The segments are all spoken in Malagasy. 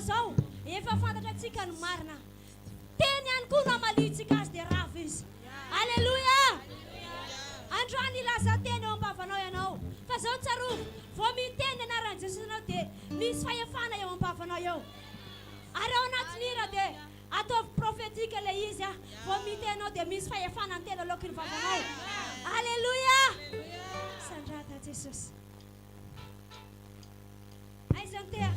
zao efa fantatratsika ny marina teny ihany koa no malitsika azy dia rafy izy. Alleluia. Androany ilaza teny eo am-bavanao ianao fa zao tsarovo vao miteny anaran'i Jesosy ianao dia misy fahefana eo am-bavanao eo ary ao anatin'ira dia ataovy profetika ilay izy vao mitenao dia misy fahefana ny tena alohan'ny vavanao. Alleluia. Sandrata Jesosy. Aizany tea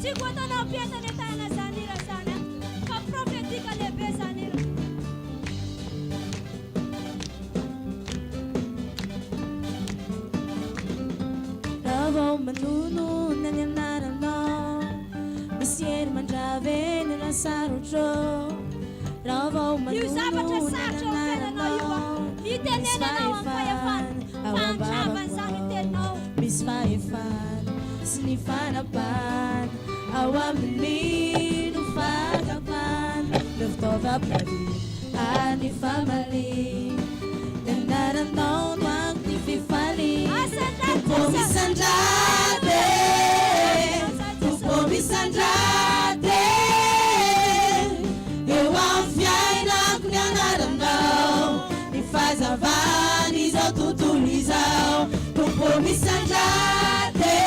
tsy voatanao mpientana entahana zany ira zany fa profetika lehibe zany ira. Raha manono na ny anaranao misy hery mandrave ny lasarotro. Raha manono na ny anaranao misy fahefana ao am-bavako misy fahefana sy ny fanapana ao amin'ny no fakapana ny fitaovam-pady ary ny famaly ny anaranao no ako ny fifaliana. Tumpo misandrade, tumpo misandrade. Eu anfiaina com a naranão, me faz a vaniza tutulizão. Tumpo misandrade,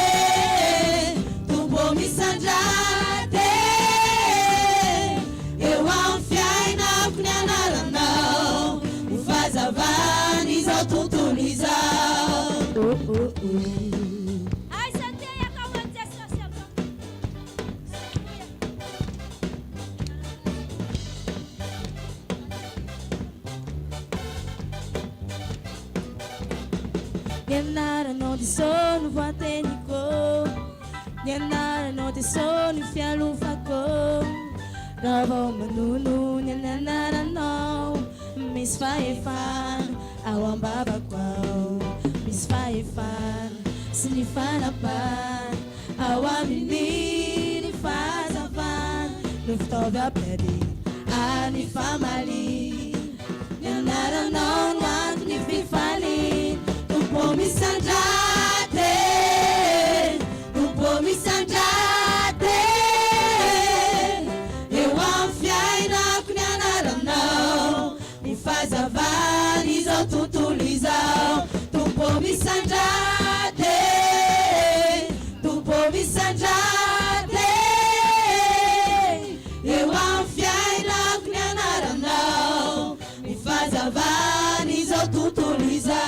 tumpo misandrade. Eu anfiaina com a naranão, me faz a vaniza tutulizão. Ai santeia com a Jesus. Nianara no di sono vatenico, nianara no di sono fialufako. Ravo manunu nianara no, mis faefan awam baba kwao. Mis faefan sinifana pan awam ni fazavan nuftoga pedi ani famali nianara no want ni fifali. Tumpo misandrade, tumpo misandrade. Eu anfiaina com a naranão, me faz a vaniza tutulizão. Tumpo misandrade, tumpo misandrade. Eu anfiaina com a naranão, me faz a vaniza tutulizão.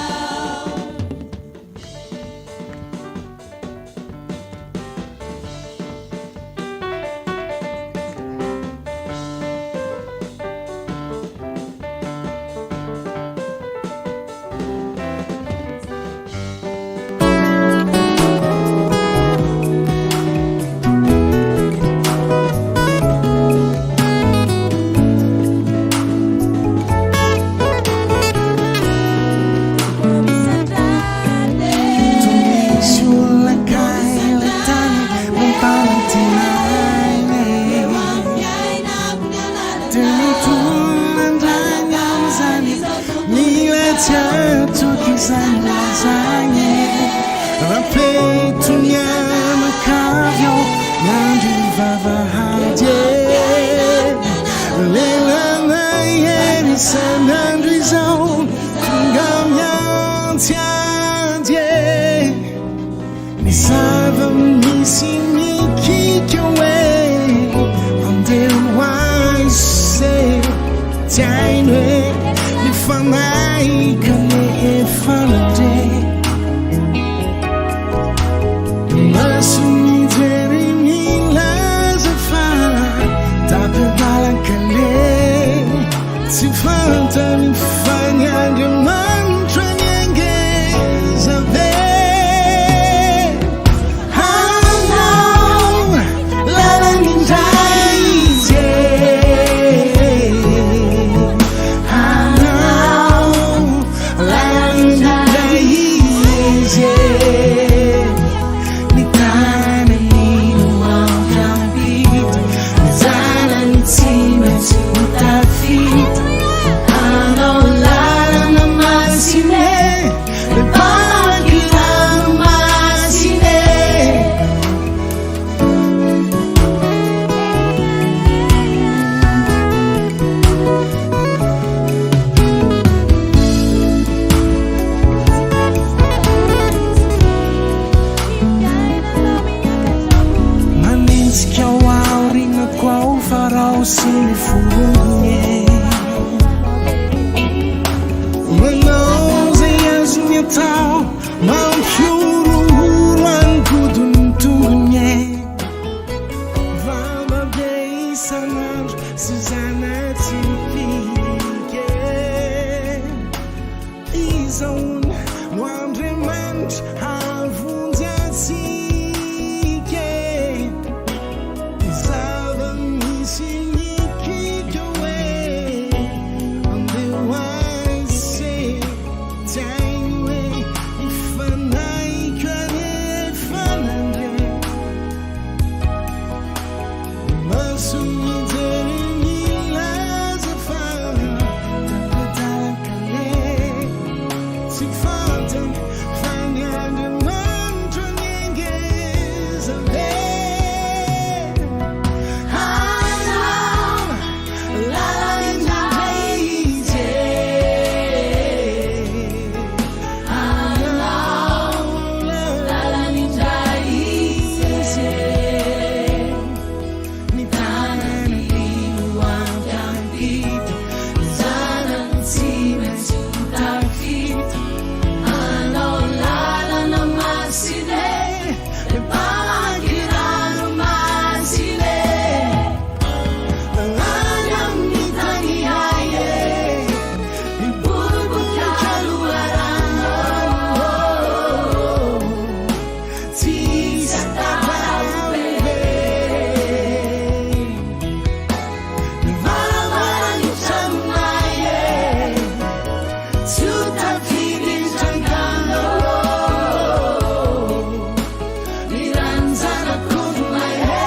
zaona no Andriamanitra havonjy atsika zava-misy nikika hoe andeo aise tsy hainy hoe ifanaika rehefa nandre maso mijery milaza fa tapatalaka le tsy fantany fa ny Andriamanitra niengeza be hanao lalana izy hanao lalana izy ny tanany loangampito zanany tsy maintsy tafito hanao lalana masine mpamangirano masine any amin'ny tany aye miboboka loharano tsisy atarabe nivaravara ny tranonaye tsy ho tafiry ny trangano ny ranonjanako no mahe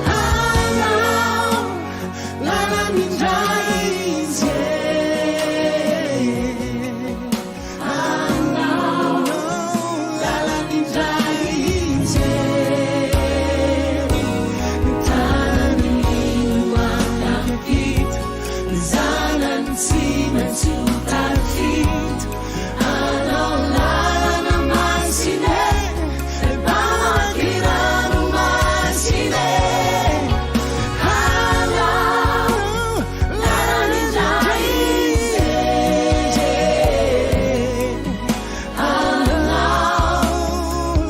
hanao lalan'indray izy hanao lalan'indray izy ny tanany loangampito ny zanany tsy maintsy ho tafito hanao lalana masine mpamangirano masine hanao lalan'indray izy hanao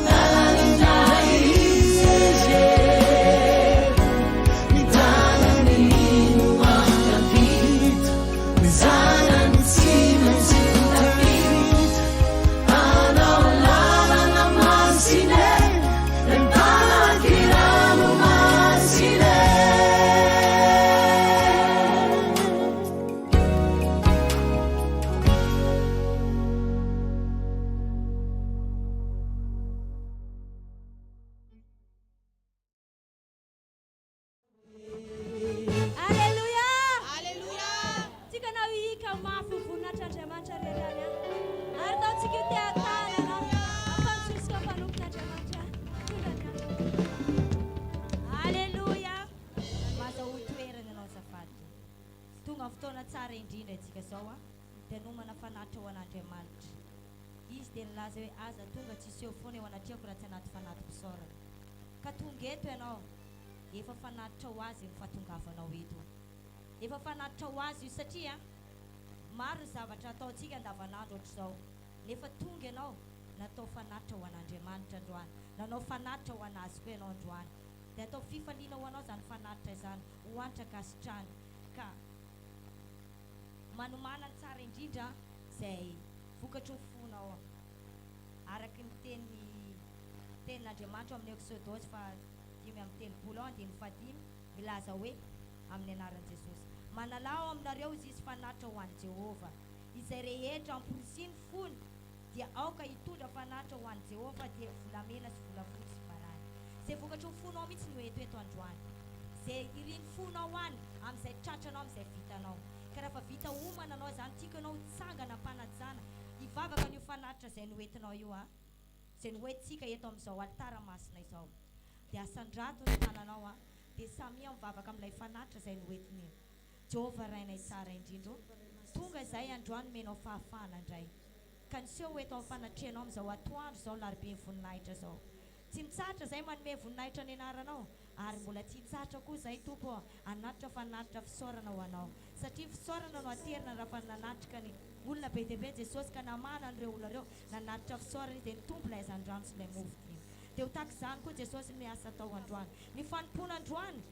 lalan'indray izy ny tanany loangampito ny zanany tsy maintsy ho tafito hanao lalana masine mpamangirano masine Alleluia! Tsika nao ihika mafy voninahitran'Andriamanitra rerany ary taontsika io te-hatanana ampanosotsika mpanompon'Andriamanitra tondrany Alleluia! Maza ho toerana ianao azafady. Tonga amin'ny fotoana tsara indrindra itsika zao dia nomana fanatitra ho an'Andriamanitra. Izy dia nilaza hoe aza tonga tsisy eo foana eo anatrehako raha tsy anaty fanatim-pisaorana. Ka tonga eto ianao efa fanatitra ho azy ny fahatongavanao eto. Efa fanatitra ho azy io satria maro ny zavatra ataontsika andavanandro ohatr'izao. Nefa tonga ianao natao fanatitra ho an'Andriamanitra androany. Nanao fanatitra ho anazy koa ianao androany. Dia atao fifaliana ho anao zany fanatitra izany ho antra kasitrany. Ka manomana ny tsara indrindra izay vokatry ny fonao araky ny tenin'Andriamanitra amin'ny Exodosy fa 5:30 milaza hoe amin'ny anaran'i Jesosy manalao aminareo izy isy fanatitra ho an'i Jehova izay rehetra amporisiny fony dia aoka hitondra fanatitra ho an'i Jehova dia volamena sy volafotsy sy barany. Izay vokatry ny fonao mihitsy no eto androany. Izay iriny fonao any amin'izay tratranao amin'izay vitanao. Ka rehefa vita homana anao zany tiakanao hitsangana mpanajana hivavaka an'io fanatitra izay noentinao io izay noentsika eto amin'izao alitara masina izao. Dia asandrato ny tananao dia samia mivavaka amin'ilay fanatitra izay noentiny. Jehova rainay tsara indrindra. Tonga izay androany menao fahafahana indray. Ka niseho eto amin'ny fanatrehanao amin'izao atoandro izao larobe ny voninahitra izao. Tsy mitsatra izay manome voninahitra ny anaranao ary mbola tsy hitsatra koa izay tompo hanatitra fanatitra fisaorana ho anao. Satria fisaorana no aterina raha nanatrika ny olona be dia be Jesosy ka namana an'ireo olona ireo nanatitra fisaorana dia ny tompo ilay zan-drano sy ilay mofo dia ho tahaka izany koa Jesosy miasa tao androany. Ny fanompona androany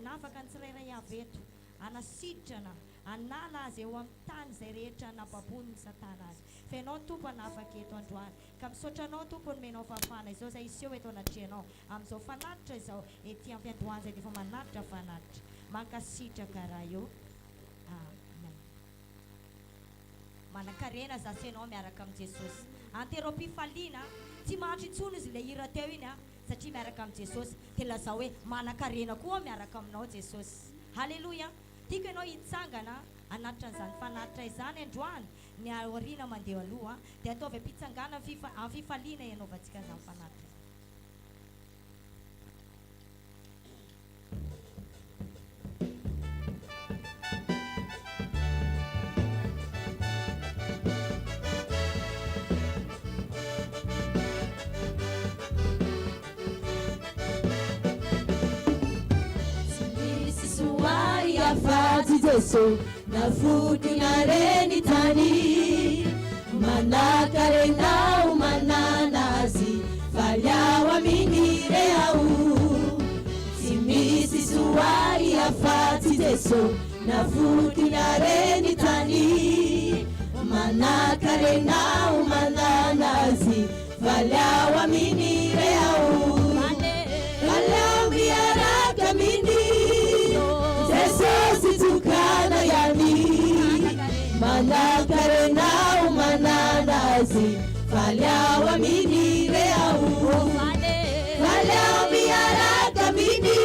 anafaka ny tsirairay avy eto anasitrana anala azy eo amin'ny tany izay rehetra napabony ny satana azy fa ianao tompo anafaka eto androany ka misaotra anao tompo ny menao fahafana izao izay iseho eto anatrianao amin'izao fanatitra izao ety ampiandohany izay dia efa manatitra fanatitra mankasitraka raha eo amen manan-karena zasenao miaraka amin'ny Jesosy anterom-pifaliana tsy mahatry intsony izy ilay hira teo iny satria miaraka amin'ny Jesosy dia lazao hoe manan-karena koa miaraka aminao Jesosy halleloia tiako ianao hitsangana anatitra an'izany fanatitra izany androany ny aoriana mandeha aloha dia ataovy am-pitsangana amin'ny fifaliana ianaovantsika izany fanatitra Afati Jesu na futi na reni tani manakare na umananazi falyawa minire au simisi suwari afati Jesu na futi na reni tani manakare na umananazi falyawa minire au falyawa miaraka minire Jesusi tukana yani manakare na umananazi falyawa minire au falyawa miaraka mini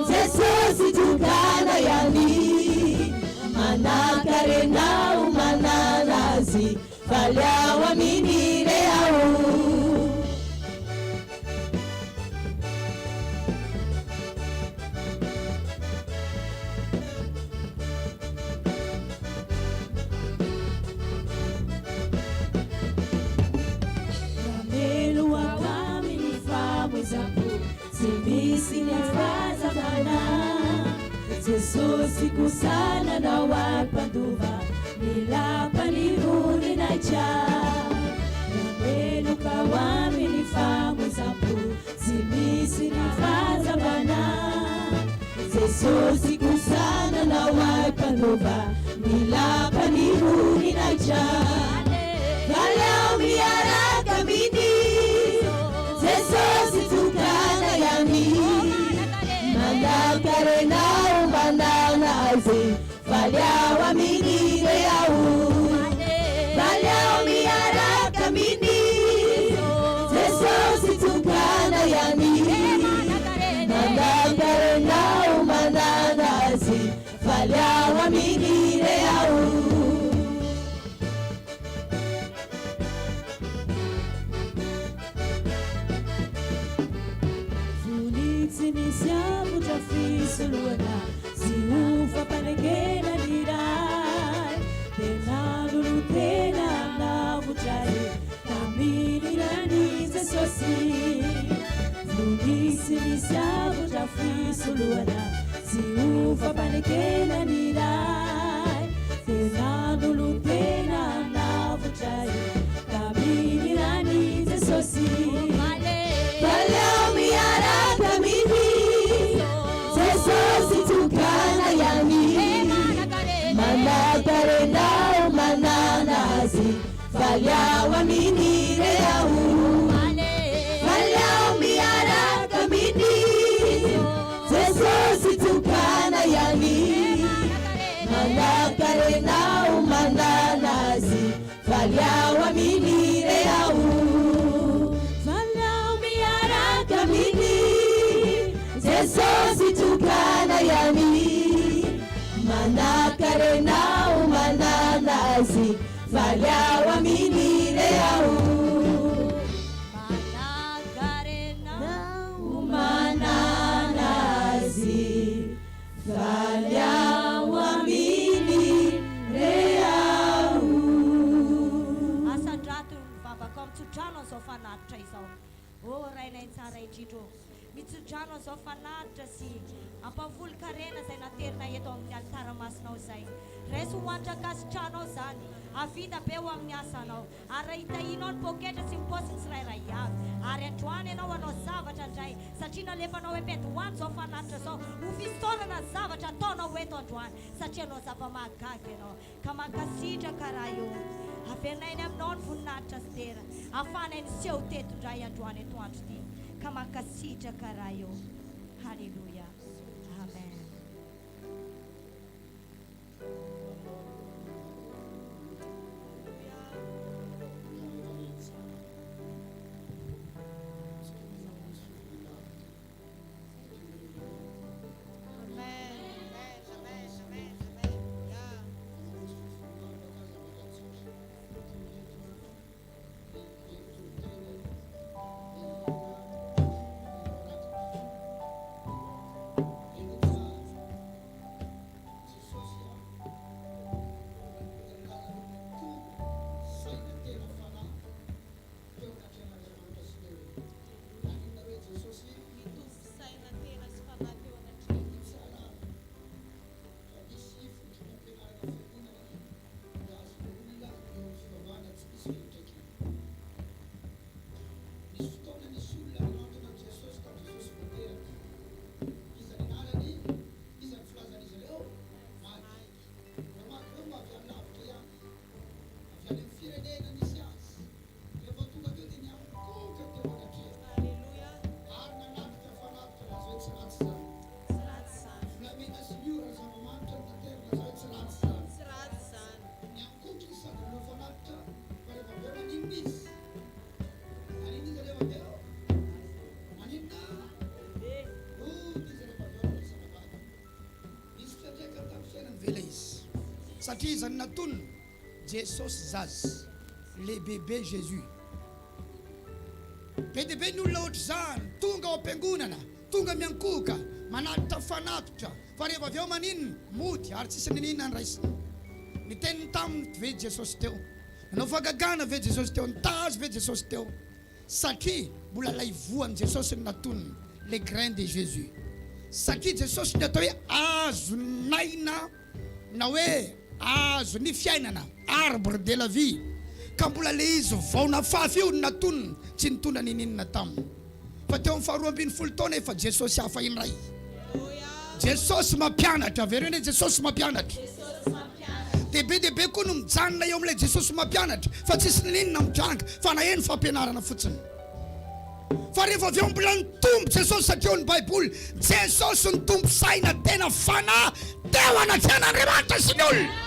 Jesusi tukana yani manakare na umananazi falyawa minire au Jesusi kusana na wapanduva nilapa niruni na cha Namenu kawami nifamu zampu Simisi nifaza bana Jesusi kusana na wapanduva nilapa niruni na cha Kalao miaraka mini Jesusi tukana yami Manakare na umananazi falyawa minire au falyawa miaraka mini Jesusi tukana yani Manakare na umananazi falyawa minire au Iniciamo già fisso l'una si ufa panegena dirai tenando l'utena na vuciare cammini la nise sosi Iniciamo già fisso l'una si ufa panegena dirai tenando l'utena na vuciare cammini la nise sosi Falyawa miaraka mini Jesusi tukana yani Manakare na umananazi falyawa minire au Falyawa miaraka mini Jesusi tukana yani Manakare na umananazi falyawa minire au Jesusi tukana yani manakare na umananazi falyawa minire au manakare na umananazi falyawa minire au asandrato babako mitsodrano zao fanatitra izao rainay tsara indrindro mitsodrano zao fanatitra sy ampavoly karena zay naterina eto amin'ny altara masinao zay. Resy hoantra kasitranao zany, avita be ho amin'ny asanao. Ary hitahinao ny poketra sy mipaosy ny tsirairay avy. Ary androany ianao anao zavatra indray, satria nalefanao hoe mety hoany zao fanatitra zao, ho fisaorana zavatra ataonao eto androany, satria anao zava-mahagaga ianao. Ka mankasitraka karaha io. Avenainy aminao ny voninahitra sy tera, afana ny seho teto indray androany eto andro ity. Ka mankasitraka karaha io. Halleluja. Amen. Satria zany natony Jesosy zazy le bébé Jésus. Be dia be ny olona ohatry zany tonga ao am-piangonana, tonga miankoka, manatitra fanatitra, fa rehefa avy eo maninona mody ary tsisy ninina ny raisiny. Ny teniny taminy ve Jesosy teo, nanao fagagana ve Jesosy teo, nitazo ve Jesosy teo, satria mbola lay voany Jesosy ny natony le grain de Jésus. Satria Jesosy ny atao hoe azo naina na hoe azo ny fiainana, arbre de la vie, ka mbola le izy vao nafafy io natony tsy nitondra ninina taminy. Fa teo amin'ny faharoa ambin'ny folo taona efa Jesosy hafa indray. Jesosy mampianatra, verone Jesosy mampianatra. Dia be koa no mijanona eo amin'ilay Jesosy mampianatra, fa tsisy ninina mitranga, fa na eny fampianarana fotsiny. Fa rehefa avy eo mbola nitombo Jesosy, satria ny Baiboly Jesosy ny tombo saina tena fanahy teo anatrehan'Andriamanitra sy ny olona.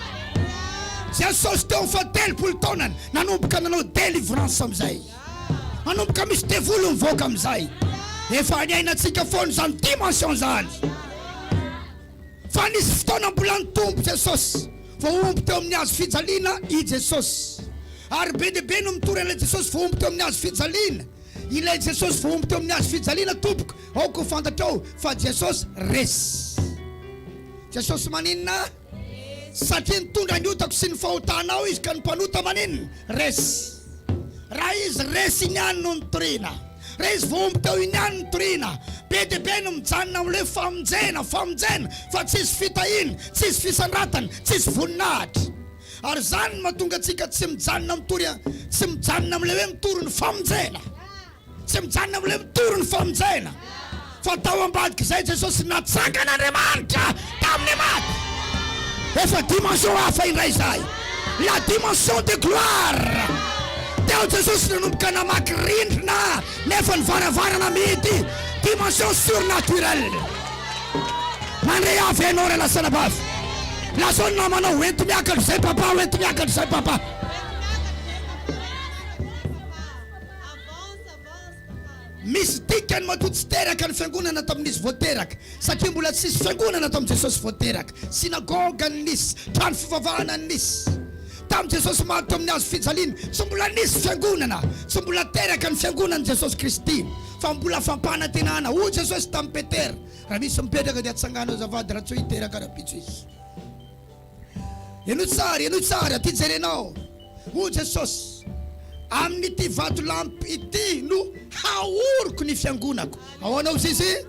Jesosy teo amin'ny fahatelopolo taonany nanomboka nanao délivrance amin'izay, nanomboka misy devolo mivoaka amin'izay. Efa niainantsika foana zany dimension zany. Fa nisy fotoana mbola nitombo Jesosy, vao omby teo amin'ny hazo fijaliana i Jesosy. Ary be dia be no mitory an'ilay Jesosy vao omby teo amin'ny hazo fijaliana. Ilay Jesosy vao omby teo amin'ny hazo fijaliana tompoko, aoko fantatrao fa Jesosy resy. Jesosy maninona? Satria nitondra ny otako sy ny fahotanao izy ka ny mpanota maninona? Resy. Raha izy resy iny ihany no nitoriana, raha izy vao omby teo iny ihany nitoriana, be dia be no mijanona amin'ilay famonjena, fa tsisy fitahina, tsisy fisanratana, tsisy voninahitra. Ary zany mahatonga antsika tsy mijanona amin'ilay hoe mitoro ny famonjena, tsy mijanona amin'ilay mitoro ny famonjena. Fa tao ambadika izay Jesosy natsakan'Andriamanitra tamin'ny maty. Efa dimension hafa indray izay, la dimension de gloire. Teo Jesosy nanomboka namaky rindrina nefa ny varavarana mety, dimension surnaturelle. Mandray avy ianao ray lasa labavy, lasao ny namanao hoento miakatra izay papa, hoento miakatra izay papa. Misy dikany matoa tsy teraka ny fiangonana tamin'izy voateraka, satria mbola tsisy fiangonana tamin'i Jesosy voateraka. Sinagoga ny nisy, trano fivavahana ny nisy. Tamin'i Jesosy maty amin'ny hazo fijaliana, tsy mbola nisy fiangonana, tsy mbola teraka ny fiangonana Jesosy Kristy, fa mbola fampanantenana. Hoy Jesosy tamin'i Petera, raha misy mipetraka dia atsangana azavady raha tsy hoe hiteraka raha-pitso izy. Eno tsara, aty jerenao. Hoy Jesosy, amin'ity vato lampy ity no haoriko ny fiangonako. Ahoana izy?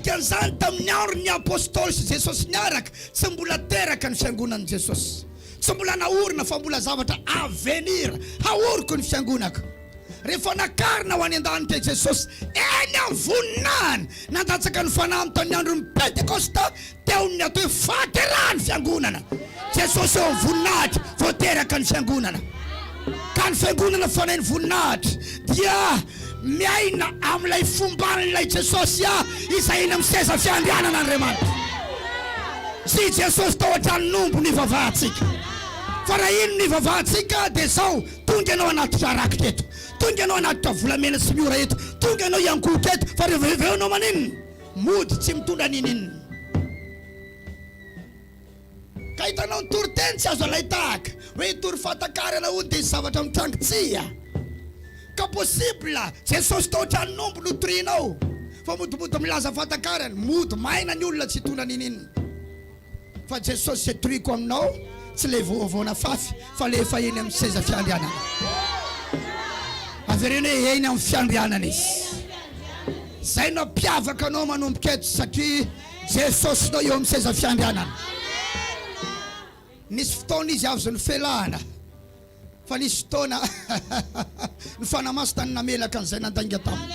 Dikan'izany tamin'ny andro ny apôstôly sy Jesosy niaraka tsy mbola teraka ny fiangonan'i Jesosy. Tsy mbola naorina fa mbola zavatra avenir haoriko ny fiangonako. Rehefa nakarina ho any an-danitra Jesosy eny amin'ny voninahiny nandatsaka ny fanahy tamin'ny andron'ny Pentekosta teo ny atao hoe fahaterahany fiangonana. Jesosy eo amin'ny voninahitra vao teraka ny fiangonana. Ka ny fiangonana fanahy ny voninahitra dia miaina amin'ilay fomban'ilay Jesosy izay eny amin'ny seza fiandrianana Andriamanitra. Sy Jesosy tao an-tranon''omby ny vavahantsika. Fa raha ino ny vavahantsika dia zao tonga ianao anatitra rakitra eto, tonga ianao anatitra volamena sy miora eto, tonga ianao iankoka eto, fa rehefa ianao maninona mody tsy mitondra ninina. Ka hitanao ny toriteny tsy azo alay tahaka hoe tory fatakarana hoy dia zavatra mitrangitsia. Ka possible Jesosy tao an-tranon''omby notorianao fa modimody milaza fatakarana, mody maina ny olona tsy hitondra ninina. Fa Jesosy zay toriko aminao tsy le voavoana fafy fa le efa eny amin'ny seza fiandrianana. Avereny hoe eny amin'ny fiandrianana izy. Zay nampiavaka anao manomboka eto satria Jesosy nao eo amin'ny seza fiandrianana. Nisy fotoana izy avy ny felahana fa nisy fotoana ny fanamasina ny namelaka an'izay nandanga taminy.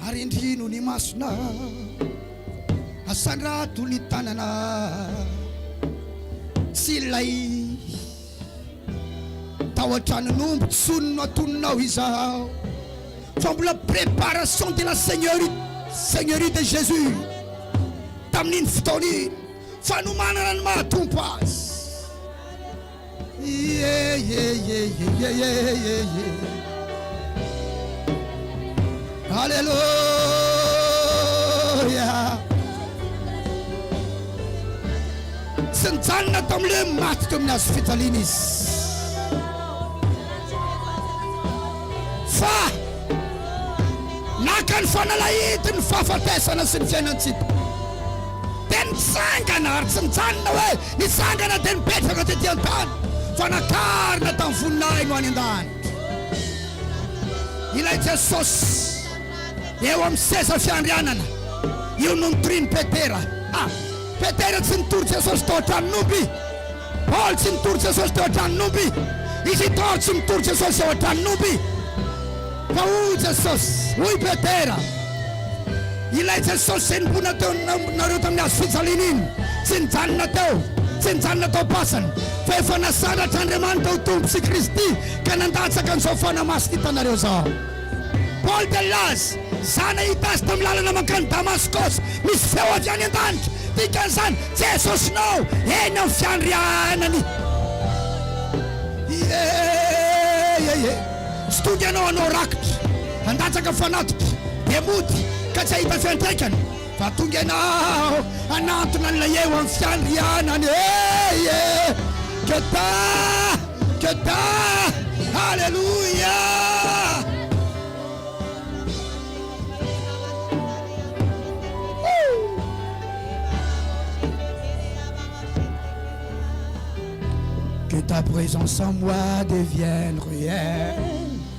Ary indrino ny masona asandrato ny tanana tsy ilay tao an-tranon'omby tsonino atononao izao fa mbola préparation de la Seigneurie de Jésus tamin'iny fotoana iny fanomanana ny mahatompo azy. Alléluia. Sy nijanona tamin'ilay maty teo amin'ny hazo fijaliana izy. Fa naka ny fanalahity ny fahafatesana sy ny fiainantsika. Dia nitsangana ary tsy nijanona hoe nitsangana dia nipetraka tetỳ an-tany fa nakarina tamin'ny voninahiny ho any an-danitra. Ilay Jesosy eo amin'ny seza fiandrianana io no nitoriny Petera. Petera tsy nitory Jesosy tao an-tranon'omby. Paul tsy nitory Jesosy tao an-tranon'omby. Isidore tsy nitory Jesosy tao an-tranon'omby. Fa hoy Jesosy, hoy Petera, ilay Jesosy zay nibona teo nareo tamin'ny hazo fijaliana iny tsy nijanona teo, tsy nijanona tao pasana fa efa nasandratra Andriamanitra ho tompo sy Kristy ka nandatsaka an'izao fanamasina hitanareo zao. Paul de laza zana hita azy tamin'ny lalana mankany Damaskosy misy feo avy any an-danitra dikan'izany Jesosynao eny amin'ny fiandrianany. Sy tonga ianao anao rakitra andatsaka fanatitra dia mody ka tsy ahita fiantraikany fa tonga ianao anatona an'ilay eo amin'ny fiandrianany. Que ta Alléluia. Que ta présence en moi devienne réelle.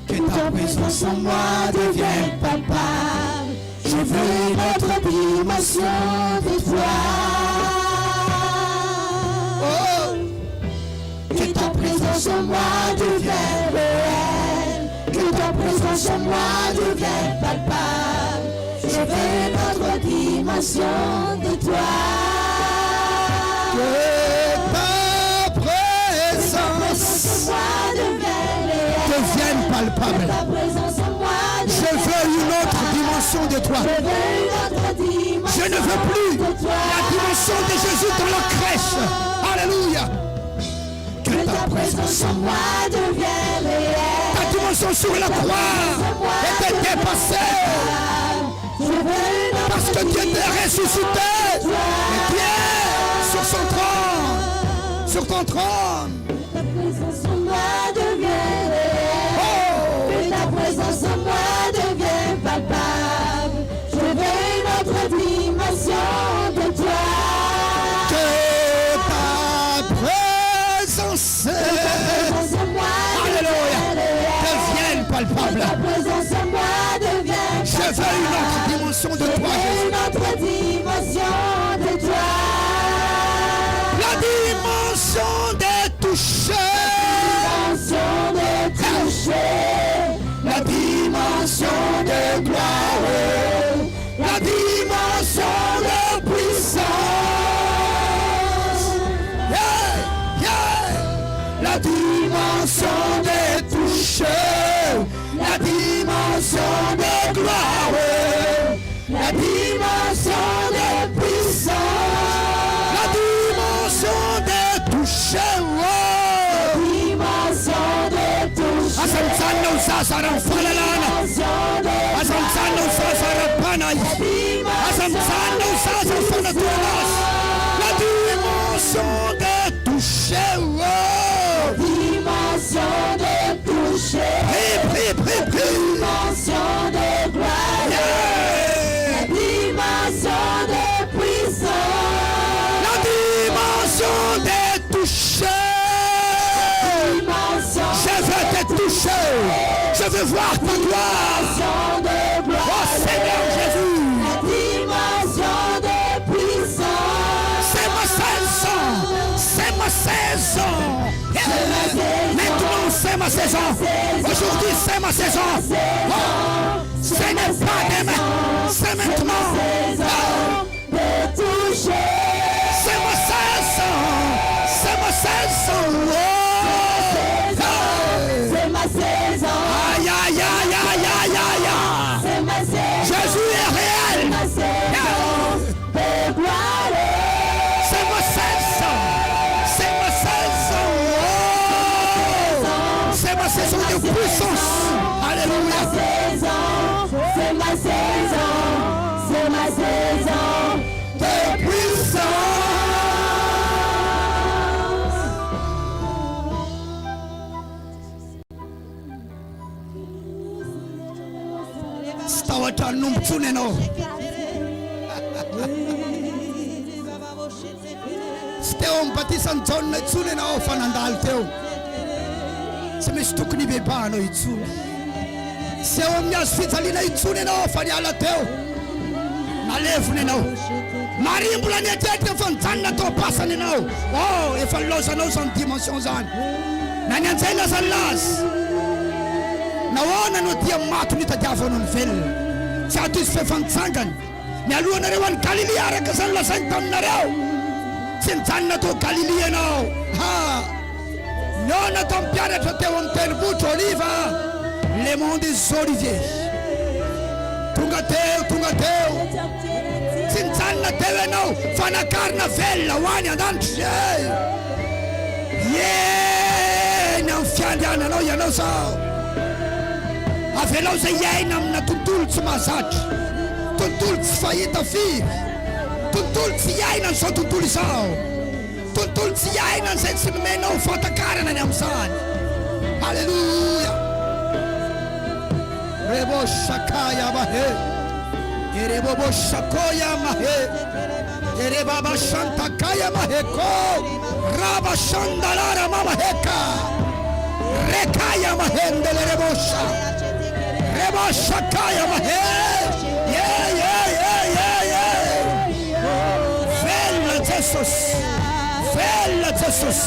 Que ta présence en moi devienne palpable. Je veux une autre dimension de toi. Oh. Que ta présence en moi devienne réelle. Que ta présence en moi devienne palpable. Je veux une autre dimension de toi. Que ta présence en moi devienne palpable. Ta présence en moi Je veux une autre dimension de toi. Je veux une autre dimension. Je ne veux plus la dimension de Jésus dans la crèche. Alléluia. Que ta présence en moi devienne réelle. Ta dimension sur la croix était dépassée. Parce que Dieu t'est ressuscité. Et Dieu sur son trône. Sur ton trône. Ta présence en moi devienne réelle. Que ta présence en moi devienne palpable. Je veux une autre dimension de toi. Que ta présence en moi Alléluia. palpable. Ta présence en moi devient Je veux une autre dimension de toi, Jésus. une autre dimension de toi. La dimension des touchés. La dimension de gloire. La dimension de puissance. Yeah, yeah. La dimension des touchés. La dimension de gloire. La dimension de puissance. La dimension des touchés. Asamsano sasaran falalana. Asamsano sasaran panay. Asamsano sasaran fanatulas. La dimension de toucher. Dimension de toucher. Dimension de gloire. La dimension de puissance. La dimension de toucher. Je veux te toucher. Je veux voir ta gloire. Oh Seigneur Jésus. La dimension de puissance. C'est ma saison. C'est ma saison. Maintenant c'est ma saison. Aujourd'hui c'est ma saison. Oh, ce n'est pas demain. C'est maintenant. De toucher. C'est ma saison. C'est ma saison. Oh. Aïe, aïe, aïe, aïe, aïe, aïe, aïe. Jésus est réel. C'est ma saison. C'est ma saison. C'est ma saison de puissance. Alléluia. C'est ma saison. C'est ma saison De puissance. Stawata numtsune no. Steo mpatisa ntsone tsune na ofanandal teo. Semistukni bebano itsune. Seo mnyas fitalina itsune na ofanyala teo. Nalefune no. Marimbula netete fantanna to pasane no. Oh, if I lost no some dimensions on. Nanyanzela salas. Naona no dia matu ni tadiavo non fel. Satu se fansangan. Mi aluna rewan Galilea ra kasalla santam narao. Sintanna to Galilea no. Ha. Nona tompiare te un terbuto oliva. Le monde des oliviers. Tungateo, tungateo. Sintanna teve no. Fana carna vella wani adanti. Yeah, non fiandiana no ya no so. Avelao zay iaina amina tontolo tsy mahazatra, tontolo tsy fahita firy, tontolo tsy iaina n'izao tontolo izao, tontolo tsy iaina n'izay tsy nomenao fantakarana ny amin'izany. Alleluia. Rebo shakaya mahe, erebobo shakoya mahe, erebaba shantakaya maheko, raba shandalara mamaheka, rekaya mahendele rebosha. Reba shakaya mahe. Yeah, yeah, yeah, yeah, yeah. Fälla Jesus. Fälla Jesus.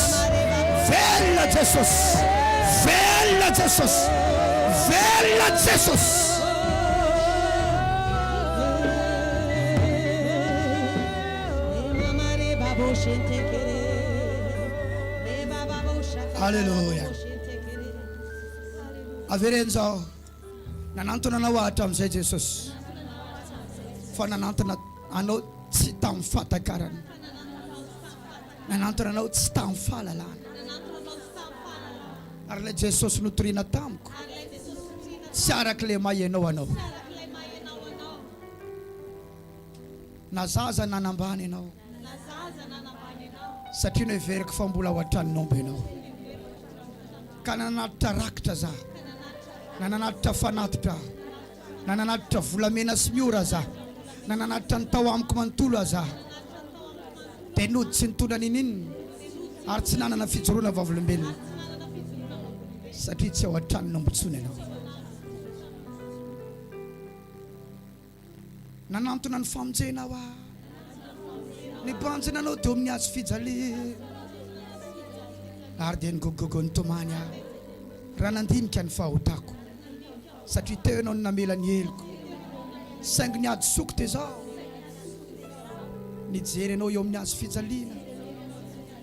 Fälla Jesus. Fälla Jesus. Fälla Jesus. Hallelujah. Averenzo. Nanantona na wata mzee Jesus. Fana nanantona ano tsy tamfatakarana. Nanantona na tsy tamfalalana. Ary le Jesus notoriana tamiko. Tsy araka le mahaenao anao. Na zaza nanambany anao. Satria no everiko fa mbola ao an-traninao ianao. Ka nanatitra rakitra za. Nananatitra fanatitra. Nananatitra volamena sy miora za. Nananatitra ny tao amiko manontolo za. Dia nody tsy nitondra nininy ary tsy nanana fijoroana vavolombelona. Satria tsy ao an-tranonao mbontsony ianao. nanantona ny famonjena ho aho ny banjina anao dia amin'ny azo fijalia ary dia nygogogo ny tomany aho raha nandinika ny fahotako satria teo ianao ny namela ny heloko saingy ny ady soko dia zao nijery anao eo amin'ny azo fijaliana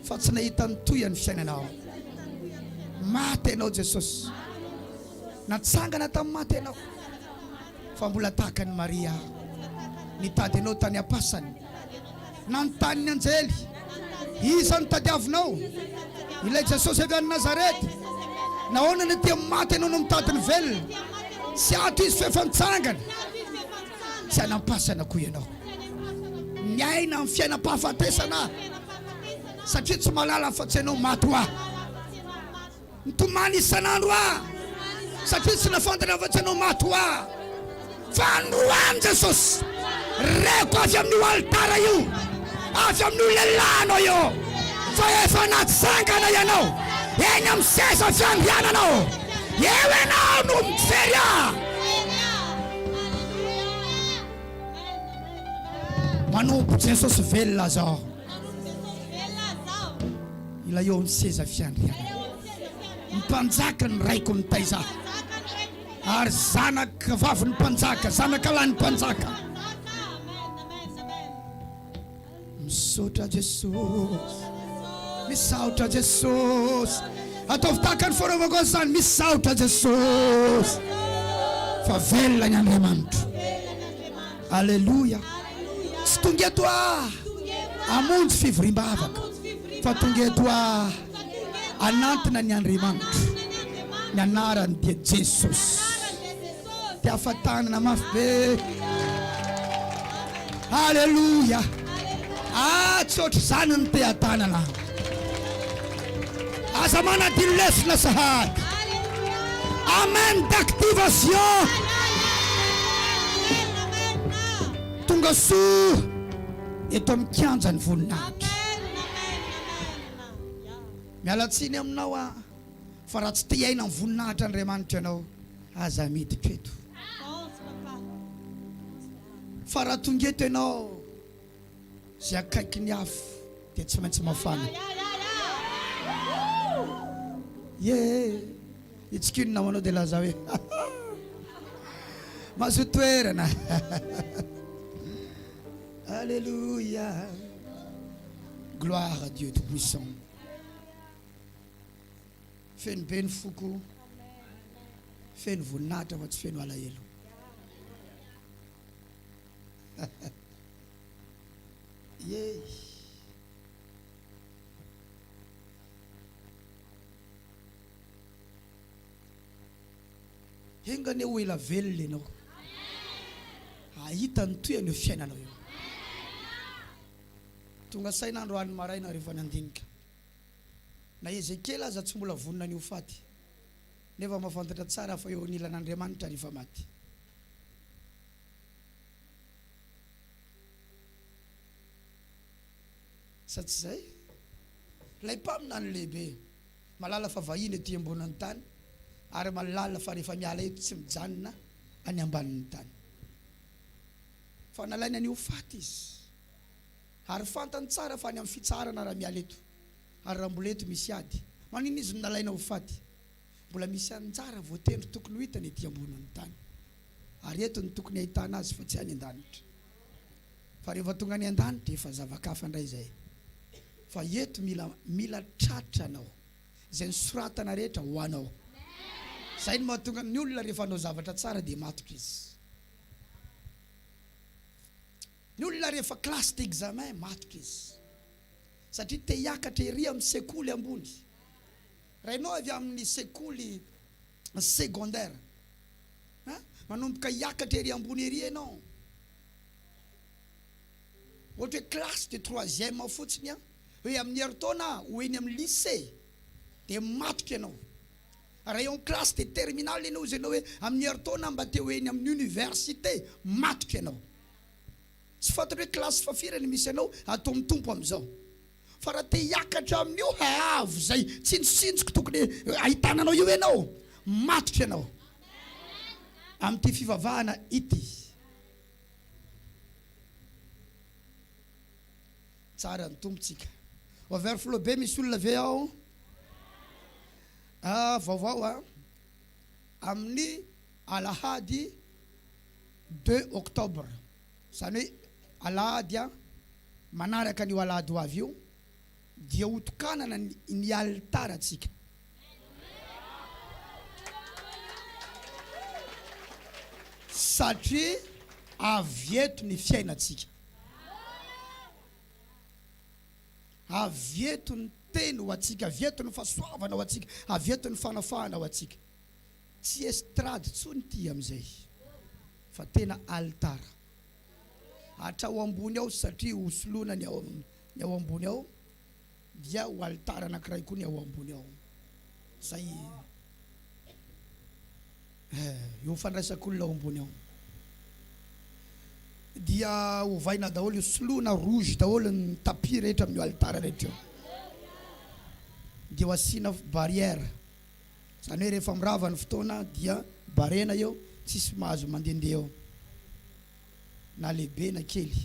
fa tsy nahita ny toy ny fiainanao maty ianao Jesosy natsangana tamin'ny maty ianao fa mbola tahaka ny Maria nitady ianao tany am-pasany nanontany ny anjely iza no tadiavinao ilay Jesosy avy any Nazarety nahoana ny tia maty ianao no mitady ny velona tsy ato izy fa efa nitsangana tsy anampasana koa ianao ny aina amin'ny fiainam-pahafatesana satria tsy malala fa tsy ianao maty ho aho nitomany isan'andro aho satria tsy nafantana fa tsy ianao maty ho aho fa androany Jesosy reko avy amin'io altara io avy amin'io lehilahinao io fa efa natsangana ianao eny amin'ny seza fiandriananao eo ianao no mifery aho manompo Jesosy velona zao ila eo amin'ny seza fiandrianana mpanjaka ny raiko mitaiza ary zanaka vavy ny mpanjaka zanaka lahy ny mpanjaka misaotra Jesosy misaotra Jesosy ataovy tahaka ny fanaovako zany misaotra Jesosy fa velona ny Andriamanitra alleluia tsy tonga eto amonjy fivoriam-bavaka fa tonga eto anantina ny Andriamanitra ny anarany dia Jesosy ty afatanana mafy be alleluia tsy ohatry zany ny te atanana aza manadino lesona sahady amen d'activation tonga soa eto amin'ny kianja ny voninahitra mialatsiny aminao fa raha tsy te hiaina ny voninahitra Andriamanitra ianao aza miditra eto fa raha tonga eto ianao zay akaiky ny afo dia tsy maintsy mafana itsikino namanao dia laza hoe mahazo toerana alléluia gloire à Dieu tout-puissant feno be ny foko feno voninahitra fa tsy feno alahelo hengany ho ela velona ianao ahita ny toy an'io fiainanao io tonga sain'andro any maraina rehefa nandinika na Ezekela aza tsy mbola vonina ny ho faty nefa mahafantatra tsara fa eo anilan'Andriamanitra rehefa maty sa tsy zay lay mpamina ny lehibe malala fa vahiny ety amboniny tany ary malala fa rehefa miala eto tsy mijanona any ambanin'ny tany fa nalaina ny ho faty izy ary fantany tsara fa any amin'ny fitsarana raha miala eto ary raha mbola eto misy ady manino izy nalaina ho faty mbola misy anjara voatendry tokony ho hitany ety amboniny tany ary eto ny tokony ahitana azy fa tsy any an-danitra fa rehefa tonga any an-danitra efa zavakafa indray zay fa eto mila tratra anao zay ny soratana rehetra ho anao zay ny mahatonga ny olona rehefa anao zavatra tsara dia matoka izy ny olona rehefa klasy d'examen matoka izy satria te hiakatra ery amin'ny sekoly ambony raha ianao avy amin'ny sekoly secondaire manomboka hiakatra ery ambony ery ianao ohatra hoe classe de troisième fotsiny hoe amin'ny heritaona ho eny amin'ny lycée dia matoka ianao raha eo amin'ny classe de terminale ianao izy ianao hoe amin'ny heritaona mba te ho eny amin'ny université matoka ianao tsy fantatra hoe classe fafirany misy ianao atao mitompo amin'izao fa raha te hiakatra amin'io avo zay tsinjotsindjoko tokony ahitananao io ianao matoka ianao amin'ity fivavahana ity tsara ny tompontsika over flow be misy olona ve ao vaovao amin'ny alahady 2 octobre zany hoe alahady manaraka ny alahady ho avy io dia hotokanana ny altara tsika satria avy eto ny fiainatsika avy eto ny teny ho atsika avy eto ny fahasoavana ho atsika avy eto ny fanafahana ho atsika tsy estrady tsony ty amizay fa tena altara hatrao ambony ao satria hosoloana ny ao ambony ao dia ho altara anankiray koa ny ao ambony ao zay io fandraisak'olona ao ambony ao dia hovaina daholo hosoloana rouge daholo ny tapis rehetra amin'ny altara rehetra eo dia ho asiana barrière zany hoe rehefa mirava ny fotoana dia barena eo tsisy mahazo mandendeha eo na lehibe na kely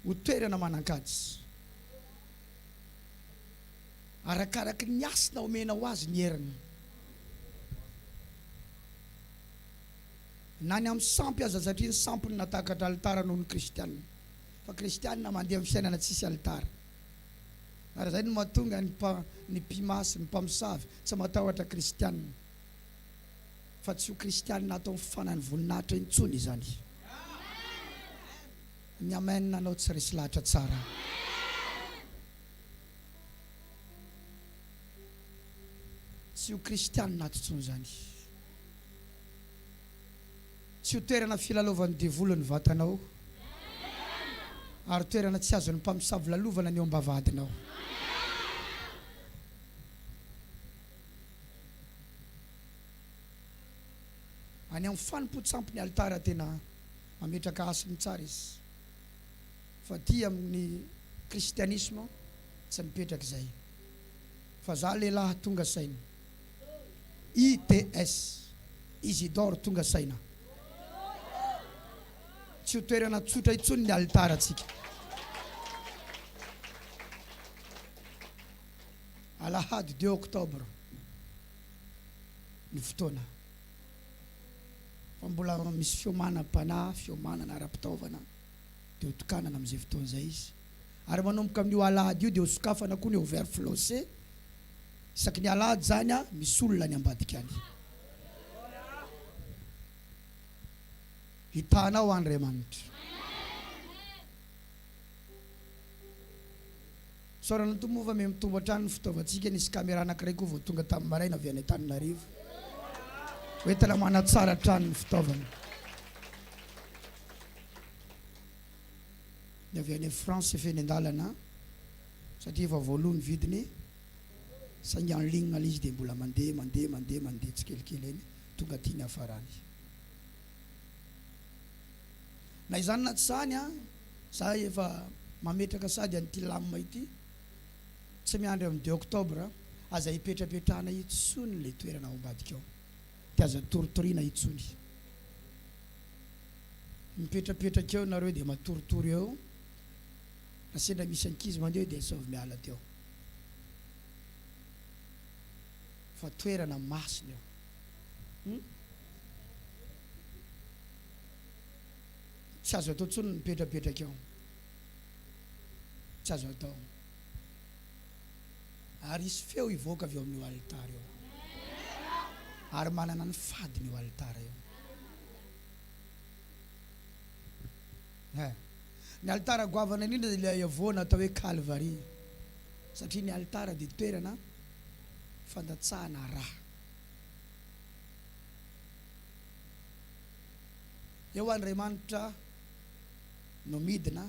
ho toerana manan-kajy arakaraky ny asina omena ho azy ny heriny na ny amin'ny sampy aza satria ny sampy ny natakatra altara noho ny kristianina fa kristianina mandeha amin'ny fiainana tsisy altara ary zay no mahatonga ny mpimasy ny mpamosavy tsy matahotra kristianina fa tsy ho kristianina atao mifanany voninahitra intsony izany ny amen anao tsy resy lahatra tsara tsy ho kristianina atotsony zany tsy ho toerana filalovan'ny devolo ny vatanao ary toerana tsy azon'ny mpamosavy lalovana ny eo ambavadinao any amin'ny fanompo-tsampy ny altara tena mametraka asiny tsara izy fa ty amin'ny kristianisme tsy mipetraka izay fa za lehilahy tonga saina ITS Isidore tonga saina tsy ho toerana tsotra itsony ny altara tsika alahady 2 octobre ny fotoana fa mbola misy fiomanam-panahy fiomanana ara-pitaovana dia hotokanana amin'izay fotoana zay izy ary manomboka amin'io alahady io dia hosokafana koa ny overflosé isaky ny alahady zany misy olona ny ambadika any hitanao Andriamanitra sorana tomova me mitombo hatrany ny fitaovantsika nisy caméra anankiray koa vao tonga tamin'ny maraina avy any Antananarivo hoentana manatsara hatrany ny fitaovana ny avy any France feny andalana satria efa voaloha ny vidiny saingy en ligne izy dia mbola mandeha tsikelikely eny tonga tiany hafarany na izany na tsy zany za efa mametraka sady an'ity lamina ity tsy miandry amin'ny 2 octobre aza hipetrapetrahana itsony le toerana ao ambadika ao dia aza toritoriana itsony mipetrapetraka eo nareo dia matoritory eo na sendra misy ankizy mandeha dia saovy miala teo fa toerana masina eo tsy azo atao tsony mipetrapetraka eo tsy azo atao ary isy feo hivoaka avy eo amin'io altara eo ary manana ny fadiny io altara eo ny altara goavana indrindra dia ilay avoana atao hoe Calvary satria ny altara dia toerana fandatsahana raha eo Andriamanitra no midina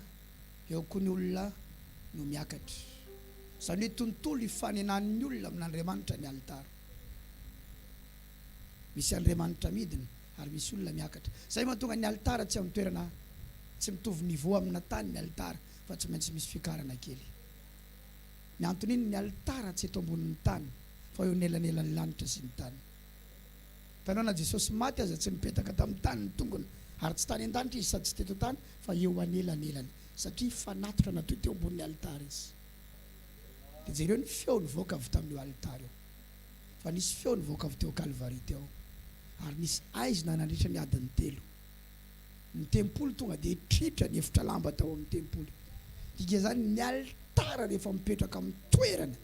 eo koa ny olona no miakatra zany hoe tontolo hifanenan'ny olona amin'Andriamanitra ny altara misy Andriamanitra midina ary misy olona miakatra zay mahatonga ny altara tsy amin'ny toerana tsy mitovy niveau amina tany ny altara fa tsy maintsy misy fikarana kely ny antony iny ny altara tsy eto ambonin'ny tany fa eo nelanelan'ny lanitra sy ny tany tanao na Jesosy maty aza tsy mipetaka tamin'ny tany ny tongony ary tsy tany an-danitra izy sady tsy teto tany fa eo anelanelany satria fanatitra natoy teo ambony altara izy. Dia jereo ny feo nivoaka avy tamin'io altara io. Fa nisy feo nivoaka avy teo Calvary teo. Ary nisy aizina nandritra ny adiny 3. Ny tempolo tonga dia tritra ny efitra lamba tao amin'ny tempolo. Diga zany ny altara rehefa mipetraka amin'ny toerana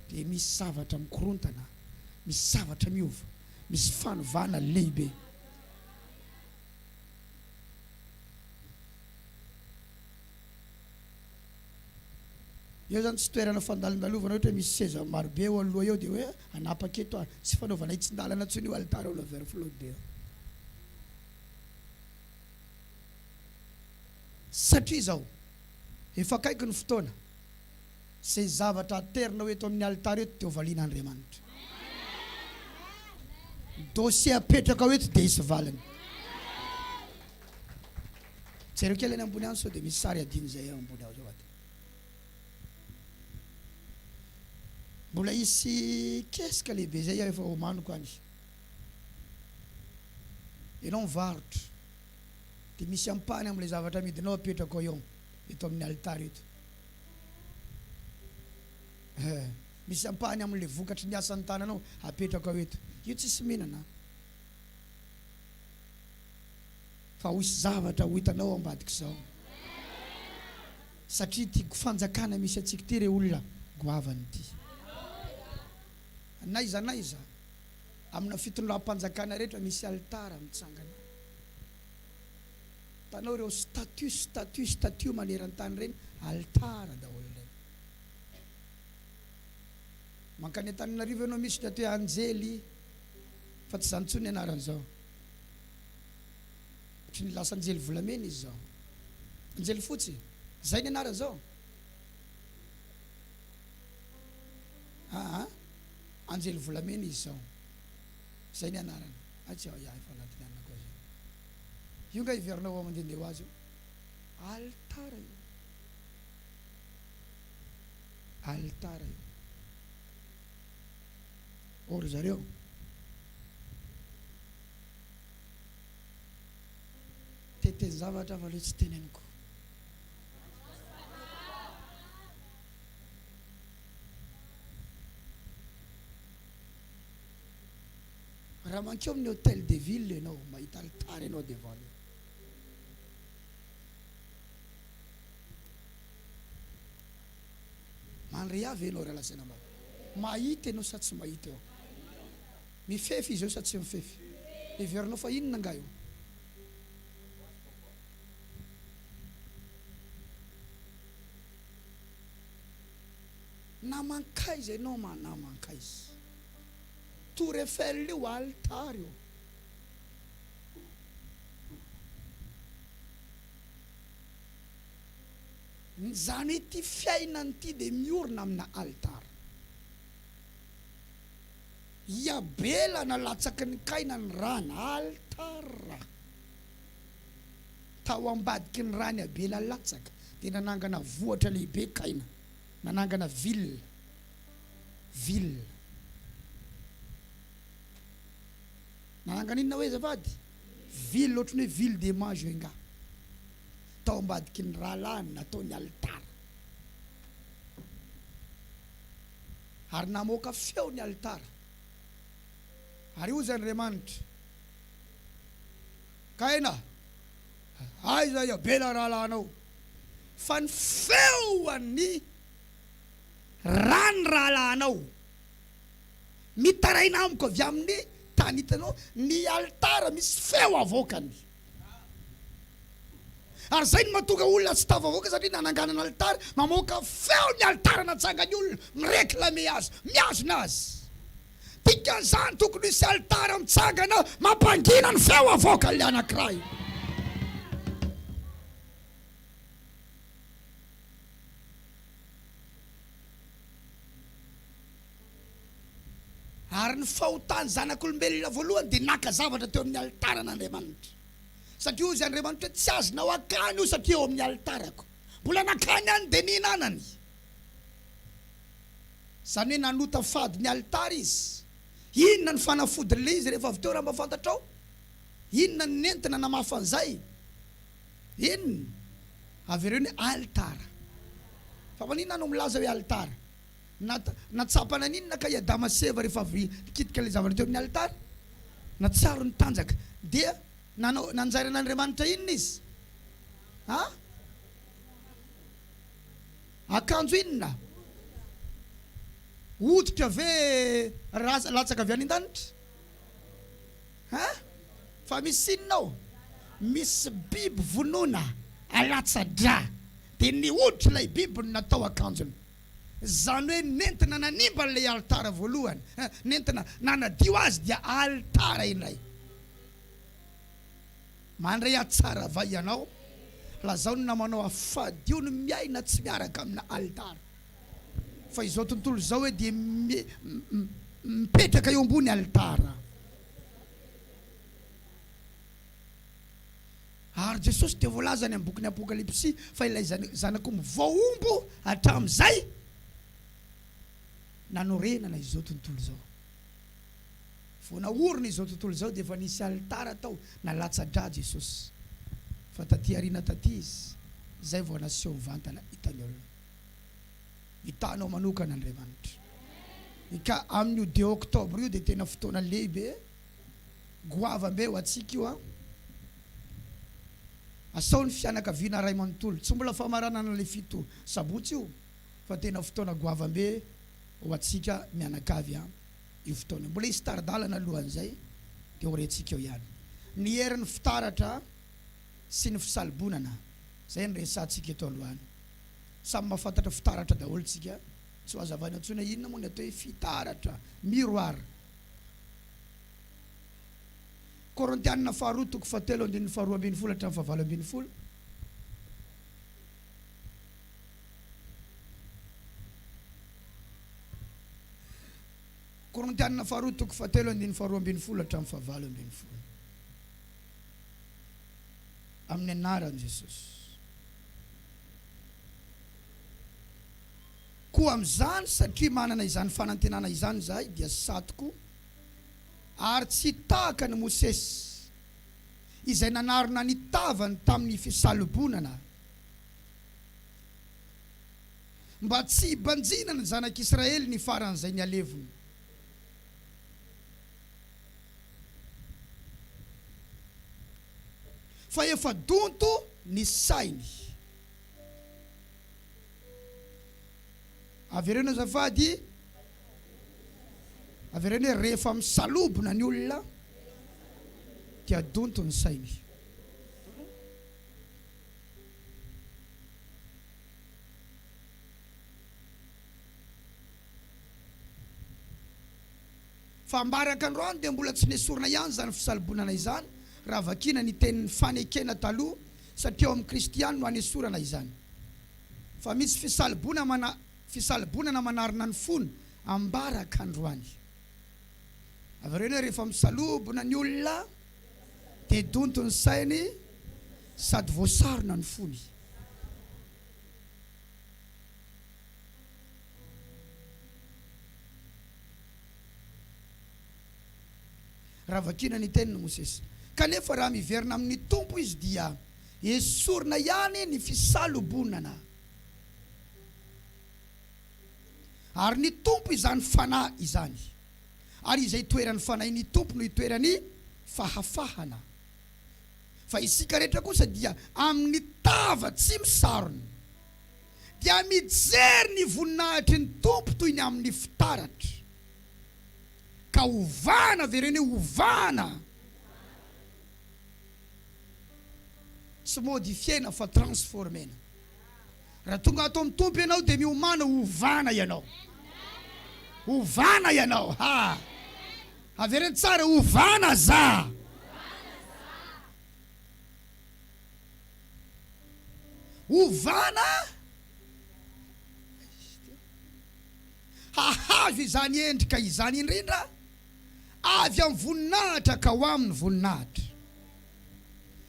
dia misy zavatra mikorontana, misy zavatra miova, misy fanovana lehibe. Io zany tsy toerana fandalindalovana ohatra misy seza marobe eo aloha eo dia hoe anapa-keto tsy fanaovana itsin-dalana ntsony io altara eo la vers flode. Satria zao efa kaiky ny fotoana izay zavatra aterina ho eto amin'ny altara eto teo valian'Andriamanitra. Dosie apetraka ho eto dia hisy valiny. Jereo kely any ambony any sao dia misy sary adiny zay ambony ao zao aty. Mbola isy kesika lehibe zay efa omaniko any. Ianao mivarotra dia misy ampany amin'ilay zavatra amidinao apetraka eo eto amin'ny altara eto. Misy ampany amin'ilay vokatry ny asan'ny tananao apetraka ao eto. Io tsisy mihinana. Fa hoisy zavatra ho hitanao ambadika izao. Satria tiako fanjakana misy atsika ty re olona goavany ty. Naiza amina fitondram-panjakana rehetra misy altara mitsangana. Tanao ireo statue maneran-tany reny altara daholo reny. Mankany Antananarivo ianao misy statue anjely fa tsy zany intsony anaran'izao. Tsy ny lasa anjely volamena izy zao. Anjely fotsy zay ny anaran'izao. Anjely volamena izy zao. Zay ny anarany. Atsy ao efa anatiny anana koa zay. Io nga iverinao mandehandeha ho azy io. Altara io. Altara io. Or zareo teteny zavatra fa le tsy teneniko. Raha mankeo amin'ny hôtel de ville ianao mahita altara ianao devant io. Mandre avy ianao raha lasena mba. Mahita ianao sa tsy mahita eo. Mifefy izy eo sa tsy mifefy. Everinao fa inona nga io. Namankaiza ianao manamankaiza. Tour Eiffel io altara io. Zany ty fiainany ty dia miorina amina altara. Iabela nalatsaky ny kaina ny rana altara. Tao ambadiky ny rany Abela latsaka dia nanangana vohatra lehibe kaina. Nanangana ville. Nanangana inona hoe zavady? Ville ohatrany hoe ville de mage nga. Tao ambadiky ny ralany nataony altara. Ary namoaka feo ny altara. Ary io zany Andriamanitra. Kaina. Aiza Abela rahalanao. Fa ny feo an'ny rahalanao. Mitaraina amiko avy amin'ny tany hitanao ny altara misy feo avoakany. Ary zay ny mahatonga olona tsy tafavoaka satria nananganana altara mamoaka feo ny altara natsangany olona mireklame azy, miazona azy. Dikan'izany tokony misy altara mitsangana mampangina ny feo avoaka le anankiray. Ary ny fahotany zanak'olombelona voalohany dia naka zavatra teo amin'ny altaran'Andriamanitra. Satria io zay Andriamanitra tsy azonao akany io satria eo amin'ny altarako. Mbola nakany any dia nihinanany. Zany hoe nanota fady ny altara izy. Inona ny fanafodin'ilay izy rehefa avy teo raha mba fantatrao? Inona ny nentina namafan'izay? Inona? avereo ny altara. Fa maninona no milaza hoe altara? Natsapana ninona ka Adama seva rehefa avy kitika ilay zavatra teo amin'ny altara? Natsaro ny tanjaka. Dia nanjary an'Andriamanitra inona izy? Ha? Akanjo inona? Hoditra ve latsaka avy any an-danitra? Ha? Fa misy inonao? Misy biby vonoina alatsa-dra. Dia ny hoditra ilay biby no natao akanjony. Zany hoe nentina nanimba ilay altara voalohany. Nentina nanadio azy dia altara inay. Mandray atsara va ianao. Lazao no namanao afadio no miaina tsy miaraka amina altara. Fa izao tontolo izao hoe dia mipetraka eo ambony altara. Ary Jesosy dia voalaza ny amin'ny bokin'ny Apokalipsy fa ilay zanako mivoaombo hatramin'izay nanorenana izao tontolo izao. Vao naorina izao tontolo izao dia efa nisy altara tao nalatsa-dra Jesosy. Fa taty aoriana taty izy, izay vao naseho mivantana hitany olona. Hitanao manokana Andriamanitra. Ka amin'io 2 oktobra io dia tena fotoana lehibe. Goavambe ho antsika io a. Asao ny fianakaviana ray manontolo. Tsy mbola famaranana ilay 7 sabotsy io. Fa tena fotoana goavambe ho antsika mianakavy a. Io fotoana. Mbola hisy taridalana alohan'izay dia horentsika eo ihany. Ny herin'ny fitaratra sy ny fisalobonana. Zay ny resantsika eto alohany. Samy mahafantatra fitaratra daholo tsika. Tsy ho azavana intsony inona moa ny atao hoe fitaratra. Miroir. Korintianina 2:7-12 hatramin'ny 7. Korintianina 2:7-12 hatramin'ny 7. Amin'ny anaran'i Jesosy. Koa amin'izany satria manana izany fanantenana izany zahay dia satoko ary tsy tahaka ny Mosesy izay nanarona ny tavany tamin'ny fisalobonana mba tsy hibanjina ny zanak'Israely ny faran'izay ny alevony. Fa efa donto ny sainy. Averena azafady. Averena rehefa misalobona ny olona dia donto ny sainy. Fa mbaraka androany dia mbola tsy nesorina ihany zany fisalobonana izany. Raha vakina ny tenin'ny fanekena taloha satria amin'ny Kristiany no hanesorana izany. Fa misy fisalobonana manarina ny fony ambaraka androany. Averena rehefa misalobona ny olona dia donto ny sainy sady voasarona ny fony. Raha vakina ny tenin'ny Mosesy. Kanefa raha miverina amin'ny tompo izy dia esorina ihany ny fisalobonana. Ary ny tompo izany fanahy izany. Ary izay toeran'ny fanahy ny tompo no itoerany fahafahana. Fa isika rehetra kosa dia amin'ny tava tsy misarona. Dia mijery ny voninahitry ny tompo toy ny amin'ny fitaratra. Ka ovana vereny ovana. Tsy modifiena fa transformena. Raha tonga ato amin'ny tompo ianao dia miomana ovana ianao. Ovana ianao. Ha! Avereny tsara ovana za. Ovana. Hahazo izany endrika izany indrindra. Avy amin'ny voninahitra ka ho amin'ny voninahitra.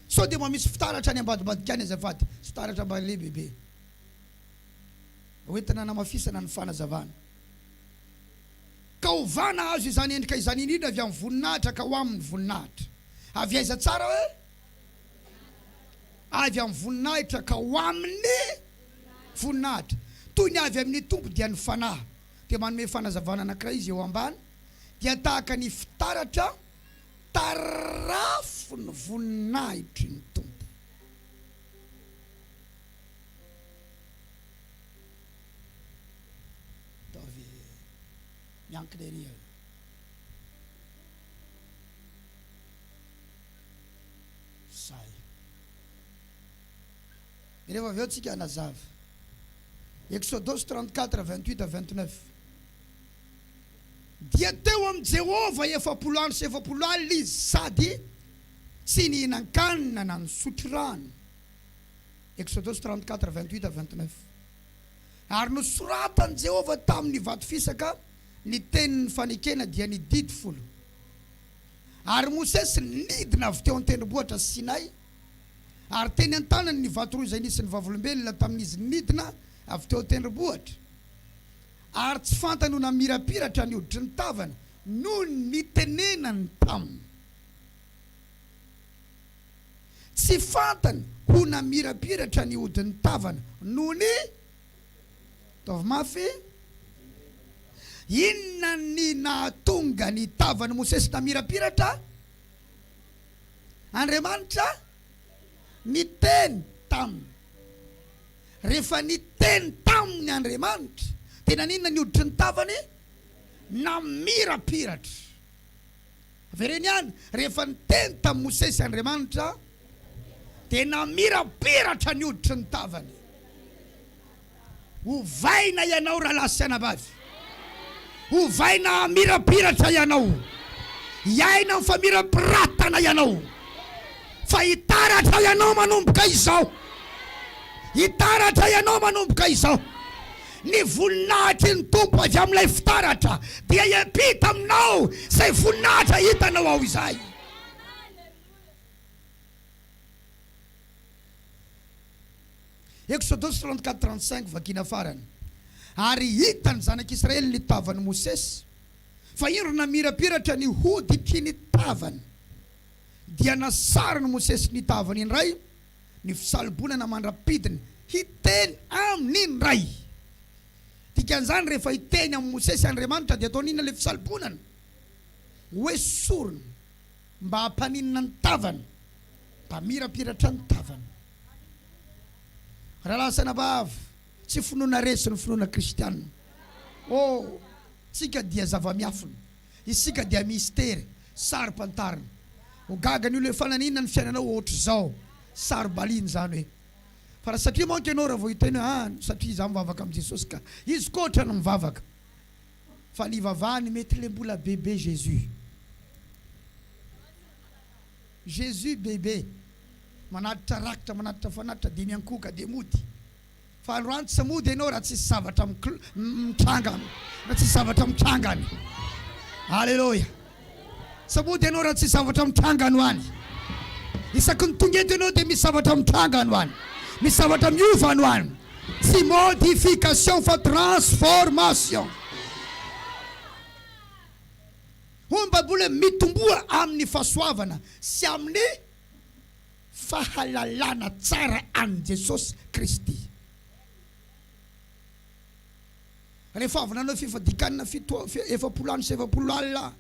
So dia misy fitaratra any ambadibadika any azafady. Fitaratra mba lehibe. Hoentina namafisana ny fanazavana. Ka ovana azo izany endrika izany indrindra avy amin'ny voninahitra ka ho amin'ny voninahitra. Avy aiza tsara hoe? avy amin'ny voninahitra ka ho amin'ny voninahitra. Toy ny avy amin'ny tompo dia ny fanahy. Dia manome fanazavana anankiray izy eo ambany. Dia tahaka ny fitaratra tarafiny voninahitry ny tompo. Davy miankina ery eo. Zay. Rehefa avy eo tsika anazava. Exodus 34, 28 à 29. Dia teo amin'ny Jehova efapolo andro sy efapolo alina izy sady tsy nihinan-kanina na nisotro rano. Exodus 34, 28 à 29. Ary nosoratany Jehova tamin'ny vato fisaka ny tenin'ny fanekena dia ny didy folo. Ary Mosesy nidina avy teo an-tendrombohitra Sinay. Ary teny an-tanany ny vato roa izay nisy ny vavolombelona tamin'izy nidina avy teo an-tendrombohitra. Ary tsy fantany ho namirapiratra ny hoditry ny tavana noho ny tenenany taminy. Tsy fantany ho namirapiratra ny hodin'ny tavana noho ny tovomafy. Inona ny nahatonga ny tavany Mosesy namirapiratra? Andriamanitra niteny taminy. Rehefa niteny taminy Andriamanitra, tena ninona ny hoditry ny tavany? Namirapiratra. Avereny ihany, rehefa niteny tamin'ny Mosesy Andriamanitra, dia namirapiratra ny hoditry ny tavany. Ovaina ianao rahalahy sy anabavy. Ovaina mirapiratra ianao. Iaina mifamirapiratana ianao. Fa hitaratra ianao manomboka izao. Hitaratra ianao manomboka izao. Ny voninahitry ny tompo avy amin'ilay fitaratra dia hiampita aminao izay voninahitra hitanao ao izay. Exodus 34, 35 vakina farany. Ary hitany zanak'Israely ny tavany Mosesy, fa iro namirapiratra ny hoditry ny tavany. Dia nasariny Mosesy ny tavany indray, ny fisalobonana mandrapidiny hiteny amin'ny ray. Dikan'izany rehefa hiteny amin'ny Mosesy Andriamanitra dia ataony inona ilay fisalobonana? Hoe sorony mba hampaninina ny tavany, mba mirapiratra ny tavany. Rahalahy sy anabavy, tsy finoana resy ny finoana kristianina. Oh, tsika dia zava-miafina. Isika dia mistery, sari-pantarina. Gagany io le fananinana ny fiainanao ohatra zao, sari-baliny zany hoe. Fa raha satria manko ianao raha vao hiteny satria izaho mivavaka amin'ny Jesosy ka izy koa ohatrany mivavaka. Fa ny vavahany mety le mbola bébé Jésus. Jésus bébé. Manatitra rakitra, manatitra fanatitra, dia miankoka, dia mody. Fa androany tsy mody ianao raha tsisy zavatra mitrangany. Raha tsisy zavatra mitrangany. Halleluja. Tsy mody ianao raha tsisy zavatra mitrangany ho any. Isaky ny tonga eto ianao dia misy zavatra mitrangany ho any. Misy zavatra miovany ho any. Tsy modification fa transformation. Homba mbola mitomboa amin'ny fahasoavana sy amin'ny fahalalana tsara an Jesosy Kristy. Rehefa avy nanao fifadikanana efapolo andro sy efapolo alina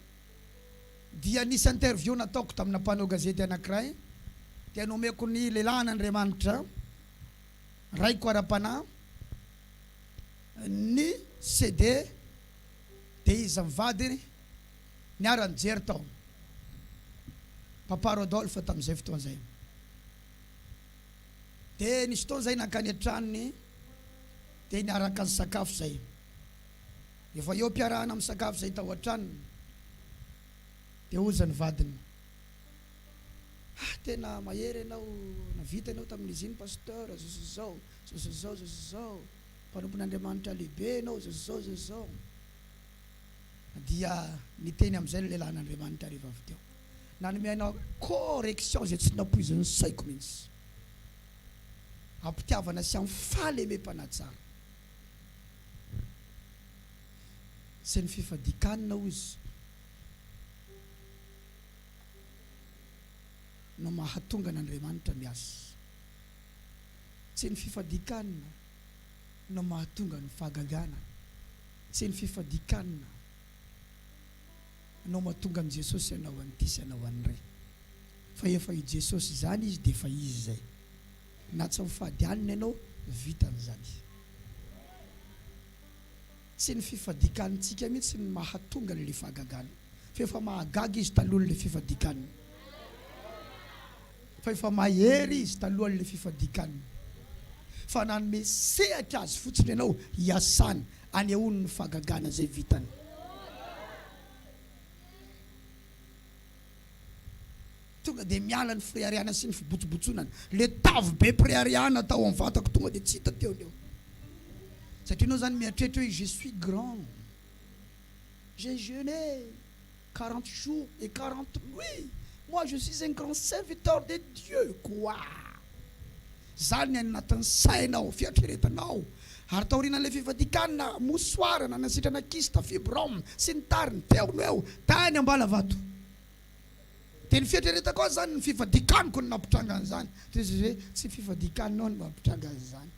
dia nisy interview nataoko tamina mpanao gazety anankiray. Dia nomeko ny lehilahin'Andriamanitra raiko ara-panahy ny CD dia izy mivady niara nijery tao Papa Rodolphe tamin'izay fotoana izay. Dia nisy fotoana izay nankany an-tranony dia niaraka ny sakafo izay. Efa eo mpiarahana amin'ny sakafo izay tao an-tranony dia ozy ny vadiny. Tena mahery ianao, navita ianao tamin'izy iny pasteur, zao, mpanompon'Andriamanitra lehibe ianao, zao. Dia niteny amin'izay ny lehilahin'Andriamanitra rehefa avy teo. Nanomeana correction izay tsy napoiziny saiko mihitsy. Ampitiavana sy amin'ny fahalemem-panatsara. Sy ny fifadikanina ozy no mahatonga n'Andriamanitra miasa. Tsy ny fifadikanana no mahatonga ny fahagagana. Tsy ny fifadikanana no mahatonga an' Jesosy ianao an'ity sy ianao an'iray. Fa efa i Jesosy zany izy dia efa izy zay. Na tsy mifadianina ianao, vitan'izany. Tsy ny fifadikanantsika mihitsy ny mahatonga an'ilay fahagagana. Fa efa mahagaga izy talohan'ilay fifadikanana. Fa efa mahery izy talohan'ilay fifadikanana. Fa nanome sehatra azy fotsiny ianao hiasany anehoany ny fahagagana zay vitany. Tonga dia miala ny firiariana sy ny fibotsobotsonana. Le tavy be firiariana tao amin'ny vatako tonga dia tsy hita teo leo. Satria anao zany mieritreritra hoe je suis grand. J'ai jeûné 40 jours et 40 nuits. Moi je suis un grand serviteur de Dieu. Quoi? Zany anatin'ny sainao, fiatreretanao. Ary taorian'ilay fifadikanana mosoarana nasitrana kista fibrom sy ny tariny teony eo tany ambala vato. Dia ny fiatrereta koa zany ny fifadikaniko ny nampitranga an'izany. Tsy fifadikanao no mampitranga an'izany.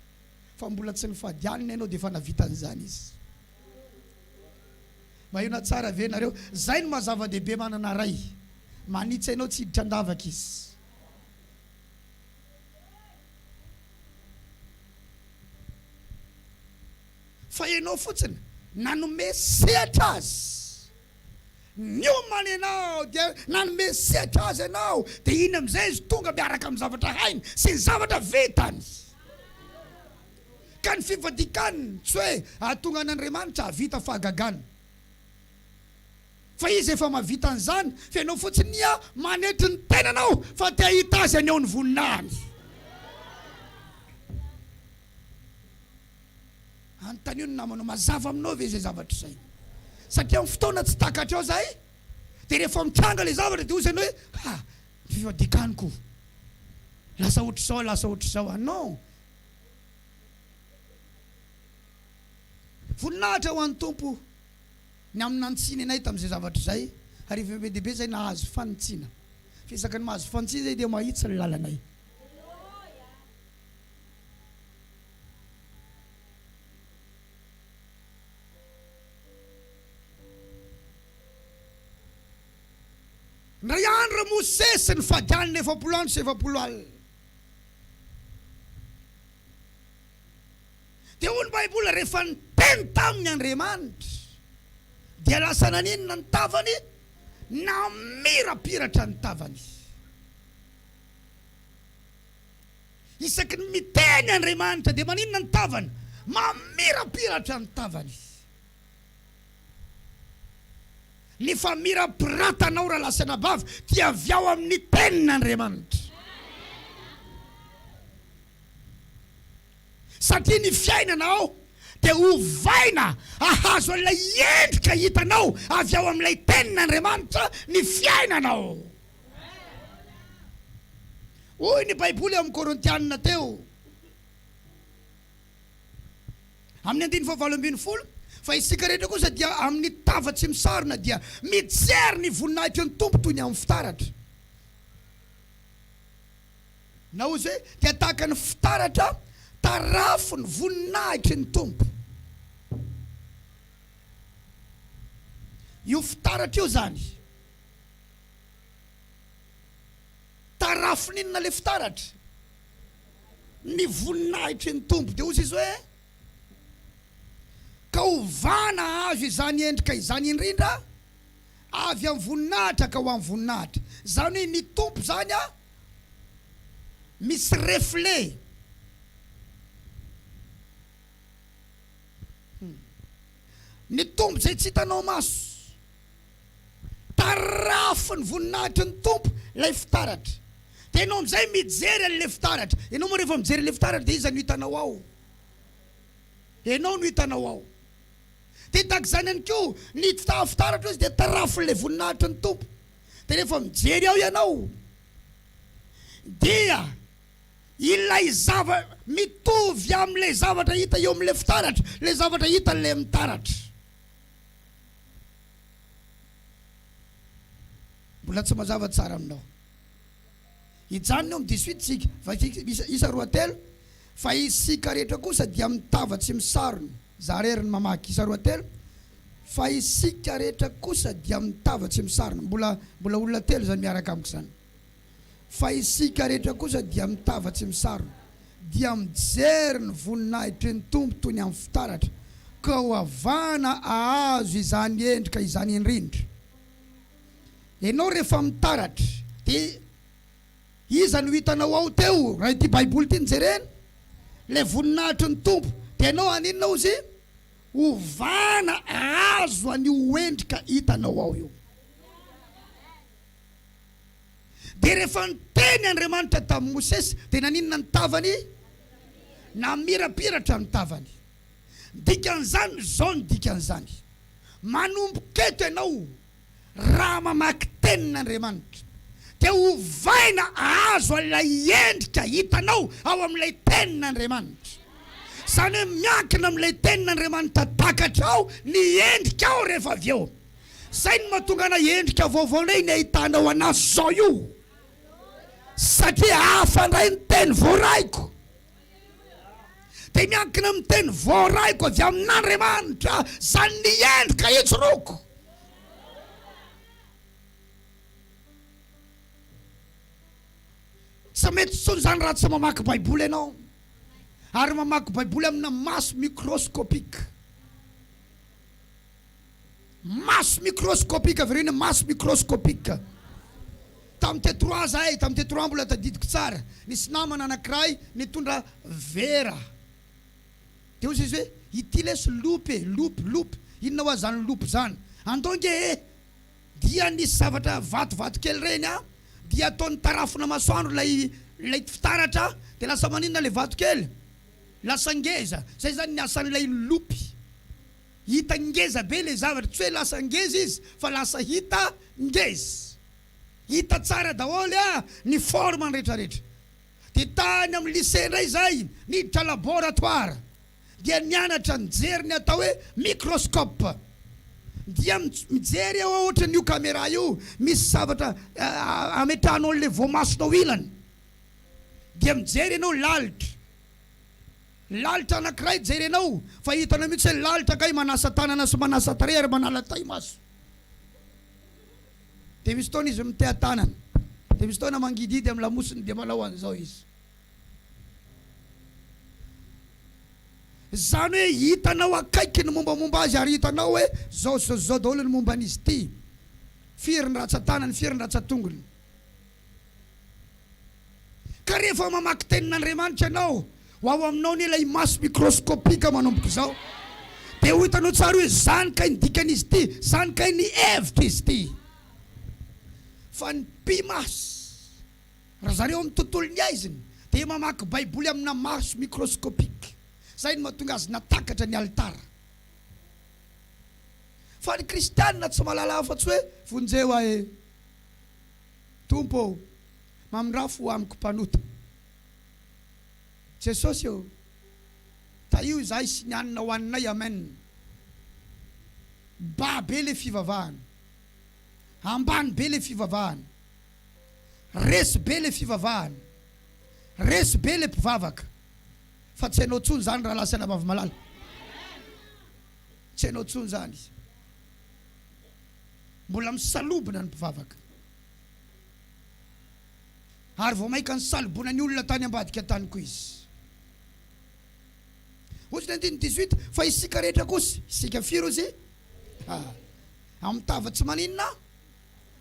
Fa mbola tsy nifadianina ianao dia efa navita an'izany izy. Mahina tsara ve nareo? Zay no mazava-dehibe manana ray. Manitsy ianao tsy hiditra andavaka izy. Fa ianao fotsiny nanome sehatra azy. Niomana ianao dia nanome sehatra azy ianao. Dia iny amin'izay izy tonga miaraka amin'ny zavatra hainy sy ny zavatra vitany. Ka ny fifadikanana tsy hoe ahatonga an'Andriamanitra havita fahagagana. Fa izy efa mavita an'izany. Fa ianao fotsiny manetry ny tenanao fa te hahita azy aneo ny voninahiny. Anontany io ny namanao mazava aminao ve izay zavatra izay? Satria amin'ny fotoana tsy takatra ao zay. Dia rehefa mitranga ilay zavatra dia ozy ianao hoe ny fifadikaniko lasa ohatr'izao, lasa ohatr'izao. Non. Voninahitra ho an'ny Tompo ny amin'ny nantsiny anay tamin'izay zavatra izay. Ary efa be dehibe zay nahazo fanitsiana. Fisaka ny mahazo fanitsiana zay dia mahitsy ny lalanay. Ndray andro Mosesy ny fadianina 70 andro sy 70 alina. Dia hoy ny Baibola rehefa niteny tamin'ny Andriamanitra dia lasa naninona ny tavany? Namirapiratra ny tavany. Isaky ny miteny Andriamanitra dia maninona ny tavany? Mamirapiratra ny tavany. Ny famirapiratana raha lasa nabavy dia avy ao amin'ny tenin'Andriamanitra. Satria ny fiainanao dia hovaina ahazo an'ilay endrika hitanao avy ao amin'ilay tenin'Andriamanitra ny fiainanao. Hoy ny Baiboly amin'ny Korintianina teo amin'ny 9:20 fa isika rehetra kosa dia amin'ny tava tsy misarona dia mijery ny voninahitry ny Tompo toy ny amin'ny fitaratra. Na ozy hoe dia tahaka ny fitaratra tarafo ny voninahitry ny Tompo. Io fitaratra io zany tarafoninona le fitaratra ny voninahitry ny Tompo. Dia ozy izy hoe ka hovana azo izany endrika izany indrindra avy amin'ny voninahitra ka ho amin'ny voninahitra. Zany hoe ny Tompo zany misy reflet. Ny Tompo zay tsy hitanao maso tarafo ny voninahitry ny Tompo ilay fitaratra. Dia ianao amin'izay mijery an'ilay fitaratra. Ianao moa rehefa mijery ilay fitaratra dia iza no hitanao ao? Ianao no hitanao ao. Dia tahaka izany ihany koa ny fitaratra izy dia tarafon'ilay voninahitry ny Tompo. Dia rehefa mijery ao ianao dia ilay mitovy amin'ilay zavatra hita eo amin'ilay fitaratra, ilay zavatra hita ilay mitaratra. Mbola tsy mazava tsara aminao. Hijanona eo amin'ny 18 tsika, isa 2 telo fa isika rehetra kosa dia mitavatsy misarona za rery ny mamaky isa roa telo fa isika rehetra kosa dia mitavatsy misarona mbola olona telo zany miaraka amiko zany fa isika rehetra kosa dia mitavatsy misarona dia mijery ny voninahitry ny tompo toy ny amin'ny fitaratra ka ho avana ahazo izany endrika izany indrindra ianao rehefa mitaratra dia iza no hitanao ao teo raha ity baiboly ity nijerena le voninahitry ny tompo dia ianao aninona ozy ovana azo an'io endrika hitanao ao io dia rehefa niteny Andriamanitra tamin'ny Mosesy dia naninona ny tavany na mirapiratra ny tavany dikan'izany zao ny dikan'izany manomboka eto ianao raha mamaky tenin'Andriamanitra dia ovaina azo ilay endrika hitanao ao amin'ilay tenin'Andriamanitra zany hoe miankina amin'ilay tenin'Andriamanitra takatra ao ny endrika ao rehefa avy eo zay no mahatonga na endrika vaovao indray ny ahitanao anazy zao io satria hafa indray ny teny voaraiko dia miankina amin'ny teny voaraiko avy amin'Andriamanitra zany ny endrika hitsoroko sa mety tsony zany raha tsy mamaky baiboly ianao ary mamaky baiboly amina maso microscopique averina maso microscopique tamin'ny T3 zahay tamin'ny T3 mbola tadidiko tsara nisy namana anankiray nitondra vera dia ozy izy hoe ity lesy lopy inona ho azany lopy zany andonge dia nisy zavatra vatovato kely reny dia ataony tarafina masoandro lay fitaratra dia lasa maninona le vato kely lasa ngeza zay zany ny asan'ilay lopy hita ngeza be le zavatra tsy hoe lasa ngeza izy fa lasa hita ngeza hita tsara daholo ny forme rehetrarehetra dia tany amin'ny lycée indray zay niditra laboratoire dia nianatra nijery ny atao hoe microscope dia mijery eo ohatra n'io caméra io misy zavatra ametrahanao le voamasonao ilany dia mijery ianao lalitra anankiray jery ianao fa hitanao mihitsy hoe lalitra kay manasa tanana sy manasa tarehy ary manala tay maso dia misy taona izy mitea tanana dia misy taona mangididy amin'ny lamosiny dia manao an'izao izy zany hoe hitanao akaiky ny mombamomba azy ary hitanao hoe zao daholo ny momba an'izy ity firy ny ratsan-tanany firy ny ratsan-tongony ka rehefa mamaky tenin'Andriamanitra ianao ho ao aminao ny ilay maso microscopika manomboka izao dia ho hitanao tsara hoe zany kay ny dikan'izy ity zany kay ny hevitra izy ity fa ny mpimasy raha zareo amin'ny tontolony aiziny dia mamaky baiboly amina maso microscopika zay no mahatonga azy natakatra ny altara fa ny kristianina tsy mahalala afa-tsy hoe vonjeo ahe tompo mamindrafo amiko mpanota Jesosy eo ta io izahay sy nianina ho aninay amen ba be le fivavahana ambany be le fivavahana resy be le fivavahana resy be le mpivavaka fa tsy hainao tsony zany raha lasa namavy malala tsy hainao tsony zany izy mbola misalobona ny mpivavaka ary vao maika ny salobona ny olona tany ambadika tany koa izy ohatrany andiny 18 fa isika rehetra kosa isika firy ozy amin'ny tavatsy maninona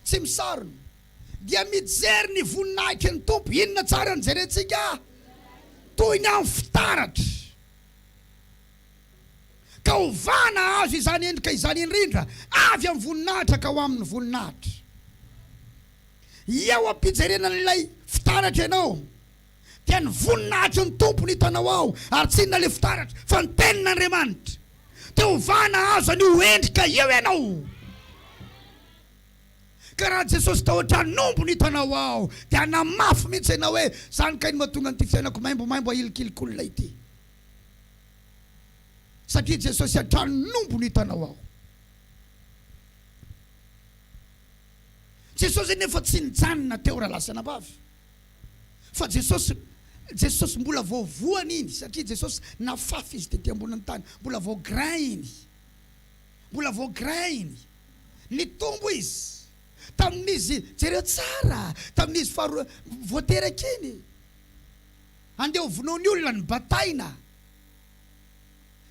tsy misarona dia mijery ny voninahitry ny tompo inona tsara ny jerentsika toy ny amin'ny fitaratra ka ovana azo izany endrika izany indrindra avy amin'ny voninahitra ka ho amin'ny voninahitra eo ampijerena n'ilay fitaratra ianao dia ny voninahitra ny tompo ny hitanao ao ary tsy inona le fitaratra fa ny tenin'Andriamanitra dia ovana azo an'io endrika eo ianao ka raha Jesosy tahotra nombo ny hitanao ao dia namafy mihitsy ianao hoe zany kay ny mahatonga nyity fiainako maimbo ahilikilikolona ity satria Jesosy hatranombo ny hitanao ao Jesosy nefa tsy nijanona teo raha lasa nabavy fa Jesosy Jesosy mbola voavoany iny satria Jesosy nafafy izy tety amboniny tany, mbola voagrain iny, mbola voagrain iny, nitombo izy tamin'izy jereo tsara, tamin'izy voateraka iny, andeha hovonoany olona ny bataina.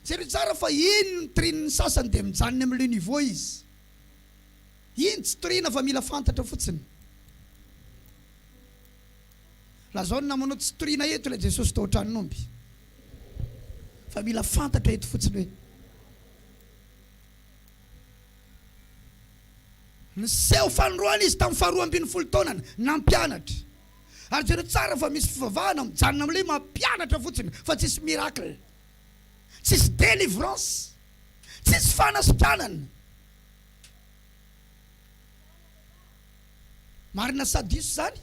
Jereo tsara fa iny ny trinin'ny sasany dia mijanona amin'ilay niveau izy. Iny tsy toriana fa mila fantatra fotsiny. Lazao namanao tsy toriana eto ilay Jesosy tao an-tranon'omby, fa mila fantatra eto fotsiny hoe niseho fanoroana izy tamin'ny faharoa ambin'ny folo taonany nampianatra. Ary jereo tsara fa misy fivavahana mijanona amin'ilay mampianatra fotsiny fa tsisy miracle, tsisy délivrance, tsisy fanasikanana. Marina sadiso zany.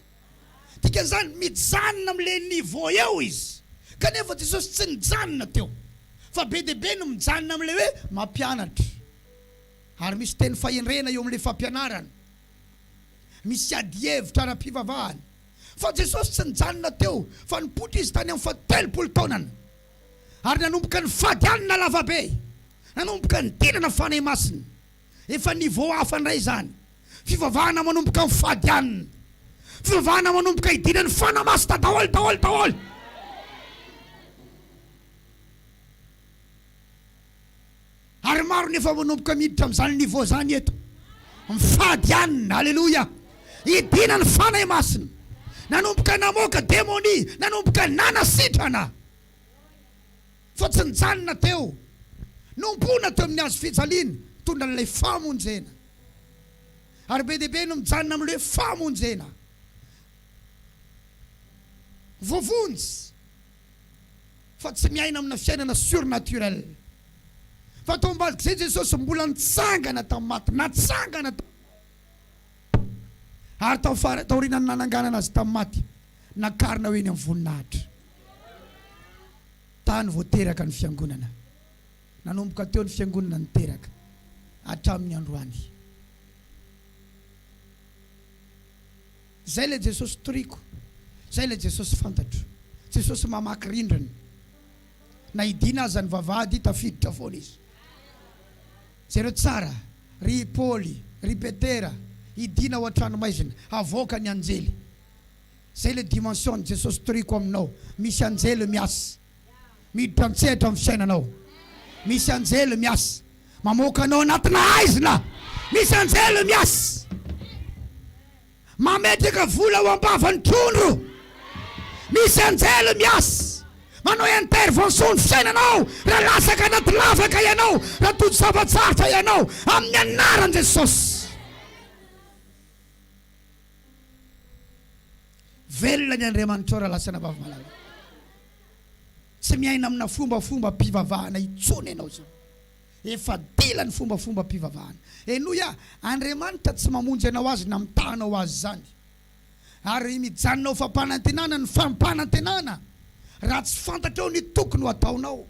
Dikan'izany mijanona amin'ilay niveau eo izy. Kanefa Jesosy tsy nijanona teo, fa be dia be no mijanona amin'ilay hoe mampianatra. Ary misy teny fahendrena eo amin'ilay fampianarana, misy adi-hevitra ara-pivavahana. Fa Jesosy tsy nijanona teo, fa nipoitra izy tany amin'ny 80 taonany. Ary nanomboka ny fadianana lavabe, nanomboka ny dinana fanahy masina. Efa niveau hafa ndray zany. Fivavahana manomboka ny fadianana, fivavahana manomboka hidinany fanahy masina daholo. Ary maro nefa manomboka miditra amin'izany niveau zany eto, mifadianana, alleluia, hidinany fanahy masina, nanomboka namoaka démonie, nanomboka nanasitrana. Fa tsy nijanona teo, nombona teo amin'ny hazo fijaliana, tondra n'ilay famonjena. Ary be dia be no mijanona amin'ilay famonjena, voavonjy, fa tsy miaina amina fiainana surnaturel. Fa tao ambadika izay Jesosy mbola nitsangana tamin'ny maty, natsangana ary taorianany nananganana azy tamin'ny maty, nakarina hoe eny amin'ny voninahitra. Tany voateraka ny fiangonana, nanomboka teo ny fiangonana niteraka hatramin'ny androany. Zay le Jesosy toriko, zay le Jesosy fantatro. Jesosy mamaky rindrina, na hidina aza ny vavahady tafiditra foana izy. Jereo tsara, ry Paoly, ry Petera, hidina ao an-trano maizina, avoaka ny anjely. Zay le dimension ny Jesosy toriko aminao. Misy anjely miasa, miditra mitsehatra amin'ny fiainanao. Misy anjely miasa, mamoaka anao anatina haizina. Misy anjely miasa, mametraka vola ao ambavany trondro. Misy anjely miasa, manao intervention ny fiainanao. Raha lasaka anaty lavaka ianao, raha tojo zava-tsarotra ianao, amin'ny anaran'i Jesosy. Velona ny Andriamanitra raha lasana vavamalala. Tsy miaina amina fombafomba mpivavahana itsony ianao zao. Efa dila ny fombafomba mpivavahana. Enoia, Andriamanitra tsy mamonjy anao azy na mitahanao azy zany. Ary mijanonao fampanantenana ny fampanantenana. Raha tsy fantatra eo ny tokony ho ataonao.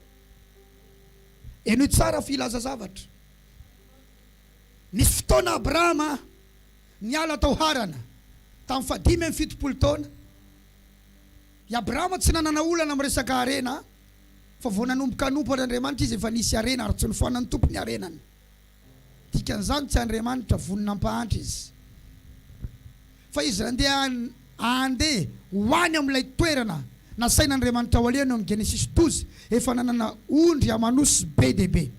Enoy tsara filaza zavatra. Nisy fotoana Abrahama niala tao Harana tamin'ny 570 taona. I Abrahama tsy nanana olana amin'ny resaka harena, fa vao nanomboka hanompo Andriamanitra izy efa nisy harena ary tsy nifoanany tompo ny harenany. Dikan'izany tsy Andriamanitra vonina ampahantra izy. Fa izy andeha hoany amin'ilay toerana nasain'Andriamanitra ho alehany amin'ny Genesis 12, efa nanana ondry amanosy be dia be.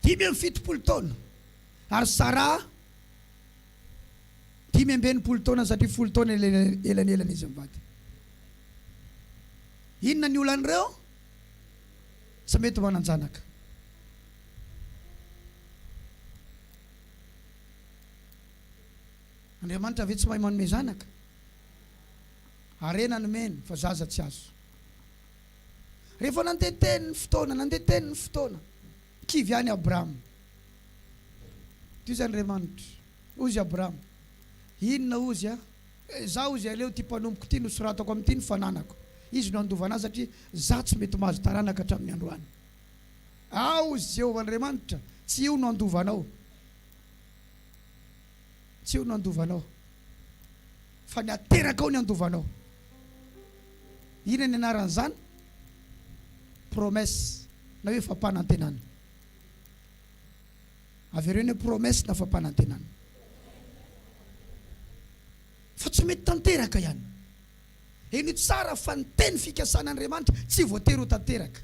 Dimy amby 70 taona. Ary Sara 50 taona satria 10 taona elanelana izy mivady. Inona ny olan'ireo? Tsy mety mananjanaka. Andriamanitra ve tsy mahay manome zanaka? Harena nomeny fa zaza tsy azo. Rehefa nandeha teny ny fotoana, kivy any Abraham. Izy Andriamanitra, ozy Abraham, inona ozy a? Za ozy aleo ty mpanomboka ty nosoratako amin'ity ny fananako. Izy no andovana azy satria za tsy mety mahazo taranaka hatramin'ny androany. Ozy Jehovah Andriamanitra, tsy io no andovanao. tsy io no andovanao fa ny ateraka ao ny andovanao. Ina ny anaran'izany? Promesse na hoe fampanantenana. Avereo ny promesse na fampanantenana. Fa tsy mety tanteraka ihany. Eny tsara fa ny teny fikasan'Andriamanitra tsy voatery ho tanteraka.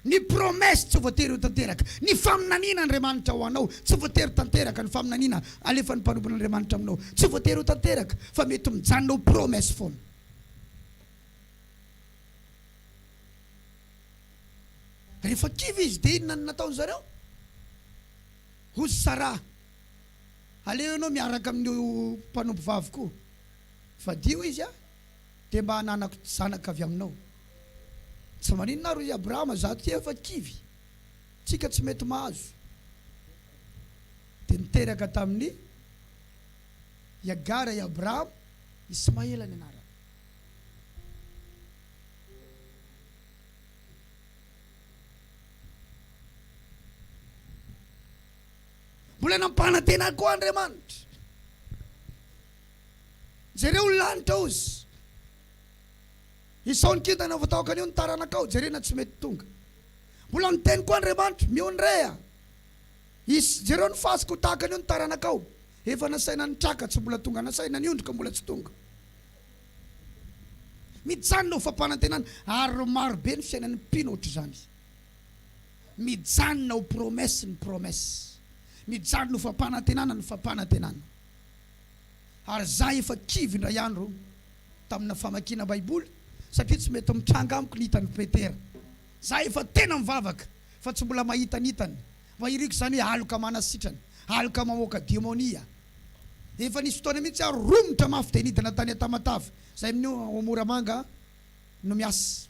Ny promesse tsy voatery ho tanteraka. Ny faminaniana Andriamanitra ho anao tsy voatery tanteraka. Ny faminaniana alefa ny mpanompon'Andriamanitra aminao tsy voatery ho tanteraka fa mety mijanona ho promesse foana. Rehefa kivy izy dia inona no nataony zareo? Hozy Sara, aleo ianao miaraka amin'io mpanompo vavy koa. Fa dio izy dia mba hananako zanaka avy aminao. Tsy maninona ry Abrahama, zato ty efa kivy, tsika tsy mety mahazo. Dia niteraka tamin'ny Agara i Abrahama, Ismaela ny anarany. Mbola nampanantena koa Andriamanitra. Jereo lanitra ozy. Isaony kintana voataoka an'io ny taranakao, jerena tsy mety tonga. Mbola niteny koa Andriamanitra, miondrea. Jereo ny fasika ho tahaka an'io ny taranakao. Efa nasaina ny traka tsy mbola tonga, nasaina ny ondrika mbola tsy tonga. Mijanona ho fampanantenana ary maro be ny fiainan'ny mpino ohatr' izany. Mijanona ho promesse ny promesse. Mijanona ho fampanantenana ny fampanantenana. Ary za efa kivy indray andro tamina famakiana Baiboly satria tsy mety mitranga amiko ny hitan'ny Petera. Za efa tena mivavaka fa tsy mbola mahitanitany. Mahiriko zany hoe aloka manasitrany, aloka mamoaka demonia. Efa nisy fotoana mihitsy aho romotra mafy dia nidina tany Tamatavy. Zay amin'io Moramanga no miasa.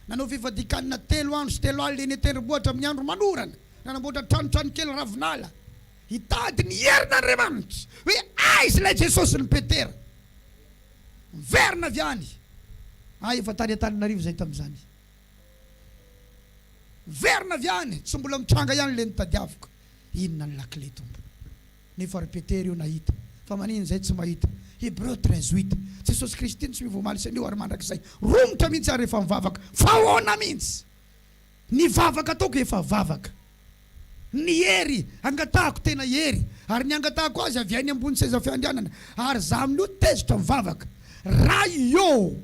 Nanao fifadikanina 3 andro sy 3 alina eny an-tendrombohitra amin'ny andro manorana. Nanamboatra tranotrano kely ravinala. Hitady ny herin'Andriamanitra hoe aiza ilay Jesosy ny Petera. Miverina avy any. Efa tany Antananarivo zay tamin'izany. Miverina avy any, tsy mbola mitranga ihany le nitadiaviko. Inona ny lakile tompo? Nefa ry Petera io nahita. Fa manino zay tsy mahita? Hébreu 13:8. Jesosy Kristy tsy mivoamaly an'io ary mandrakizay. Romotra mihitsy ary rehefa mivavaka. Fa ahoana mihitsy? Ny vavaka ataoko efa vavaka. Ny hery angatahako tena hery. Ary ny angatahako azy avy any ambony seza fiandrianana. Ary za amin'io tezitra mivavaka. Raha io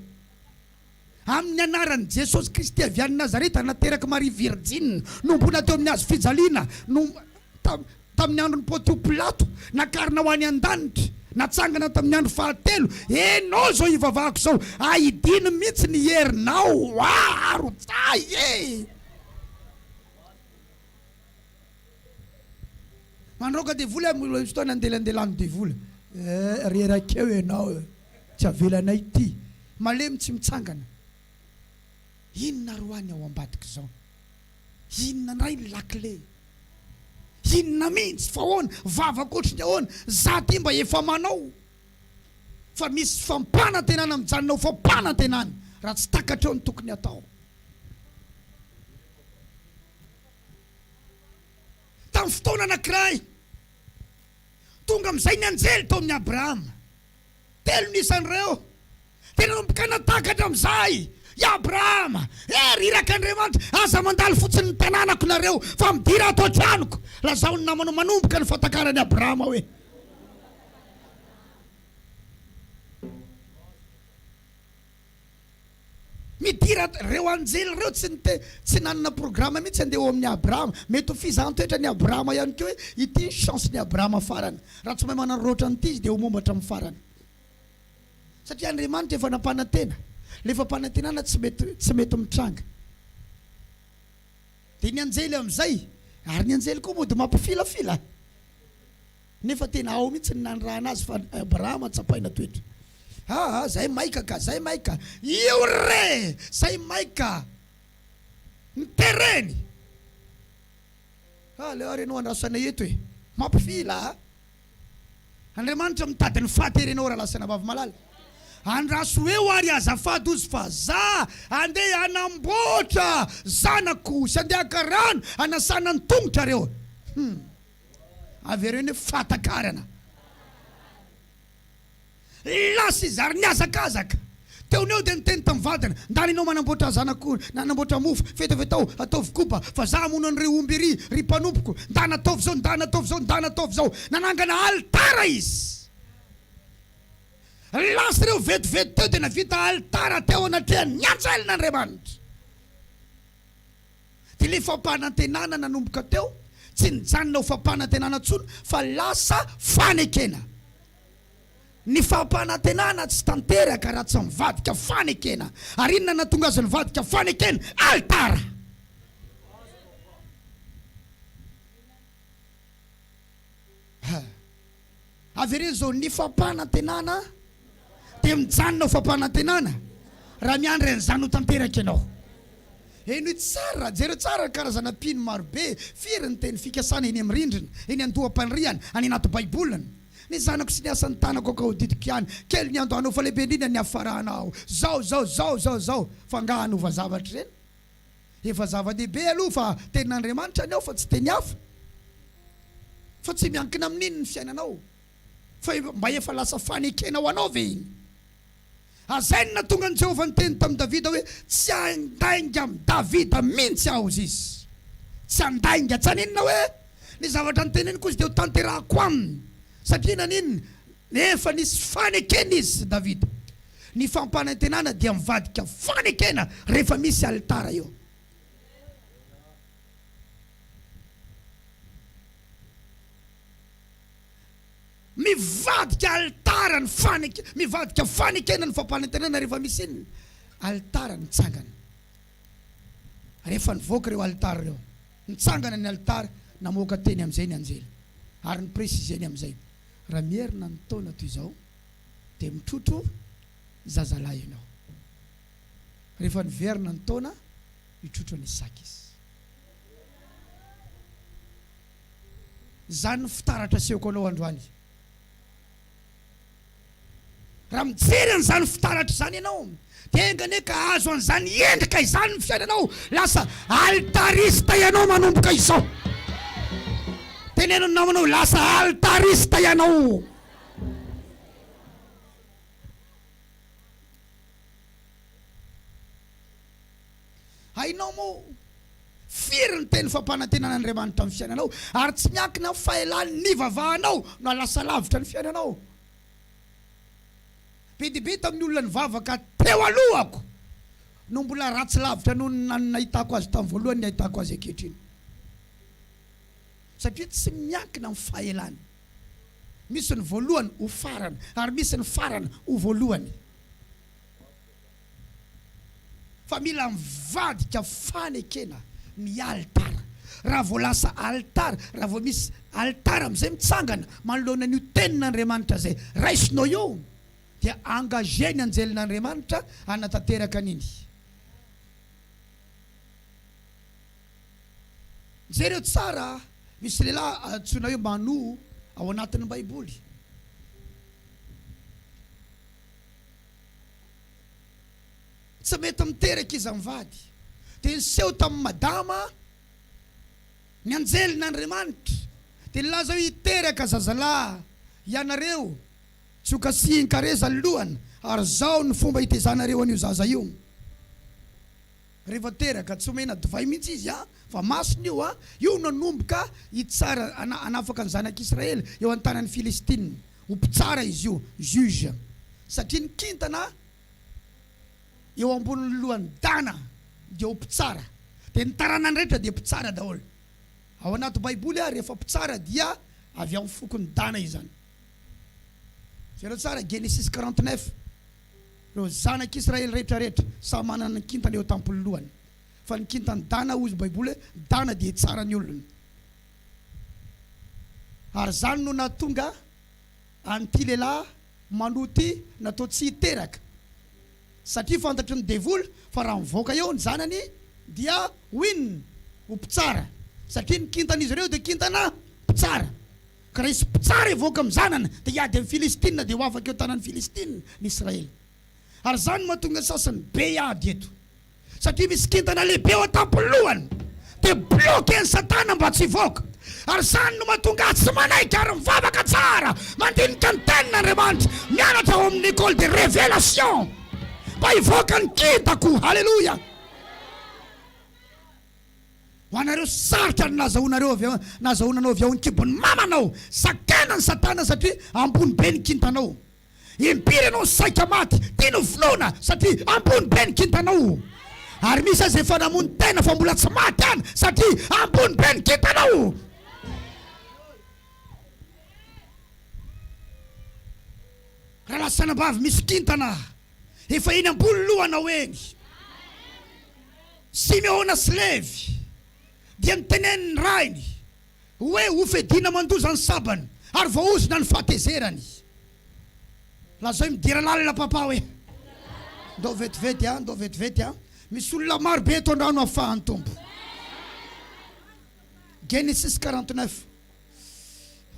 amin'ny anaran'i Jesosy Kristy avy any Nazareta nateraka Marie Virgine nombona teo amin'ny hazo fijaliana tamin'ny andro ny Pôntio Pilato nakarina ho any an-danitra natsangana tamin'ny andro fahatelo. Enao zao ivavahako zao ahidiny mihitsy ny herinao. Aro tsay mandroka devoly amin'ny fotoana andelandelano devoly. Rerakeo ianao tsy avelanay ty. Malemy tsy mitsangana. Inona roany ao ambadika zao? Inona ndray ny lakile? Inona mihitsy fa ahoana? Vavaka ohatriny ahoana? Za ty mba efa manao. Fa misy fampanantenana mijanona ho fampanantenana. Raha tsy takatra eo ny tokony atao. Tamin'ny fotoana anankiray tonga amin'izay ny anjely tao amin'ny Abrahama. 3 nisan'ireo. Tena nomboka natakatra amin'izay. Abrahama, riraka Andriamanitra, aza mandalo fotsiny ny tanànako nareo fa midira ato an-tranoko. Lazao ny namana manomboka ny fatakarany Abrahama hoe. Midira reo anjely reo tsy nanana programa mihitsy andeha eo amin'ny Abrahama. Mety ho fizantoetra ny Abrahama ihany koa hoe ity chance ny Abrahama farany. Raha tsy mahay manaroroatra an'ity izy dia ho mombatra amin'ny farany. Satria Andriamanitra efa nampanantena. Le fampanantenana tsy mety mitranga. Dia ny anjely amin'izay, ary ny anjely koa mody mampifilafila. Nefa tena ao mihitsy ny nanirahana azy fa Abrahama tsapaina toetra. Zay maika ka, zay maika. Io re, zay maika. Ny tereny. Le arenao andrasana eto e. Mampifila. Andriamanitra mitady ny fahaterenao raha lasana vavy malala. Andraso eo ary azafady ozy fa za andeha anamboatra zanako sy andeha akarano anasana ny tongotra reo. Avereo ny fatakarana. lasa izy ary niazakazaka. Teoneo dia niteny tamin'ny vadiny, ndany ianao manamboatra zanako, nanamboatra mofo, fetavetao, ataovy kopa, fa za mono an'ireo omby ry mpanompoko, nda nataovy zao, nda nataovy zao, nda nataovy zao. Nanangana altara izy. Lasa ireo vetivety teo dia navita altara teo anatrehan'ny anjelin'Andriamanitra. Dia ilay fampanantenana nanomboka teo, tsy nijanona ho fampanantenana intsony fa lasa fanekena. Ny fampanantenana tsy tanteraka raha tsy mivadika fanekena. Ary inona nahatonga azy nivadika fanekena? Altara. Avereny zao ny fampanantenana dia mijanona ho fampanantenana raha miandry an'izany ho tanteraka ianao. Eny tsara, jereo tsara karazana pino marobe, firy ny teny fikasana eny amin'ny rindrina, eny andoham-paniriana, any anaty baibolina. Ny zanako sy ny asan'ny tanako ka ho ditiko ihany, kely ny andohanao fa lehibe indrindra ny afarahanao. Zao, fa nga hanova zavatra ireny. Efa zava-dehibe aloha fa tenin'Andriamanitra anao fa tsy teny hafa. Fa tsy miankina amin'iny ny fiainanao. Fa mba efa lasa fanekena ho anao ve iny. Azay na tonga ny Jehovah niteny tamin'ny Davida hoe tsy andainga amin'ny Davida mihitsy aho izy. Tsy andainga, tsy aninona hoe ny zavatra niteneny koa izy dia ho tanterahako aminy. Satria naniny nefa nisy fanekena izy Davida. Ny fampanantenana dia mivadika fanekena rehefa misy altara eo. Mivadika altara ny fanekena, mivadika fanekena ny fampanantenana rehefa misy iny altara nitsangana. Rehefa nivoaka ireo altara ireo, nitsangana ny altara, namoaka teny amin'izay ny anjely. Ary ny presizeny amin'izay, raha mierina ny taona toy izao dia mitrotro zazalahy ianao. Rehefa niverina ny taona, mitrotro ny saka izy. Zany ny fitaratra asehoko anao androany. Raha mijery an'izany fitaratra izany ianao, dia engane ka azo an'izany endrika izany ny fiainanao, lasa altarista ianao manomboka izao. Tenenao namanao lasa altarista ianao. Hainao moa firy ny teny fampanantenan'Andriamanitra amin'ny fiainanao, ary tsy miankina amin'ny fahelan'ny vavahanao no lasa lavitra ny fiainanao. Be dia be tamin'ny olona nivavaka teo alohako no mbola ratsy lavitra no nahitako azy tamin'ny voalohany ny ahitako azy ankehitriny. Satria tsy miankina amin'ny fahelany. Misy ny voalohany ho farany, ary misy ny farany ho voalohany. Fa mila mivadika fanekena ny altara. Raha vao lasa altara, raha vao misy altara amin'izay mitsangana manoloana n'io tenin'Andriamanitra izay raisinao eo, dia engagé ny anjelin'Andriamanitra hanatanteraka an'iny. Jereo tsara, misy lehilahy antsoina hoe Manoa ao anatin'ny Baiboly. Tsy mety miteraka izy mivady, dia niseho tamin'ny madama ny anjelin'Andriamanitra, dia nilaza hoe hiteraka zazalahy ianareo, tsy ho kasihin-kareza ny lohany, ary zao ny fomba hitezanareo an'io zaza io. Rehefa teraka tsy omena divay mihitsy izy fa masony io io nanomboka hitsara anafaka ny zanak'Israely eo an-tanan'ny Filistine. Ho mpitsara izy io, juge. Satria ny kintana eo ambonin'ny lohan'ny dana dia ho mpitsara, dia ny taranany rehetra dia mpitsara daholo. Ao anaty Baiboly rehefa mpitsara dia avy amin'ny fokon'ny dana izany. Zereo tsara Genesis 49. Reo zanak'Israely rehetrarehetra samy manana ny kintana eo tampony lohany. Fa ny kintany dana hozy Baiboly, dana dia tsara ny olona. Ary zany no nahatonga an'ity lehilahy Manoa ity natao tsy hiteraka. Satria fantatry ny devoly fa raha mivoaka eo ny zanany dia win ho mpitsara. Satria ny kintan'izy ireo dia kintana mpitsara. Ka raha isy mpitsara evoaka amin'ny zanany dia hiady amin'ny Filistina dia ho afaka eo tanan'ny Filistina ny Israely. Ary zany mahatonga sasany be hiady eto. Satria misy kintana lehibe eo an-tampolohany dia bloqué ny Satana mba tsy hivoaka. Ary zany no mahatonga tsy manaiky ary mivavaka tsara mandinika ny tenin'Andriamanitra mianatra ao amin'ny école de révélation mba hivoaka ny kitako. Halleluja. Ho anareo sarotra ny nazahoanareo avy ao ny kibon'ny mamanao, sakena ny satana satria ambony be ny kintanao. Impiry ianao saika maty, tiano vinoana satria ambony be ny kintanao. Ary misy azy efa namony tena fa mbola tsy maty any satria ambony be ny kintanao. Raha lasanambavy misy kintana efa iny ambony lohanao eny. Simeona Slevy dia niteneniny rainy hoe ho fedina mandoza ny sabany ary voaozina ny fahatezerany. Lazao midira lalina papa hoe ndao vetivety misy olona maro be eto andrano ahafahany tompo. Genesis 49.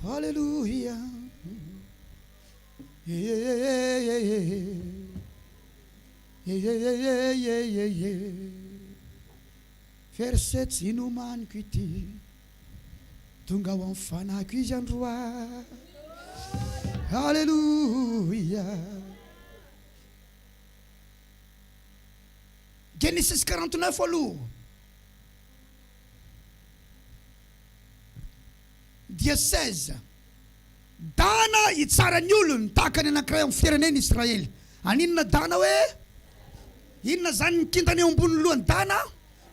Halleluja. Verset inomaniko ity tonga ho amin'ny fanahiko izy androa. Halleluja. Genesis 49 aloha dia 16. Dana hitsara ny olony tahaka ny anankiray amin'ny fireneny Israely. Aninona dana hoe? Inona zany ny kintany eo ambony lohany dana?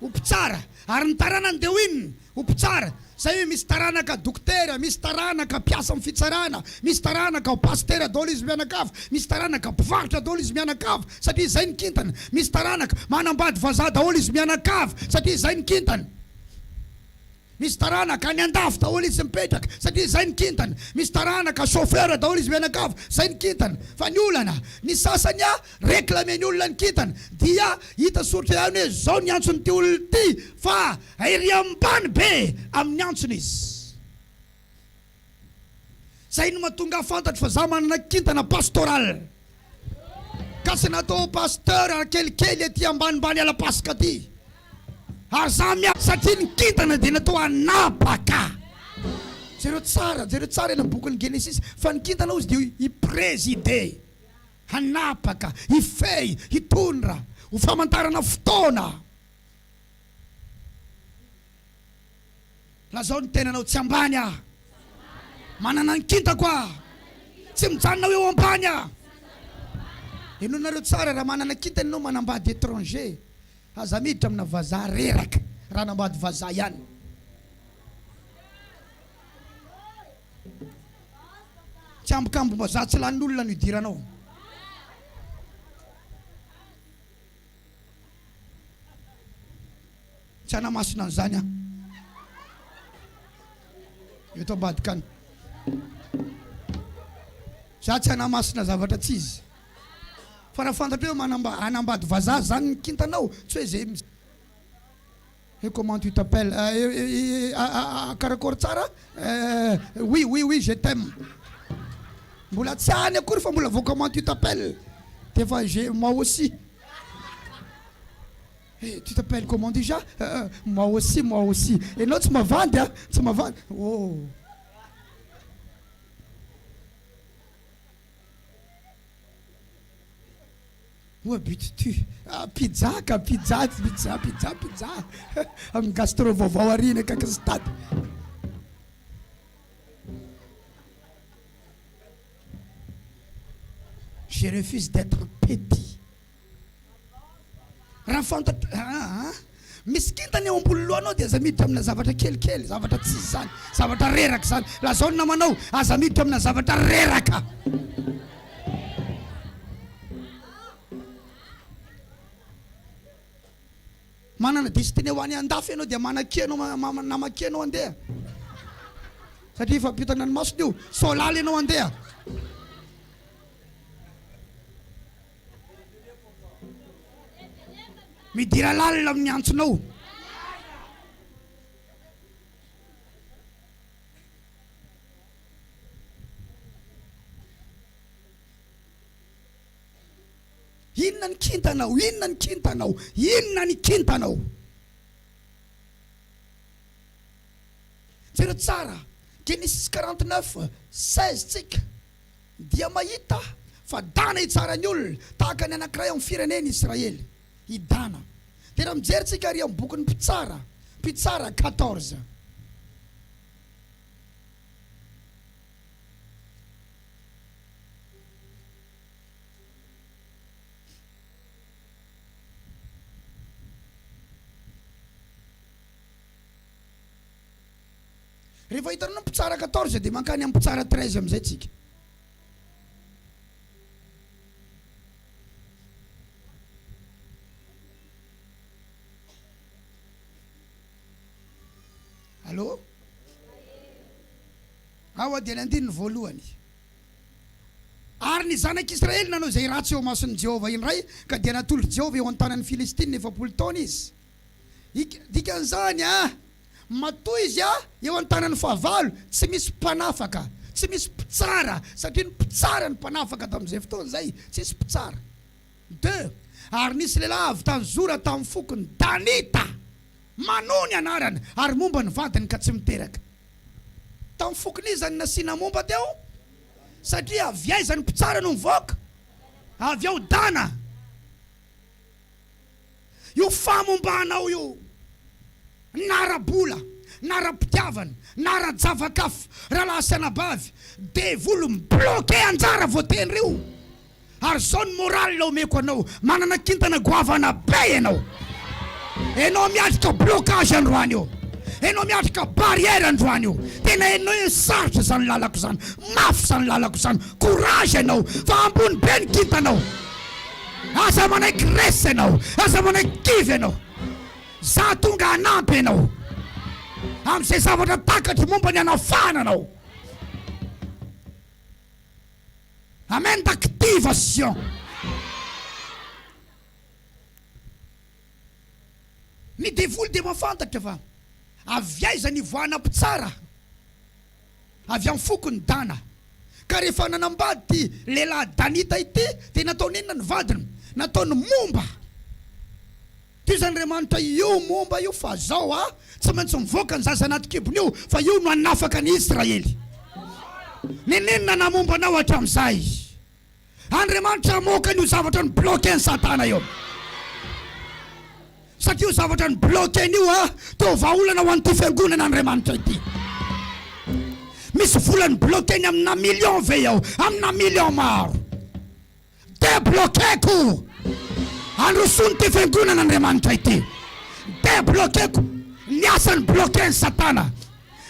Ho pitsara. Ary ny taranany dia inona? Ho pitsara. Zay hoe misy taranaka doktera, misy taranaka mpiasa amin'ny fitsarana, misy taranaka pasteur daholo izy mianakavy, misy taranaka mpivarotra daholo izy mianakavy satria zay ny kintana. Misy taranaka manambady vazaha daholo izy mianakavy satria zay ny kintana. Misy taranaka any andafy daholo izy mipetraka satria zay ny kintana. Misy taranaka chauffeur daholo izy mianakavy, zay ny kintana. Fa ny olana, ny sasany réclame ny olona ny kintana dia hita soratra ihany hoe zao ny antsony ty olona ty fa ery ambany be amin'ny antsony izy. Zay no mahatonga fantatra fa za manana kintana pastoral. Ka sy natao pasteur kelikely ety ambanimbany ala pasika ty. Ary za miaka satria ny kintana dia natao hanapaka. Jereo tsara eny bokin'ny Genesis fa ny kintana ozy dia hipréside, hanapaka, hifehy, hitondra, ho famantarana fotoana. Lazao ny tenanao tsy ambany ah. Manana ny kintako ah. Tsy mijanona eo ambany ah. Enonareo tsara raha manana kintana ianao manambady étranger. Aza miditra amina vazaha reraka raha nambady vazaha ihany. Tsy ambokambo vazaha tsy lanin'olona no idiranao. Tsy anamasina an'izany ah. Eto ambadika any. Za tsy anamasina zavatra tsy izy. Fa raha fantatra hoe anambady vazaha zany ny kintanao, tsy hoe zay. Et comment tu t'appelles? Karakory tsara? Oui, je t'aime. Mbola tsy any akory fa mbola vao comment tu t'appelles? Defa moi aussi. Tu t'appelles comment déjà? Moi aussi. Et non, tu m'as vendu, hein? Tu m'as vendu. Oh. Où habites-tu? Pizza. Am gastro vovauarine kaka stade. Je refuse d'être petit. Rafantatra misy kintany eo ambony lohanao dia aza miditra amina zavatra kelikely, zavatra tsy zany, zavatra reraka zany. Lazao ny namanao aza miditra amina zavatra reraka. Manana destiné ho any andafy ianao dia manakianao namakianao andeha. Satria efa ampitana ny masony io, solaly ianao andeha. Midira lalina amin'ny antsonao. Inona ny kintanao? Jereo tsara Genesis 49:16 tsika dia mahita fa dana itsarany olona tahaka ny anankiray amin'ny fireneny Israely idana. Dia raha mijery tsika ary amin'ny bokin'ny Mpitsara 14. Rehefa hitanao Mpitsara 14 dia mankany amin'ny Mpitsara 13 amin'izay tsika. Allô? Ao dia andininy voalohany. Ary ny zanak'Israely nanao izay ratsy eo mason'ny Jehova indray ka dia natolotra Jehova eo an-tanan'ny Filistina 9 taona izy. Dikan'izany matoy izy eo an-tanan'ny fahavalo tsy misy mpanafaka, tsy misy mpitsara satria ny mpitsara ny mpanafaka tamin'izay fotoana izay, tsy misy mpitsara. 2. Ary nisy lehilahy avy tany Zora tamin'ny fokony Danita. Manony anarany ary momba ny vadiny ka tsy miteraka. Tamin'ny fokony izy zany nasiana momba teo satria avy aiza ny mpitsara no mivoaka, avy ao Dana. Io famombanao io nara-bola, nara-pitiavana, nara-javakafo, rahalahy sy anabavy, devolo mibloke anjara voateny reo. Ary zao ny moraly lao meko anao, manana kintana goavana be ianao. Enao miatrika blocage androany io, enao miatrika barrière androany io. Tena enao sarotra zany lalako zany, mafy zany lalako zany, courage enao, fa ambony be ny kintanao. Aza manaiky resa enao, aza manaiky kivy enao. Za tonga anampy enao amin'izay zavatra takatry momba ny anafana anao. Amen, d'activation. Ny devoly dia mafantatra fa avy aiza ny voana mpitsara, avy amin'ny fokony Dana. Ka rehefa nanambady lehilahy Danita ity dia nataony inona ny vadiny, nataony momba. Ty zandriamanitra io momba io fa zao tsy maintsy mivoaka ny zaza anaty kibony io fa io no anafaka ny Israely. Ninenina namombanao hatramin'izay. Andriamanitra moka io zavatra ny bloqué ny Satana io. Satria io zavatra ny bloqué io teo vahaolana ho an'ity fiangonan'Andriamanitra ity. Misy volany bloqué ny amina million ve ao, amina million maro. Débloqué-ko. Androsony ty fiangonan'Andriamanitra ity. Débloqué-ko ny asany bloqué ny Satana.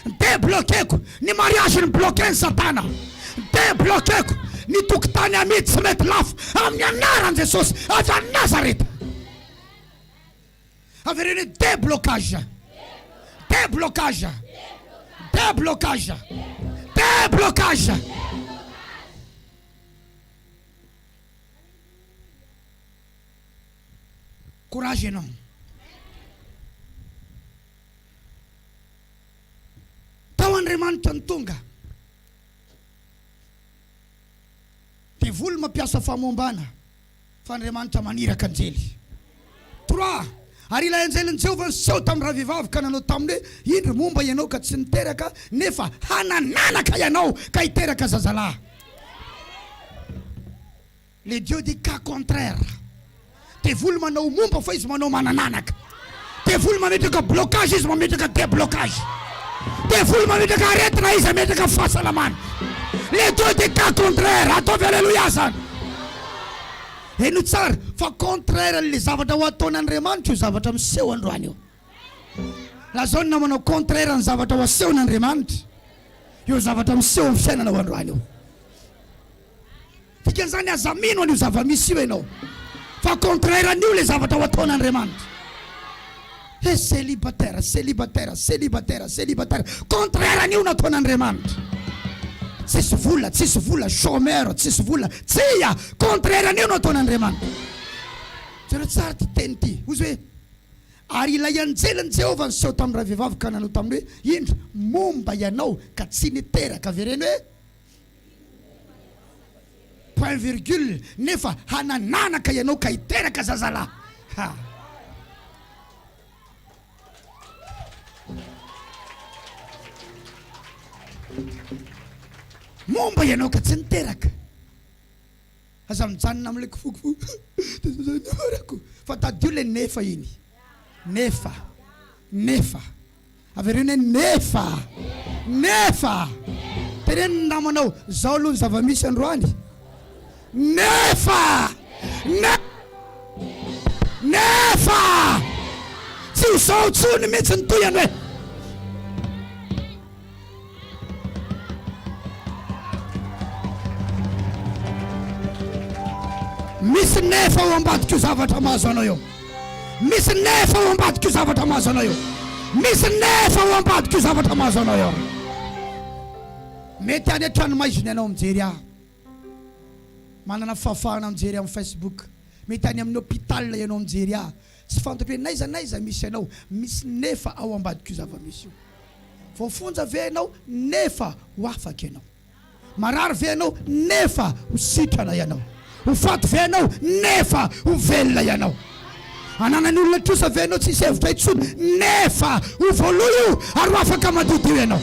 Débloqué-ko ny mariage ny bloqué ny Satana. Débloqué-ko ny tokotany amidy tsy mety lafo amin'ny anaran'i Jesosy avy any Nazareta. Avereny déblocage. Déblocage. Déblocage. Déblocage. Courage non. Tao Andriamanitra ny tonga. Devoly mampiasa famombana fa Andriamanitra maniraka anjely. 3. Ary ilay anjeliny Jehova niseho tamin'ny ravivavy ka nanao taminy hoe indry momba ianao ka tsy niteraka nefa hanananaka ianao ka hiteraka zazalahy. Le Dieu dit cas contraire. Devoly manao momba fa izy manao manananaka. Devoly mametraka blocage izy mametraka déblocage. Devoly mametraka aretina izy mametraka fahasalamana. Le Dieu dit cas contraire. Ataovy alléluia zany. Eno tsara fa contraire le zavatra ho ataon'Andriamanitra io zavatra miseho androany io. Lazao ny namanao contraire ny zavatra ho asehon'Andriamanitra io zavatra miseho amin'ny fiainanao androany io. Dikan'izany aza mino an'io zava-misy io ianao fa contraire an'io le zavatra ho ataon'Andriamanitra. E célibataire, célibataire, célibataire, célibataire. Contraire an'io no ataon'Andriamanitra. Tsisy vola, chômeur, tsisy vola, tsia, contraire an'io no ataon'Andriamanitra. Tsara tsara ty teny ty. Ozy hoe ary ilay anjeliny Jehova niseho tamin'ny ravivavy ka nanao taminy hoe indry momba ianao ka tsy niteraka avereny hoe point virgule nefa hanananaka ianao ka hiteraka zazalahy. Momba ianao ka tsy niteraka. Aza mijanona am'le kofokofo. Fa tadio le nefa iny. Nefa. Nefa. Averina nefa. Nefa. Tenenina namanao zao aloha ny zava-misy androany. Nefa. Nefa. Tsy ho zao tsony mihitsy ny toyany hoe. Misy nefa ao ambadika io zavatra mahazo anao eo. Misy nefa ao ambadika io zavatra mahazo anao eo. Misy nefa ao ambadika io zavatra mahazo anao eo. Mety any an-tranomaizina ianao mijery ahy. Manana fahafahana mijery amin'ny Facebook. Mety any amin'ny hôpital ianao mijery ahy. Tsy fantatra hoe naiza misy ianao. Misy nefa ao ambadika io zava-misy io. Voafonja ve ianao nefa ho afaka ianao. Marary ve ianao nefa ho sitrana ianao. Ho faty ve ianao nefa ho velona ianao. Ananany olona trosa ve ianao tsisy hevitra intsony nefa ho voaloha io ary ho afaka madodo io ianao.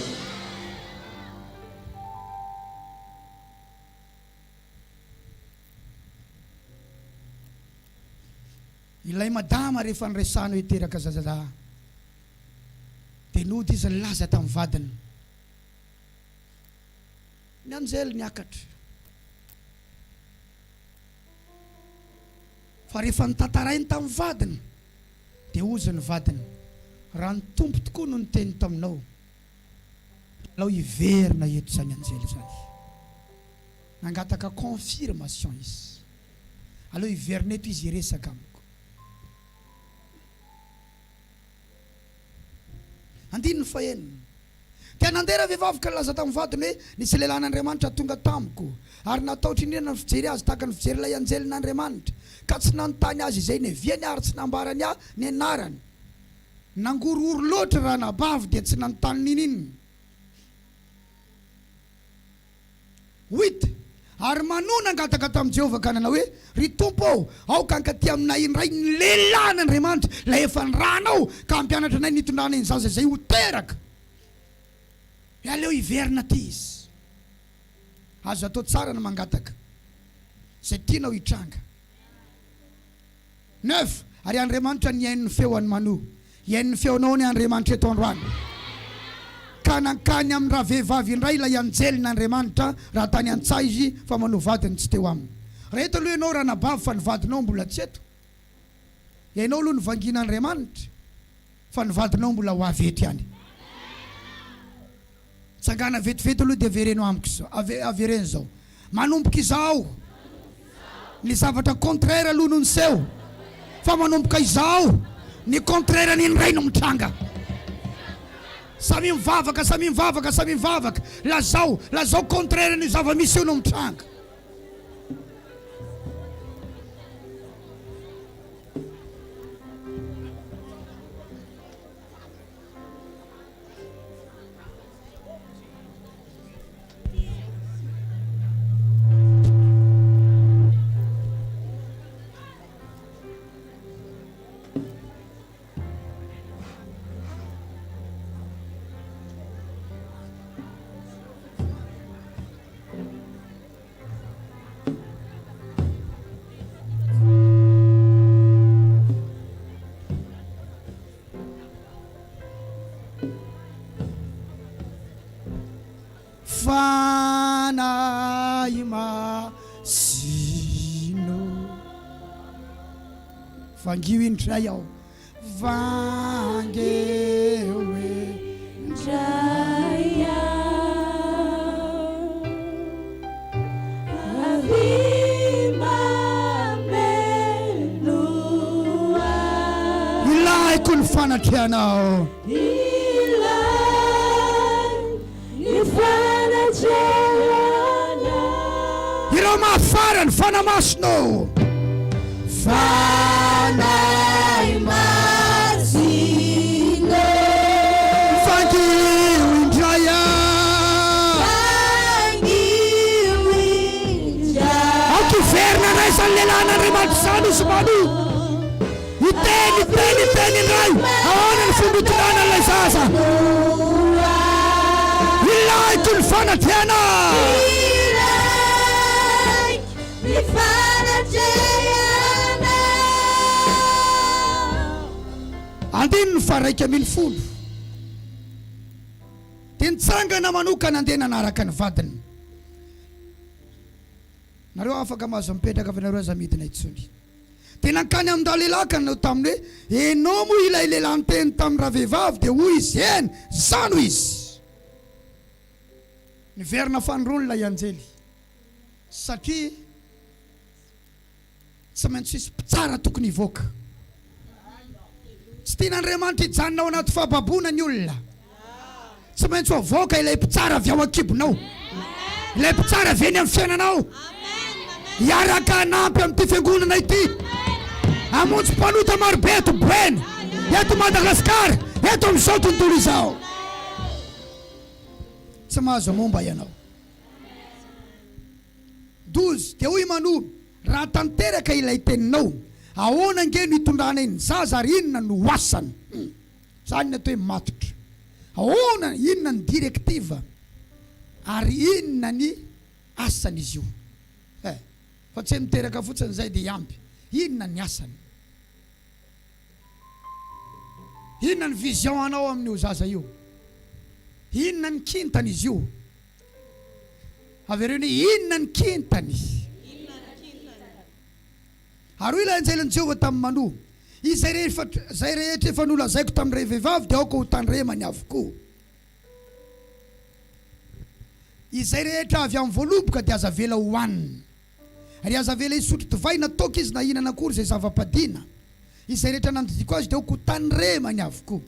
Ilay madama rehefa niresana hiteraka zazaza dia nody izy laza tamin'ny vadiny. Ny anjely niakatra. Fa rehefa nitantarainy tamin'ny vadiny dia ozy ny vadiny. Raha ny tompo tokoa no niteny taminao. Alao hiverina eto zany anjely zany. Nangataka confirmation izy. Alao hiverina eto izy hiresaka amiko. Andininy faheniny. Dia nandera vehivavy ka laza tamin'ny vadiny hoe nisy lelan'Andriamanitra tonga tamiko ary nataotry indrindra ny fijery azy tahaka ny fijery ilay anjelin'Andriamanitra ka tsy nanontany azy izay neviany ary tsy nambarany ahy ny anarany. Nangorohoro loatra raha nabavy dia tsy nanontany nininy. 8. Ary manona angataka tamin'i Jehovah ka nanao hoe ry tompo aoka ankaty aminay indray ny lelan'Andriamanitra ilay efa niranao ka ampianatra anay nitondrana iny zaza izay ho teraka. Aleo hiverina ty izy. Azo atao tsara ny mangataka izay tianao hitranga. 9. Ary Andriamanitra nihaino ny feony manoa. Hihaino ny feonao ny Andriamanitra eto androany. Ka nankany amin'ny raha vehivavy indray ilay anjelin'Andriamanitra raha tany an-tsaha izy fa manao vadiny tsy teo aminy. Raha eto aloha ianao raha nabavy fa ny vadinao mbola tsy eto. Ianao aloha ny vangin'Andriamanitra fa ny vadinao mbola ho avy eto ihany. Tsangana vetivety aloha dia averenao amiko zao. Avereny zao. Manomboka izao. Ny zavatra contraire aloha no niseho. Fa manomboka izao. Ny contraire ny indray no mitranga. Samy mivavaka, samy mivavaka, samy mivavaka. Lazao contraire ny zava-misy io no mitranga. Fanahy masino vangio indray aho vangeo indray aho avimamenoa ilaiko ny fanatrehanao ireo mahafara ny fanamasino fanahy masino vangio indray akiverina ray zany lelan'Andriamanitra zany izy mano iteny indray ahoana ny fomba itondrana ilay zaza Ilay toy ny fanatrehana. Ilay ny fanatrehana. Andiny ny faraika ambin'ny folo. Dia nitsangana manokana andeha nanaraka ny vadiny. Nareo afaka mahazo mipetraka fa nareo aza midina itsony. Dia nankany amin'ny lelaka no taminy hoe enao moa ilay lehilahy niteny tamin'ny ravehivavy dia hoy izy eny zano izy. Niverina fanirony ilay anjely satria tsy maintsy isy mpitsara tokony hivoaka. Tsy tian'Andriamanitra hijanona ao anaty fahababona ny olona. Tsy maintsy avoaka ilay mpitsara avy ao an-kibonao, ilay mpitsara avy eny amin'ny fiainanao. Hiaraka hanampy amin'ity fiangonana ity. Hamonjy mpanota marobe eto Boeny, eto Madagasikara, eto amin'izao tontolo izao. Tsy mahazo momba ianao. 12 dia hoy Manoa, raha tanteraka ilay teninao, ahoana nge no hitondrana iny zaza ary inona no asany? Zany ny atao hoe matotra. Ahoana, inona ny direktiva ary inona ny asany izy io? Fa tsy miteraka fotsiny izay dia ampy. Inona ny asany? Inona ny vision anao amin'io zaza io? Inona ny kintany izy io? Avereo ny inona ny kintany? Ary ilay anjelin'i Jehovah tamin'ny Manoa, izay rehetra efa nolazaiko tamin'ny vehivavy dia aoka ho tandremany avokoa. Izay rehetra avy amin'ny voaloboka dia aza vela hohanina. Ary aza vela hisotro divay nataoka izy na hihinana akory izay zava-padina. Izay rehetra nandidiko azy dia aoka ho tandremany avokoa.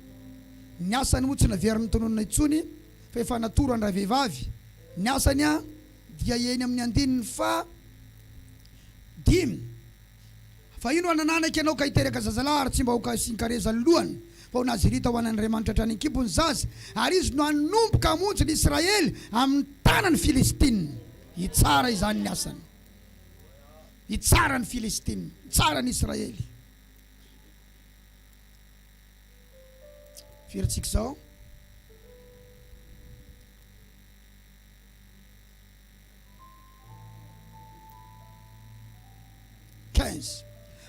Ny asany moa tsy naveriny tononona intsony fa efa natoro ny ravehivavy. Ny asany dia eny amin'ny andininy fa 5. Fa ino anananaka ianao ka hiteraka zazalahy ary tsy mba ho kasinkarezany lohany, fa ho nazirita ho an'Andriamanitra hatrany an-kibony zaza, ary izy no hanomboka hamonjy ny Israely amin'ny tanan'ny Filistina. Hitsara izany ny asany. Hitsara ny Filistina, hitsara ny Israely. Firintsika izao.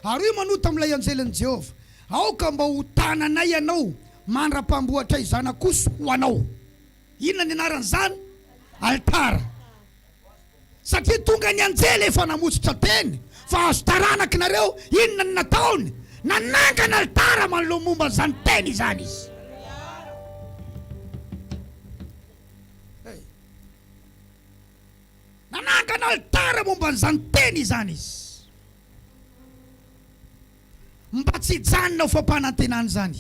Ary io Manoa tamin'ilay anjelin'i Jehovah, aoka mba ho tananay ianao mandra-pamboatra izany kosa ho anao. Inona ny anaran'izany? Altara. Satria tonga ny anjely efa namotsitra teny, fa azo taranaka nareo inona ny nataony? Nanangana altara manoloa momba izany teny izany izy. Nanangana altara momba izany teny izany izy. Mba tsy hijanona ho fampanantenany zany.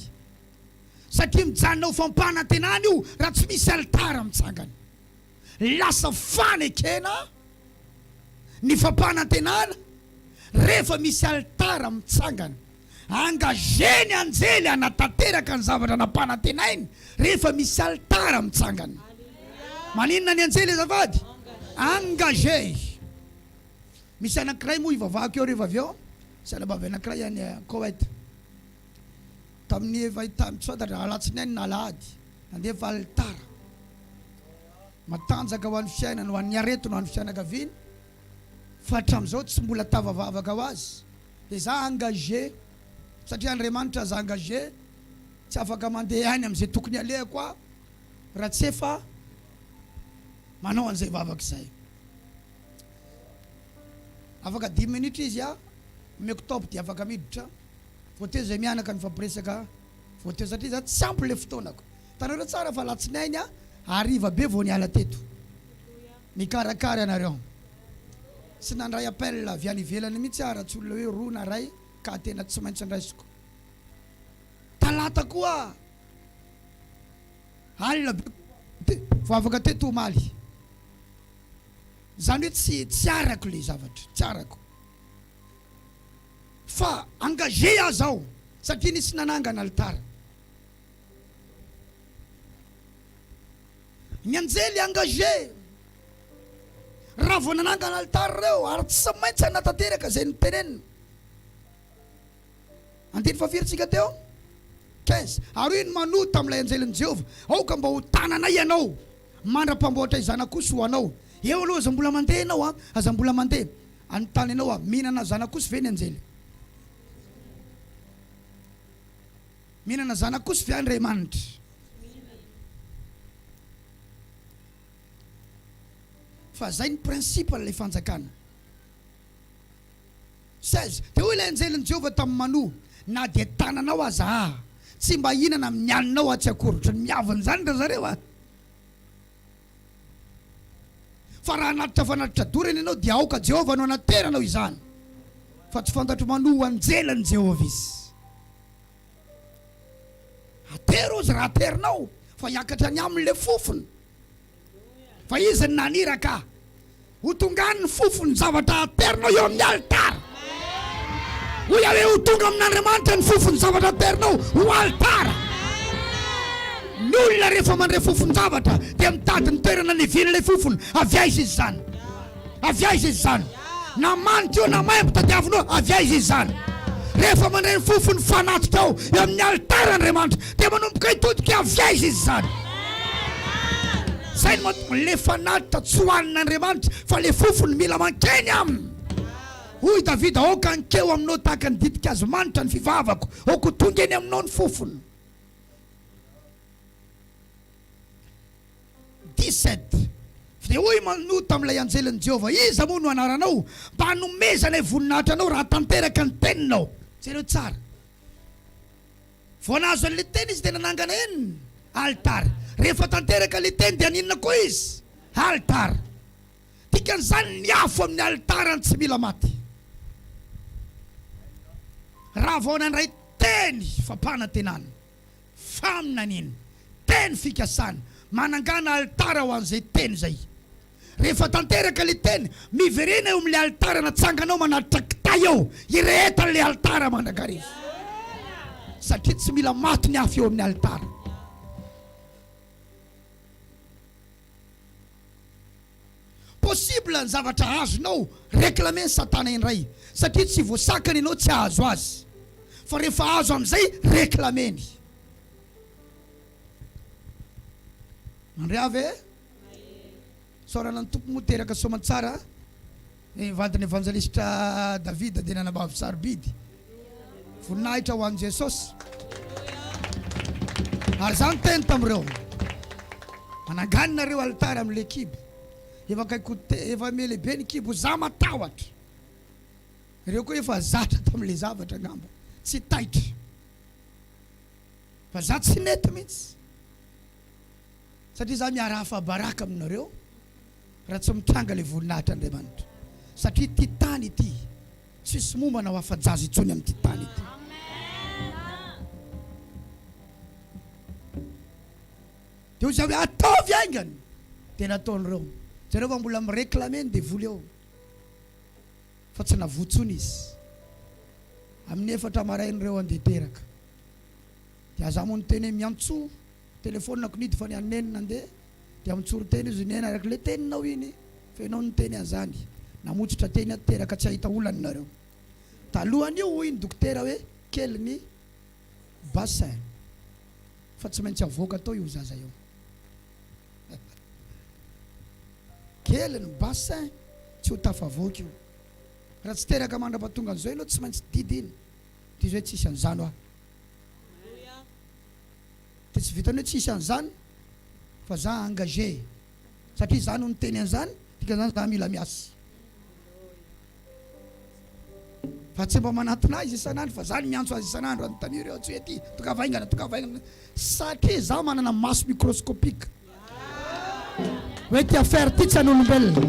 Satria mijanona ho fampanantenany io raha tsy misy altara mitsangana. Lasa fanekena ny fampanantenana rehefa misy altara mitsangana. Angazeny anjely anatanteraka ny zavatra nampanantenainy rehefa misy altara mitsangana. Maninona ny anjely azafady? Engagé. Misy anankiray moa ivavahako eo rehefa avy eo. Salabavy anankiray any Koweït. Tamin'ny efa fantatra alatsinainy na alahady andefa altara. Matanjaka ho an'ny fiainana, ho an'ny aretina, ho an'ny fianakaviana. Fa hatramin'izao tsy mbola tavavavaka ho azy. Dia za engagé, satria Andriamanitra za engagé, tsy afaka mandeha any amin'izay tokony alehako aho raha tsy efa manao an'izay vavaka izay. Afaka 10 minitra izy mi-octobre dia afaka miditra. Voateo izay mianaka ny fampiresaka voateo satria za tsy ampy le fotoanako. Tanareo tsara fa latsinainy hariva be vao niala teto. Mikarakara anareo. Sy nandray appel avy any ivelany mihitsy raha tsy olona hoe roa na ray ka tena tsy maintsy andraisiko. Talata koa alina be vao afaka teto omaly. Zany hoe tsy arako le zavatra, tsy arako. Fa engagé aho zao satria nisy nanangana altara. Ny anjely engagé raha vao nanangana altara reo ary tsy maintsy anatanteraka izay nitenenina. Andiny fafirintsika teo 15. Ary ino Manoa tamin'ilay anjelin'i Jehovah, aoka mba ho tananay ianao Mandrapamboatra zanak'osy ho anao. Eo aloha aza mbola mandeha anao aza mbola mandeha. Anontany anao mihinana zanak'osy ve ny anjely? Mihinana zanak'osy ve Andriamanitra? Fa zay ny principe ilay fanjakana. 16 dia hoy ilay anjelin Jehovah tamin'ny Manoa, na dia tananao aza tsy mba hinana amin'ny haninao atsy akory. Ohatran'ny miavana zany ry zareo fa raha anatitra fanatitra dorany ianao dia aoka Jehovah no anateranao izany. Fa tsy fantatro Manoa anjelan'i Jehovah izy. Atero izy raha aterinao fa hiakatra ny amin'ilay fofony. Fa izy naniraka ho tongany ny fofony zavatra aterinao eo amin'ny altara. Hoy hoe ho tonga amin'Andriamanitra ny fofony zavatra aterinao ho altara. Ny olona rehefa mandray fofony zavatra dia mitady ny toerana ny vililay fofony. Aviaiza izy zany. Aviaiza izy zany. Na manitra eo na maimbo tadiavinao aviaiza izy zany. Rehefa mandray ny fofony fanatitra ao eo amin'ny altara Andriamanitra dia manomboka hitodika aviaiza izy zany. Zay le fanatitra tsy hohanin'Andriamanitra fa le fofony mila mankeny aminy. Hoy Davida, aoka ankeo aminao tahaka ny didikazo manitra ny fivavako, aoko tonga eny aminao ny fofony. 17 dia hoy Manoa tamin'ilay anjelin'i Jehovah, iza moa no anaranao mba hanomezana voninahitra anao raha tanteraka ny teninao. Jereo tsara. Vao nahazo an'ilay teny izy dia nanangana eny altara. Rehefa tanteraka ilay teny dia aninona koa izy? Altara. Dikan'izany ny afo amin'ny altarany tsy mila maty. Raha vao nandray teny fampanantenana, faminanina, teny fikasana, manangana altara ho an'izay teny zay. Rehefa tanteraka ilay teny, miverena eo amin'ilay altara natsanganao manatitra kitay eo, ireheta ilay altara mandrakariva. Satria tsy mila maty ny afo eo amin'ny altara. Possible ny zavatra azonao réclamer ny satana indray, satria tsy voasakany ianao tsy ahazo azy. Fa rehefa azo amin'izay réclameny. Mandray avy saorana ny tompo moteraka soamantsara vadiny evangelista Davida dia nanambavy sarobidy voninahitra ho an'i Jesosy. Ary zany teny tamin'ireo mananganina reo altara amin'ilay kibo. Efa melehibe ny kibo za matahotra. Ireo koa efa zatra tamin'ilay zavatra ngamba. Tsy taitra. Fa za tsy mety mihitsy. Satria za miara hafa baraka aminareo raha tsy mitranga ilay voninahitra Andriamanitra. Satria ty tany ity tsisy mombana ho afa-jaza intsony amin'ity tany ity. Dia hoy hoe ataovy aingany dia nataon'ireo. Zareo fa mbola miréclameny dia voly eo. Fa tsy navotsony izy. Amin'ny 4 marain'ireo andeha teraka. Dia za moa ny teny miantso telefonako nity fa ny anenina andeha. Dia amintsoro teny izy nena araka le teninao iny. Fa ianao ny teny azany. Namotsitra teny ateraka tsy ahita olany nareo. Talohany io hoy ny dokotera hoe kely ny bassin. Fa tsy maintsy avoaka tao io zaza io. Kely ny bassin tsy ho tafavoaka io. Raha tsy teraka mandra-pahatonga an'izao ianao tsy maintsy didiny. Dia izay tsisy an'izany hoa. Dia tsy vitany hoe tsisy an'izany fa za engagé. Satria za no niteny an'izany, dikan'izany za mila miasa. Fa tsy mba manatona azy isan'andro fa za ny miantso azy isan'andro anontany ireo tsy hoe ty toka vaingana. Satria za manana maso microscopique. Hoe ty affaire ty tsy an'olombelona.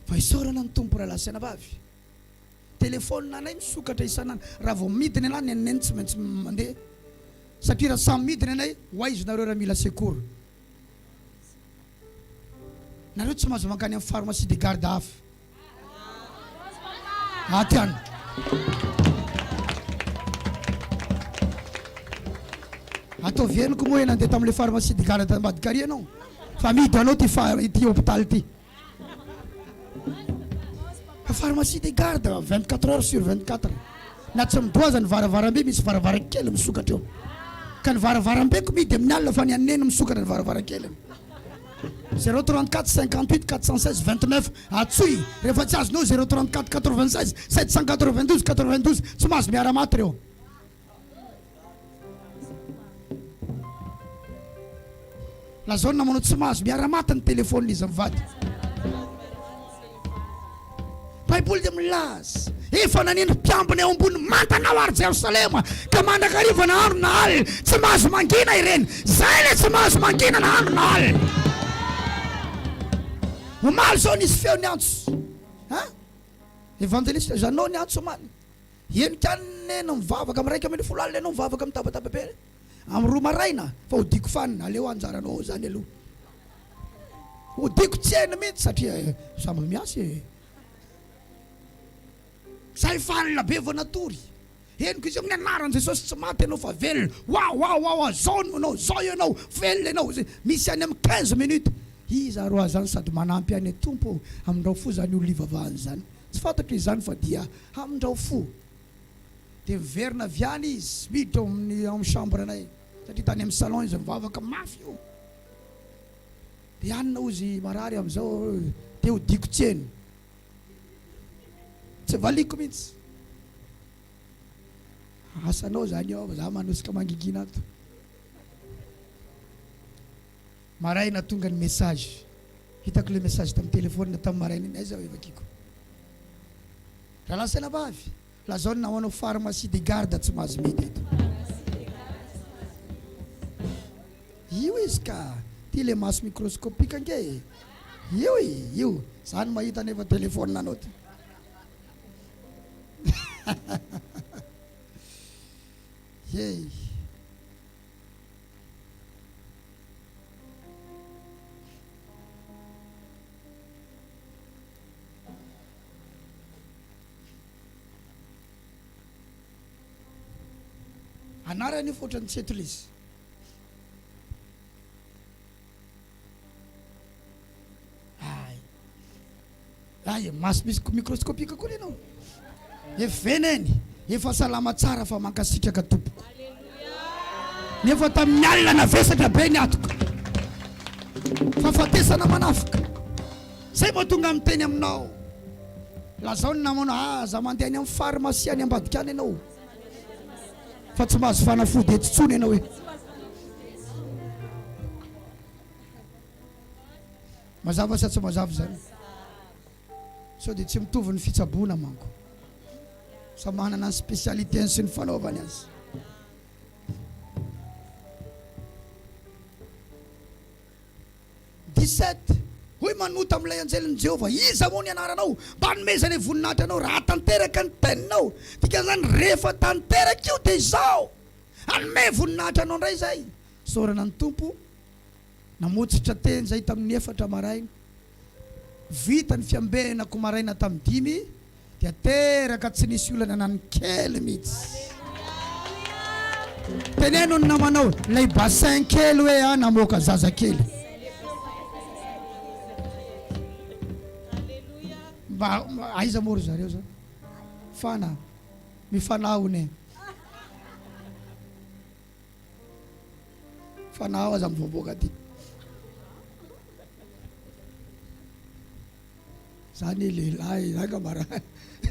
Fa isaorana ny tompo raha lasana vavy. Telefônina anay misokatra isan'andro. Raha vao midiny anay ny aneny tsy maintsy mandeha. Satria raha samy midiny anay ho aizy nareo raha mila secours. Nareo tsy mahazo mankany amin'ny pharmacie de garde hafa. Aty any. Atao veniko moa nandeha tamin'ilay pharmacie de garde Madagaria anao. Fa midy anao ty hôpital ty. Pharmacie de garde 24 heures sur 24. Na tsy midoaza ny varavarambe misy varavarankely misokatra eo. ka ny varavaram-beko midy amin'ny alina fa ny anena misokana ny varavaran-keliny 034 58 416 29 atsoy rehefa tsy azonao 034 96 792 92 tsy mahazo miara-maty reo lazao namanao tsy mahazo miara-maty ny telefôny izy mivady baiboly dia milaza efa nanindry mpiambina eo ambony mantanao ary Jerosalema ka mandrakariva na andro na alina tsy mahazo mangina ireny zay le tsy mahazo mangina na andro na alina omaly zao nisy feo ny antso evangeliste zanao ny antso omaly enikanena mivavaka amin'ny raika amin'ny folo alina anao mivavaka amin'ny tabataba be amin'ny roa maraina fa hodiko fanina aleo anjaranao zany aloha hodiko tsy haina mihitsy satria samby miasa zay fanina be vao natory eniko izy amin'ny anaran Jesosy tsy maty ianao fa velona wa zao ianao velona ianao misy any amin'ny 15 minutes izy aroa zany sady manampy any tompo amindrao fo zany olo ivavahany zany tsy fantatra izany fa dia amindrao fo dia miverina viany izy miditra amin'ny chambre anay satria tany amin'ny salon izy mivavaka mafy io dia anina ozy marary amin'izao dia hodiko tseny tsy valiko mihitsy asanao zany ao za manosika mangigina ato maraina tonga ny message hitako le message tamin'ny telefôny tamin'ny maraina iny aiza evakiko raha lasena vavy lazao ny namanao pharmacie de garde tsy mahazo mety eto io izy ka ty le maso microscopique ange io zany mahita nefa telefôny nanao ty yey anarany fotrany tsy eto lizy ay maso misy microscopique koa ianao eveneny efa salama tsara fa mankasitraka tompoko nefa tamin'ny alina navesatra be ny atoko fa fatesana manafika zay moa tonga amin'ny teny aminao lazao ny namanao za mandeha any amin'ny pharmacie any ambadika any ianao fa tsy mahazo fanafody etsotsony ianao hoe mazava sa tsy mazava zany sao dia tsy mitovy ny fitsaboana manko sa manana ny spécialité sy ny fanaovany azy sept hoy manota amin'ilay anjelin'i Jehova iza moa ny anaranao mba nomezany e voninahitra anao raha tanteraka ny teninao tika zany rehefa tanteraka io dia izao anome voninahitra anao indray zay sorana ny tompo namotsitra teny zay tamin'ny 4 maraina vita ny fiambenako maraina tamin'ny 5 dia teraka tsy nisy olana nany kely mihitsy teneno ny namanao lay bassin kely hoe namoaka zaza kely aiza mory zareo zany fana mifanahone fanaho aza mivoaboaka ty zany lehilahy zaka mara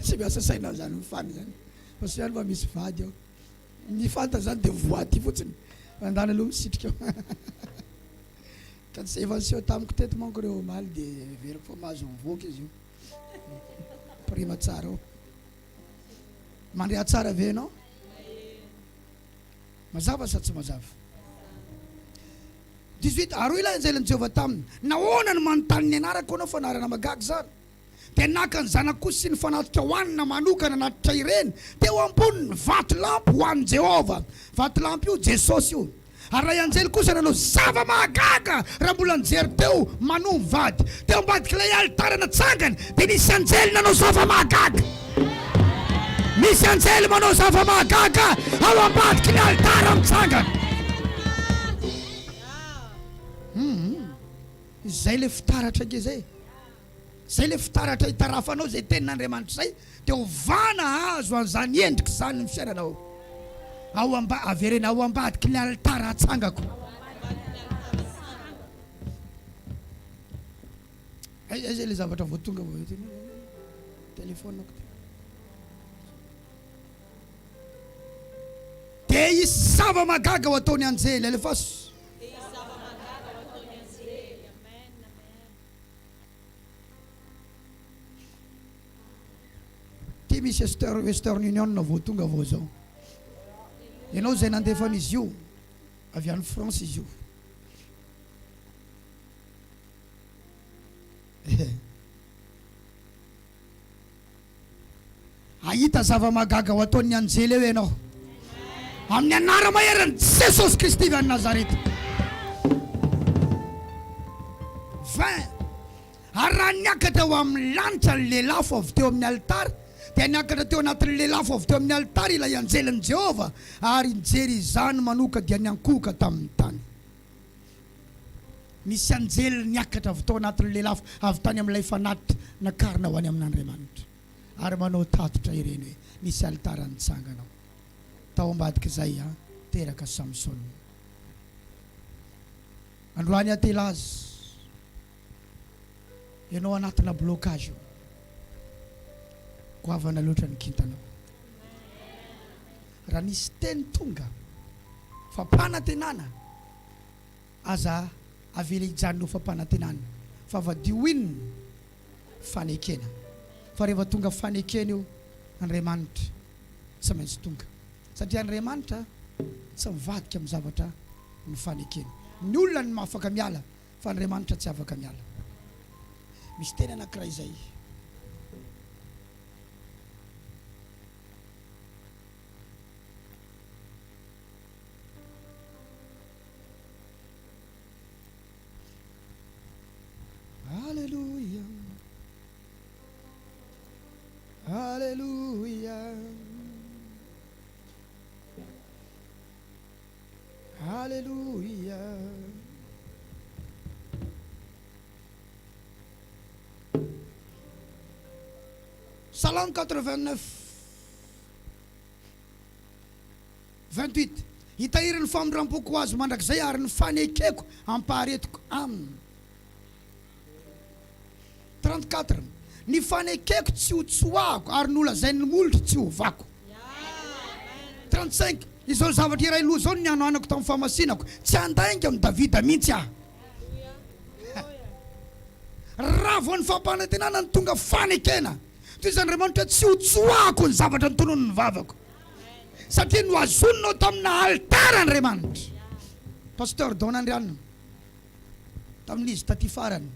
tsy miasa saina zany mifany zany fa sy any fa misy vady ao mifanta zany dia voaty fotsiny andana aloha misitrika ka tsy efa niseo tamiko teto manko reo maly dia veriko fa mahazo mivoaka izy io prima tsara ao mandrea tsara ve anao mazava sa tsy mazava 18 aroa ilay anjelin'i Jehova taminy nahoana ny manontany ny anarako anao fanarana magaga zany dia naka ny zanakosy sy ny fanatitra hoanina manokana natitra ireny dia ho amboniny vatolampy ho an'i Jehova vatolampy io Jesosy io ary ray anjely kosa nanao zava mahagaga raha mbola nijery teo manomy vady teo ambadika ilay alitarana tsangany dia nisy anjely nanao zava mahagaga misy anjely manao zava mahagaga ao ambadika ilay alitara mitsangana zay le fitaratra nge zay le fitaratra hitarafanao zay tenin'Andriamanitra zay dia hovana azo an'izany endrika zany ny fiainanao ao averena ao ambadiky ny altara atsangako. Aiza le zavatra vao tonga vao telefonako. Dia isy zava-magaga ho ataony anjely alefaso. Ty misy Western Union vao tonga vao zao. Ianao zay nandefana izy io avy any France izy io. Ahita zava-magaga ho ataony anjely eo ianao. Amin'ny anara maheran'i Jesosy Kristy avy any Nazareta. 20 ary raha niakatra ho amin'ny lanitra ny lelafo avy teo amin'ny altara, dia niakatra teo anatin'ny lelafo avy teo amin'ny altara ilay anjelin'i Jehova, ary nijery izany manoka dia niankoka tamin'ny tany. Misy anjely niakatra avy teo anatin'ny lelafo avy tany amin'ilay fanatitra nakarina ho any amin'Andriamanitra, ary manao tatotra ireny hoe misy altara nitsanganao. Tao ambadika izay teraka Samson. Androany atela azy. Ianao anatina blocage. Goavana loatra ny kintanao. Raha nisy teny tonga fampanantenana, aza avela hijanona ho fampanantenana, fa vadioiny fanekena. Fa rehefa tonga fanekena io, Andriamanitra tsy maintsy tonga. Satria Andriamanitra tsy mivadika amin'ny zavatra ny fanekena. Ny olona ny afaka miala, fa Andriamanitra tsy afaka miala. Misy teny anankiray izay. Hallelujah. Hallelujah. Hallelujah. Psalm 89, 28. Hitahiry ny famindram-poko azo mandrakizay ary ny fanekeko ampaharetiko aminy. 34. Ny fanekeko tsy ho tsoahako ary ny olazain'ny molotro tsy ho vako. 35. Izao zavatra iray loha zao ny anoanako tamin'ny famasinako, tsy andainga amin'ny Davida mihitsy aho. Raha vao ny fampanantenana ny tonga fanekena, toy izany Andriamanitra tsy ho tsoahako ny zavatra nytonony ny vavako, satria no azononao tamina altara Andriamanitra. Pasteur Isidore ANDRIANIRINA tamin'izy taty farany,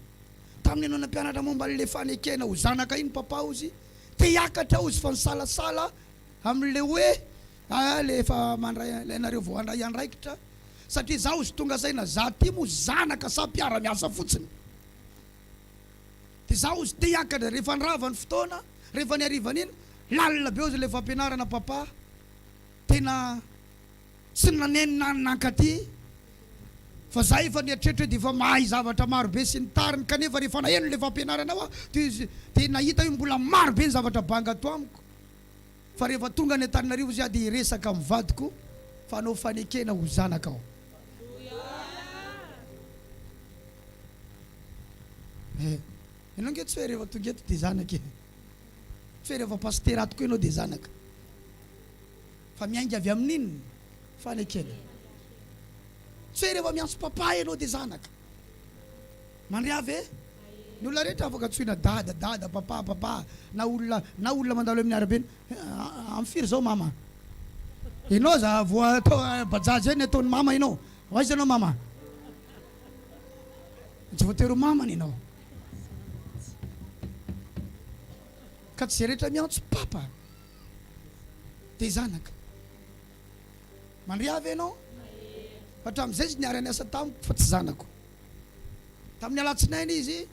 tamin'ny anao nampianatra momba le fanekena ho zanaka iny papa ozy, te hiakatra ozy fa nisalasala amin'le hoe le efa mandray nareo vao andray andraikitra, satria za ozy tonga saina za ty mo zanaka sa mpiara-miasa fotsiny. Dia za ozy te hiakatra rehefa nravany fotoana, rehefa ny arivany iny lalina be ozy le fampianarana papa, tena tsy nanenina nankaty, fa za efa niatretra dia efa mahay zavatra marobe sy ny tariny, kanefa rehefa naheno le fampianarana aho dia nahita hoe mbola marobe ny zavatra banga ato amiko. Fa rehefa tonga ny Antananarivo zay dia resaka amin'ny vadiko, fa anao fanekena ho zanaka ao. Ianao nge tsy hoe rehefa tonga eto dia zanaka, tsy hoe rehefa pasterato koa ianao dia zanaka, fa miainga avy amin'iny fanekena. Tsy hoe rehefa miantso papa ianao dia zanaka. Mandriavy ny olona rehetra afaka tsoina dada, papa, na olona mandalo amin'ny arabe, amin'ny firy zao mama. Ianao za voa atao bajaja eny ataony mama ianao. Aiza ianao mama? Tsy voatery mama ianao. Ka tsy rehetra miantso papa dia zanaka. Mandriavy ianao? Hatramin'izay izy niara niasa tamiko fa tsy zanako. Tamin'ny alatsinainy izy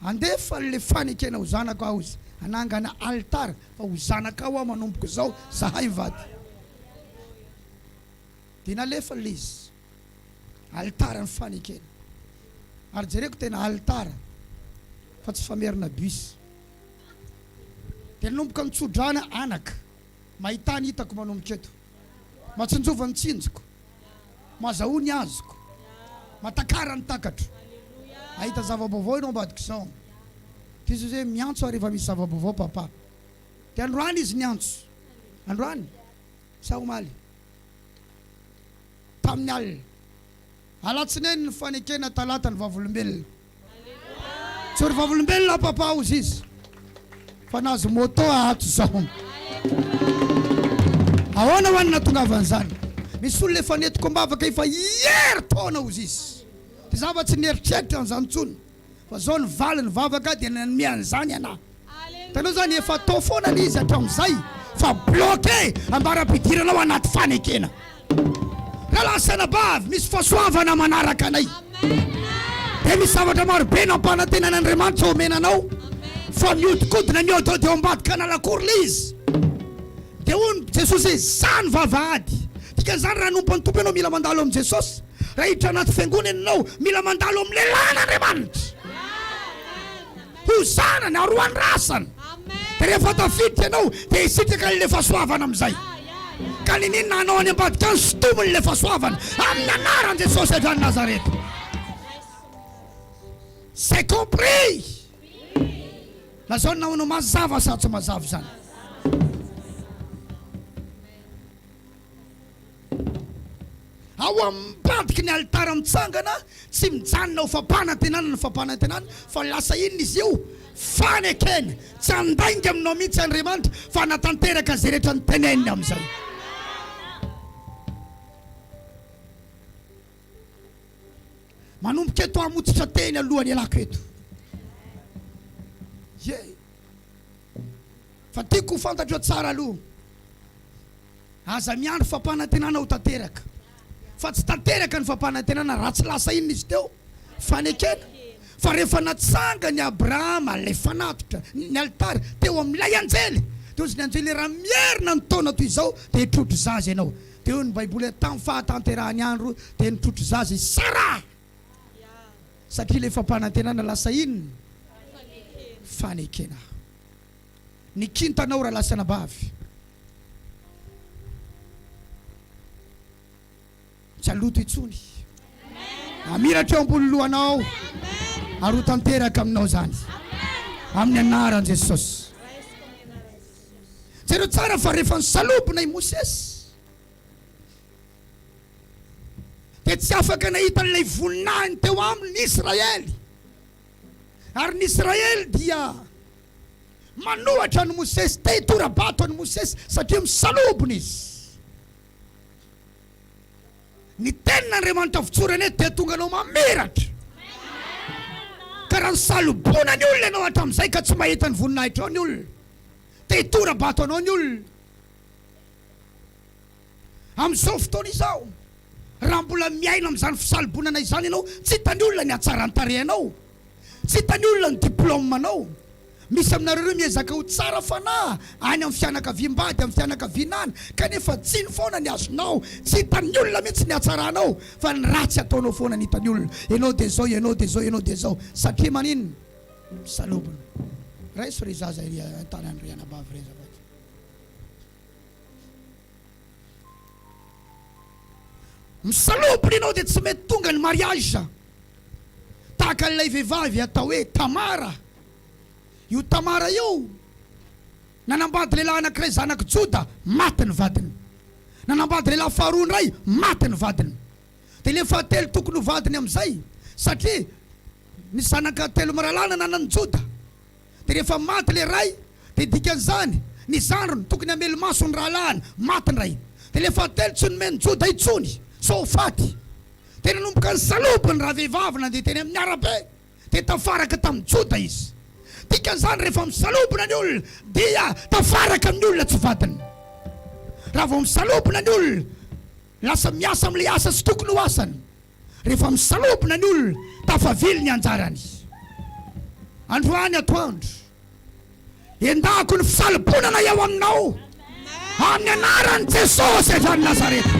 andefa le fanekena ho zanaka aho izy, anangana altara fa ho zanaka aho manomboko zao zahay mivady. Dia nalefa le izy altara ny fanekena, ary jereko tena altara fa tsy famerina bus. Dia nanomboka nitsodrana anaka, mahitany hitako manomboka eto, Matsinjova ny tsinjoko. Mazao ny azoko. Matakara ny takatro. Ahita zava-baovao ianao ambadika izao. Izy hoe miantso rehefa misy zava-baovao papa. Dia androany izy niantso. Androany. Sa omaly. Tamin'ny alina. Alatsinainy ny fanekena talata ny vavolombelona. Tsy ry vavolombelona papa ozy izy. Fa nazo moto ato zao. Ahoana ho an'ny natongavan'izany. Misy olona efa netiko ambavaka efa hery taona ozy izy. Dia zava-tsy nieritreritra an'izany intsony. Fa zao ny valy ny vavaka dia namian'izany ana. Tanao zany efa tao foana izy hatramin'izay. Fa bloqué ambara-pidiranao anaty fanekena. Raha lasana bavy misy fahasoavana manaraka anay. Dia misy zavatra maro be nampanantenan'Andriamanitra omenanao. Fa miodikodina miodody eo ambadika analakory le izy. Dia hono Jesosy hoe zany vavahady. Dikan'izany raha nompantompo ianao mila mandalo amin'i Jesosy. Raha hiditra anaty fiangonana ianao mila mandalo amin'ny lelan'Andriamanitra. Ho zanany aroany rasany. Dia rehefa tafiditra ianao dia isitraka le fahasoavana amin'izay. Ka ninina anao any ambadika any sotomony le fahasoavana amin'ny anaran'i Jesosy eto any Nazareta. C'est compris. Lazao nahoana mazava sa tsy mazava zany. Ao ambadiky ny alitara mitsangana tsy mijanona ho fampanantenana ny fampanantenana fa lasa inona izy io fanekena tsy andainga aminao mihitsy Andriamanitra fa natanteraka zay rehetra ny teneniny amin'izay. Manomboka eto hamotsitra teny alohany alako eto. Fa tiako fantatra tsara aloha. Aza miandro fampanantenana ho tanteraka. Fa tsy tanteraka ny fampanantenana raha tsy lasa inona izy teo fanekena. Fa rehefa natsanga ny Abrahama ilay fanatotra ny alitara teo amin'ilay anjely. Dia ozy ny anjely raha mierina ny taona toy izao dia hitrotro zaza ianao. Dia eo ny Baiboly tamin'ny fahatanterahany andro dia nitrotro zaza Sara. Satria ilay fampanantenana lasa inona fanekena. Ny kintanao raha lasana bavy. Tsy aloto intsony. Amiratra eo ambony lohanao. Aro tanteraka aminao zany. Amin'ny anaran'i Jesosy. Jereo tsara fa rehefa nisalobona i Mosesy dia tsy afaka nahita ilay voninahiny teo amin'ny Israely. Ary ny Israely dia manohatra ny Mosesy te hitora-bato ny Mosesy satria misalobona izy. Ny tenin'Andriamanitra fitsorana eto dia tonga anao mamiratra. Ka raha nisalobona ny olona ianao hatramin'izay ka tsy mahita ny voninahitra ao ny olona. Te hitora-bato anao ny olona. Amin'izao fotoana izao raha mbola miaina amin'izany fisalobonana izany ianao tsy hitany olona ny hatsaran-tarehanao. Tsy hitany olona ny diplômanao. Misy aminareo ireo miezaka ho tsara fanahy any amin'ny fianakaviam-bady amin'ny fianakavianana kanefa tsy ny foana ny azonao. Tsy hitan'ny olona mihitsy ny hatsaranao fa ny ratsy ataonao foana ny hitan'ny olona. Ianao dia zao, ianao dia zao, ianao dia zao. Satria maninona? Misalobona. Raiso ry zaza tany andriana bavy reza. Misalobona ianao dia tsy mety tonga ny mariage. Tahaka ilay vehivavy atao hoe Tamara. Io Tamara io nanambady lehilahy anankiray zanaky Joda, maty ny vadiny. Nanambady lehilahy faharoa indray, maty ny vadiny. Dia le fahatelo tokony ho vadiny amin'izay satria ny zanaka telo maralana nanany Joda. Dia rehefa maty le ray dia dikan'izany ny zandrony tokony hamelo maso ny rahalahiny, maty ny ray. Dia le fahatelo tsy nomeny Joda intsony, Sofaty. Dia nanomboka ny salobony raha vehivavy nandeha teny amin'ny arabe dia tafaraka tamin'ny Joda izy. Dikan'izany rehefa misalobona ny olona dia tafaraka amin'ny olona tsy vadiny. Raha vao misalobona ny olona lasa miasa amin'ilay asa sy tokony ho asany. Rehefa misalobona ny olona tafavily ny anjarany. Androany atoandro endako ny fisalobonana eo aminao amin'ny anaran'i Jesosy eto any Nazareta.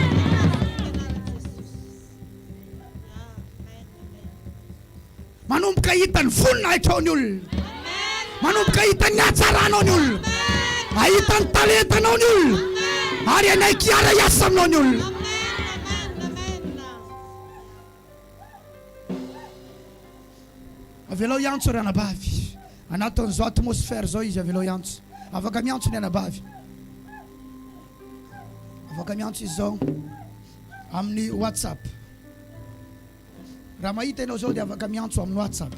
Manomboka hita ny voninahitra ao ny olona. Manomboka hita ny hatsaranao ny olona. Ahita ny talentanao ny olona. Ary anay kiara iasa aminao ny olona. Avelao iantso ranabavy. Anatin'izao atmosfera zao izy avelao iantso. Afaka miantso ny anabavy. Afaka miantso izy zao amin'ny WhatsApp. Raha mahita ianao zao dia afaka miantso amin'ny WhatsApp.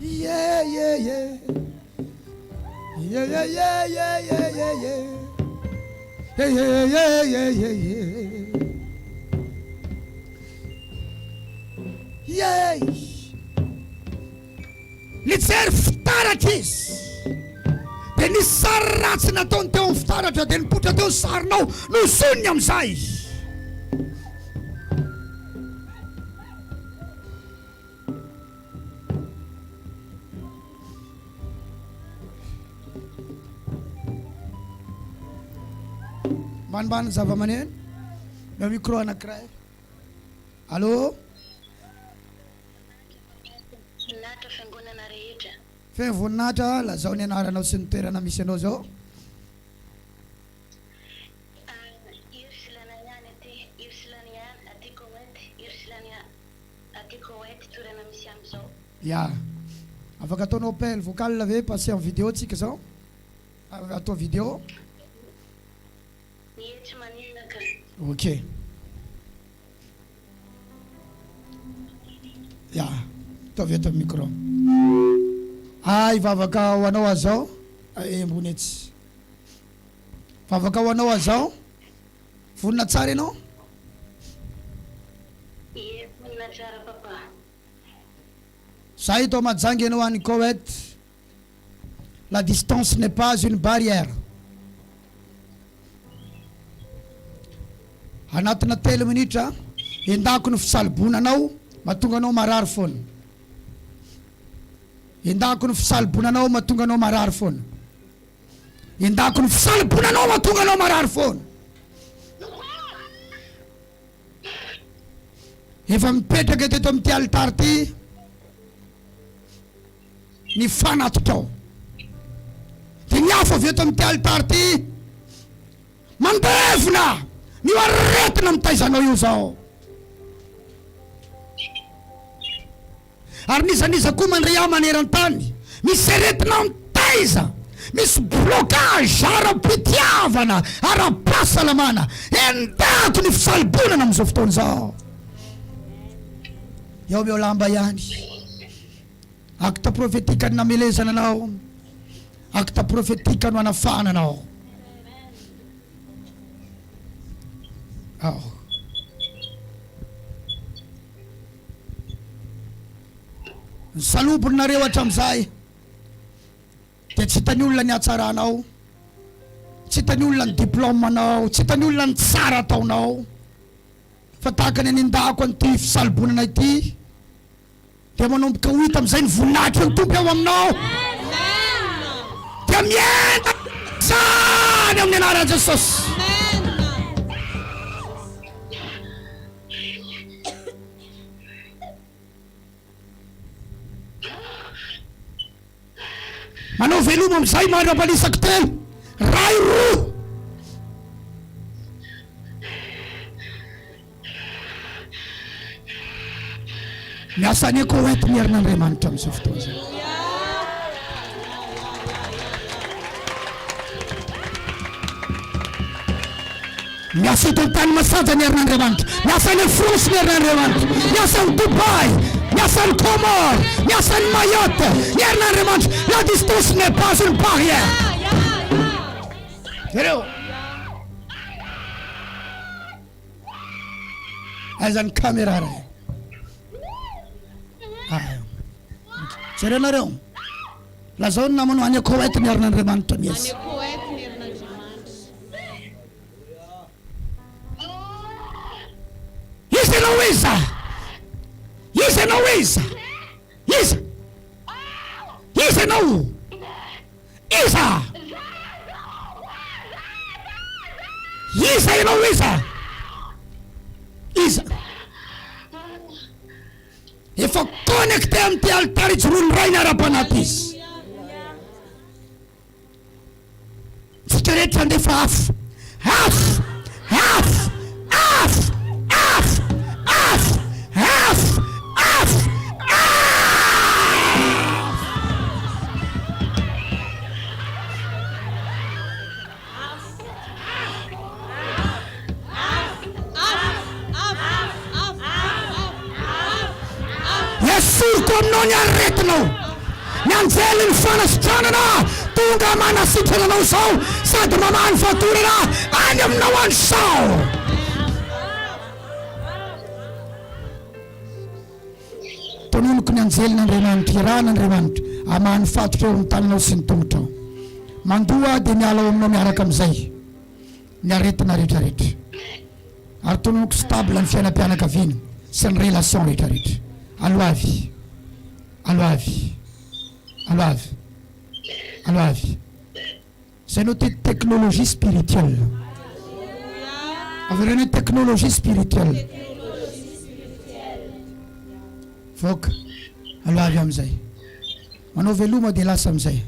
Yeah, yeah, yeah. Yeah, yeah, yeah, yeah, yeah, yeah, yeah. Yeah, yeah, yeah, yeah, yeah, yeah. Yeah. Nijery fitaratra izy. Dia nisy sary ratsy nataony teo amin'ny fitaratra dia nipotra teo sarinao no zoniny amin'izay. Mbanimbany zava-maneno. Meo micro anankiray. Allô? Natra fiangonana rehetra. Fiangonana lazao ny anaranao sy ny toerana misy anao zao. Ya. Afaka ataonao appel vocal ve passer en vidéo tsika zao? Atao vidéo. Ok. Ya. Taovy eto micro. Ivavaka ho anao azao. Ambony etsy. Vavaka ho anao azao. Vonina tsara ianao? Vonina tsara papa. Ça y est, Madjangi en Koweït. La distance n'est pas une barrière. Anatina telo minitra endako ny fisalibonanao mahatonga anao marary foana. Endako ny fisalibonanao mahatonga anao marary foana. Endako ny fisalibonanao mahatonga anao marary foana. Efa mipetraka teto amin'ity alitary ty ny fanatotao. Dia ny hafa avy eto amin'ity alitary ty mandevina ny aretina mitaizanao io zao. Ary nisaniza koa mandray aho maneran-tany misy aretina mitaiza, misy blocage ara-pitiavana, ara-pahasalamana. Endako ny fisalibonana amin'izao fotoana zao. Eo meo lamba ihany. Acte prophétique na melezana anao. Acte prophétique no anafana anao. Ny salobonareo hatramin'izay dia tsy hitany olona ny hatsaranao, tsy hitany olona ny diplômanao, tsy hitany olona ny tsara ataonao, fa tahaka ny anindako an'ity fisalibonana ity dia manomboka ho hita amin'izay ny voninahitry ny tompo eo aminao. Dia mienda zany amin'ny anaran'i Jesosy. Manao veloma amin'izay mandra-palisaka telo ray roa. Miasa ny Koweït ny herin'Andriamanitra amin'izao fotoana izay. Miasa eto an-tany masaja ny herin'Andriamanitra, miasa ny France ny herin'Andriamanitra, miasa ny Dubai, miasa ny Comore, miasa ny Mayotte ny herin'Andriamanitra. La distance n'est pas une barrière. Jereo. Aiza ny kamera ray. Jerenareo. Lazao ny namana any Koweït ny herin'Andriamanitra miasa. Iza não iza. Iza não iza. Iza. Iza não. Iza. Iza não iza. Iza. Efa connecté amin'ity alitary joroany ray ny ara-panaty izy. rehetra ndefa afo afo afo afo afo afo afo afo. Yesurko aminao ny aretinao ny anjely ny fanasitranana tonga manasitrananao zao sady mamany fatorana any aminao any sao. Tononoko ny anjely n'Andriamanitra irana Andriamanitra amany fatotra eo amin'ny taninao sy ny tongotrao mandoa dia miala aminao miaraka amin'izay ny aretina rehetrarehetra ary tononoko stable ny fiainam-pianakaviana sy ny relation rehetrarehetra. Aloavy, aloavy, aloavy, aloavy. C'est notre technologie spirituelle. Avec une technologie spirituelle. Fok, aloavy amzay. Manao veloma dia lasa amzay.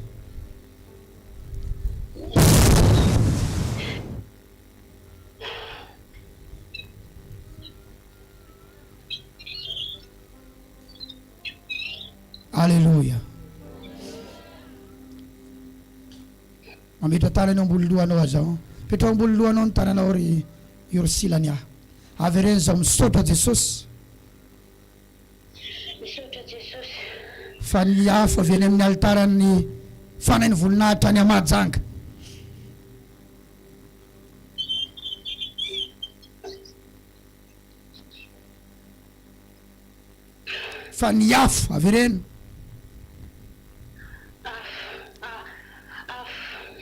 Alléluia. Mamitra tanany ambony lohanao azao. Petra ambony lohanao ny tananao ry silany aho. Avy reny zao misaotra Jesosy. Misaotra Jesosy. Fa ny hafa avy any amin'ny altarany fanainy voninahitra ny Amahajanga. Fa ny hafa avy reny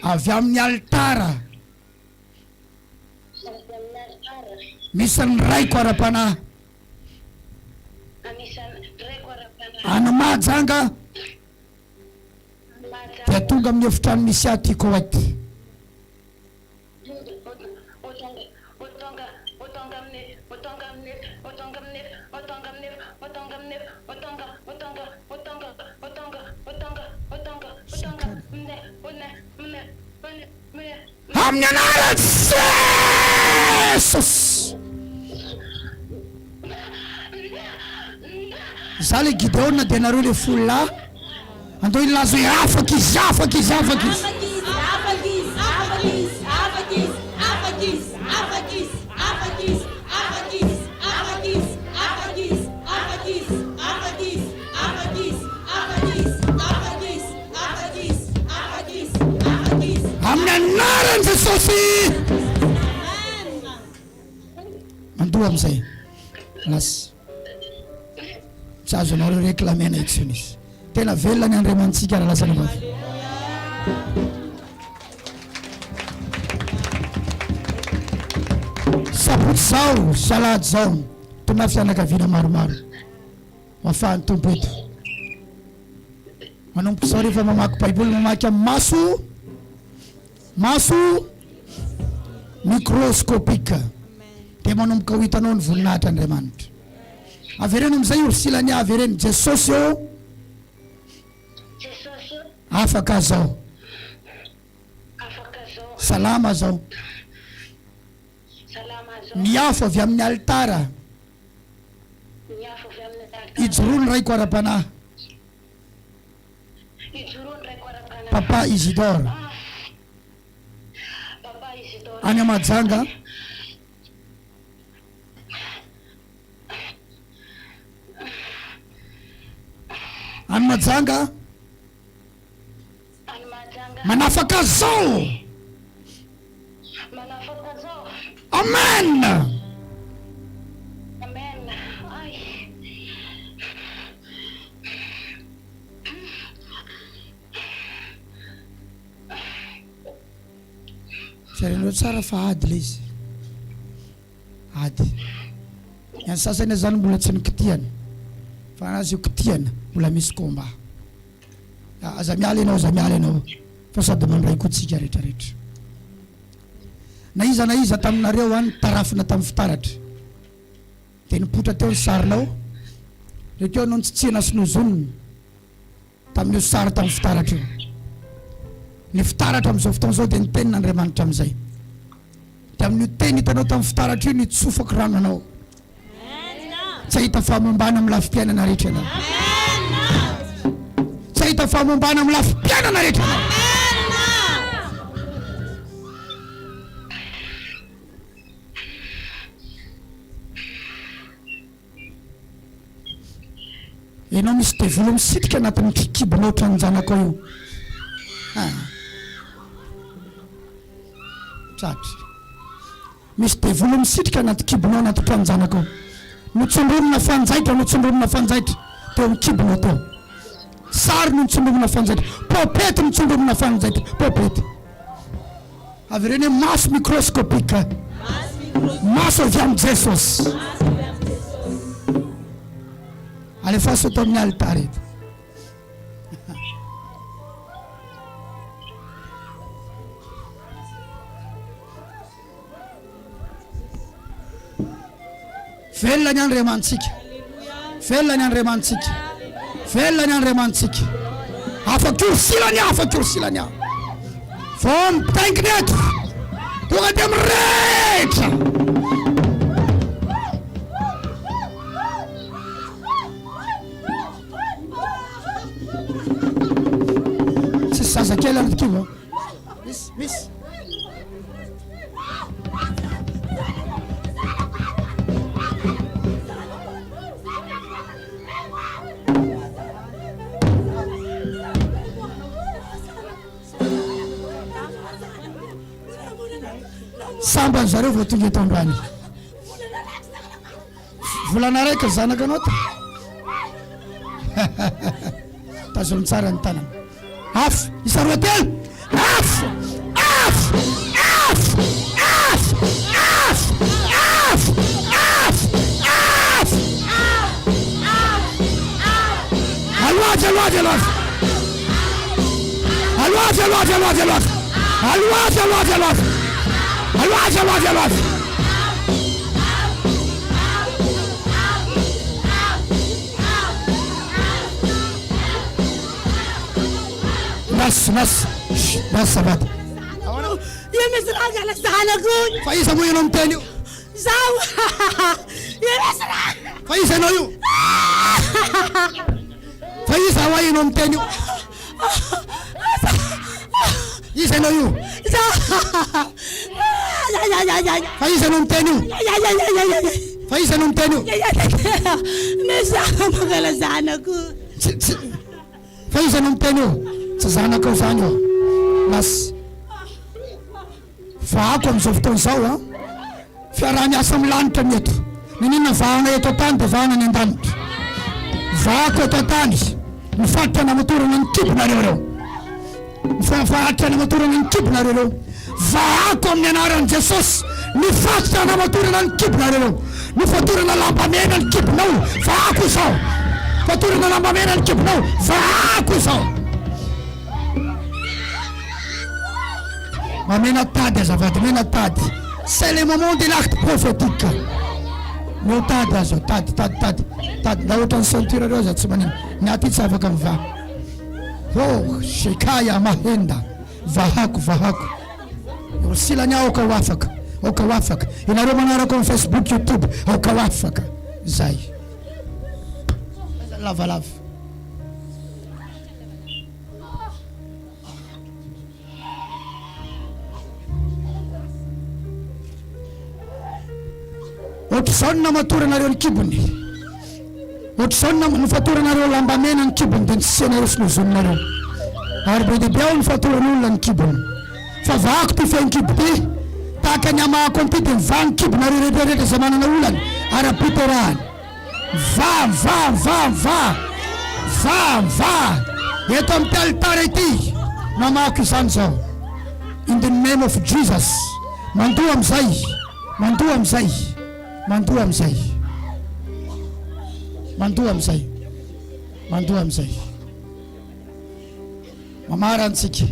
avy amin'ny altara misy ny raiko ara-panahy any Mahajanga dia tonga amin'ny efitrano misy ahy ty Koweïty. Amin'ny anaran'i Jesosy. Za le Gideon dia nareo le folo lahy andao ilazo hoe afaka izy afaka izy afaka izy. Amin'ny anaran'i Jesosy. Mandoa amizay lasa tsy azonao reo réclamena itsony izy. Tena velona ny Andriamantsika raha lasana mafy. Sabotsy zao salady zao tona fianakaviana maromaro mafahany tompo eto manomboka zao rehefa mamaky baiboly mamaky amin'ny maso microscopique dia manomboka ho hitanao ny voninahitra Andriamanitra. Avereny amizay orsilany avereny Jesosy eo afaka zao salama zao ny afo avy amin'ny altara ijoroany raiko ara-panahy Papa Isidore any Mahajanga any Mahajanga manafaka zao. Amen. Serenao tsara fa ady le izy ady ny sasany zany mbola tsy nikitiana fa anazy io kitiana mbola misy komba. Aza miala ianao fa sady mandray kotsika rehetrarehetra na iza taminareo any tarafina tamin'ny fitaratra dia nipotra teo ny sarinao rehetra eo anao ny tsitsina sy nozoniny tamin'io sary tamin'ny fitaratra io ny fitaratra amin'izao fotoana izao dia ny tenin'Andriamanitra amin'izay. Dia amin'ny teny hitanao tamin'ny fitaratra io ny tsofako rano anao. Tsy ahita fahamombana amin'ny lafim-piainana rehetra ianao. Tsy ahita fahamombana amin'ny lafim-piainana rehetra ianao. Ianao misy devolo misitrika anatin'ny kibonao ohatran'ny zanako io. Tratra. Misy devolo misitrika anaty kibonao anaty ohatran'ny zanako. Notsondromina fanjaitra, notsondromina fanjaitra teo amin'ny kibonao teo. Sary no notsondromina fanjaitra. Popety notsondromina fanjaitra. Popety. Avy ireny hoe maso microscopika. Maso avy amin'ny Jesosy. Alefaso atao amin'ny altara eto. Velona ny Andriamantsika. Velona ny Andriamantsika. Velona ny Andriamantsika. Afa-kursilany, afa-kursilany. Vao mitaingina eto. Tonga dia mirehitra. Zazakely anaty kibo. Misy. Samba zareo vao tonga eto ambany. Volana raika zanaka anao ta. Tazominy tsara ny tanana. Af, isaroa telo. Af. Alwaja. Nas sabat. Yemesraga la sanaku. Faisa mo yun tenyo. Zaw. Yemesraga. Faisa no yu. Faisa wa yun tenyo. Isa no yu. Faisa no tenyo. Faisa no tenyo. Mesa magala sanaku. Faisa no tenyo. Sa zanako zanyo. Mas vaako amin'izao fotoana izao a fiaraha-miasa amin'ny lanitra mety ninona vahana eto an-tany dia vahana any an-danitra. Vaako eto an-tany mifatitra namatorana ny kibonareo reo. Mifatitra namatorana ny kibonareo reo. Vaako amin'ny anaran'i Jesosy mifatitra namatorana ny kibonareo reo. Mifatorana lambamena ny kibonao. Vaako izao. Fatorana lambamena ny kibonao. Vaako izao. Mamena tady azavady, mena tady. C'est le moment de l'acte prophétique. No tady azo, tady. Na ohatran'ny ceinture reo za tsy manino. Ny aty tsy afaka mivaha. Oh, shekaya mahenda. Vahako. Silany aoka ho afaka. Ianareo manaraka amin'ny Facebook, YouTube, aoka ho afaka. Zay. Lavalava. Ohatr'izao ny namatorana ny kibony. Ohatr'izao ny nifatoranareo lambamena ny kibony dia ny sianareo sy nozononareo. Ary be dia be ao ny fatoran'olona ny kibony. Fa vahako ty fehy ny kibo ty. Tahaka ny amahako an'ity dia mivaha ny kibonareo rehetrarehetra izay manana olany. Ara-piterahany. Va. Eto amin'ny altara ity. Namahako izany zao. In the name of Jesus. Mandoa amizay. Mamarantsika.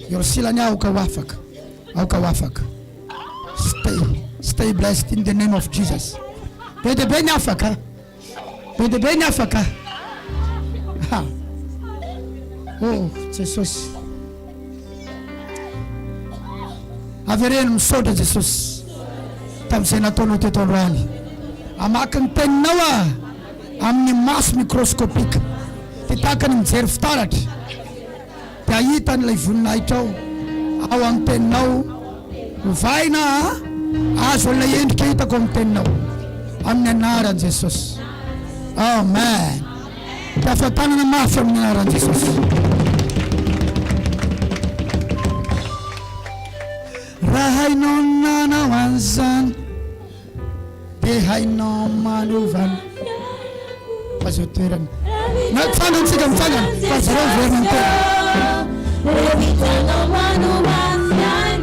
Yorsilany aoka ho afaka. Stay blessed in the name of Jesus. Be dia be ny afaka. Oh, Jesosy. avereny misaotra Jesosy tamin'izay nataonao teto androany. Amaky ny teninao amin'ny maso microscopika dia tahaka ny mijery fitaratra dia ahita n'ilay voninahitra ao amin'ny teninao ovaina azo an'ilay endrika hitako amin'ny teninao amin'ny anaran'i Jesosy. Amen. Dia ahafantanana mafy amin'ny anaran'i Jesosy. Raha hainao nanao an'izany dia hainao manovana. Azo toerana. Mifangatsika mifangana fa zareo verina ny tena.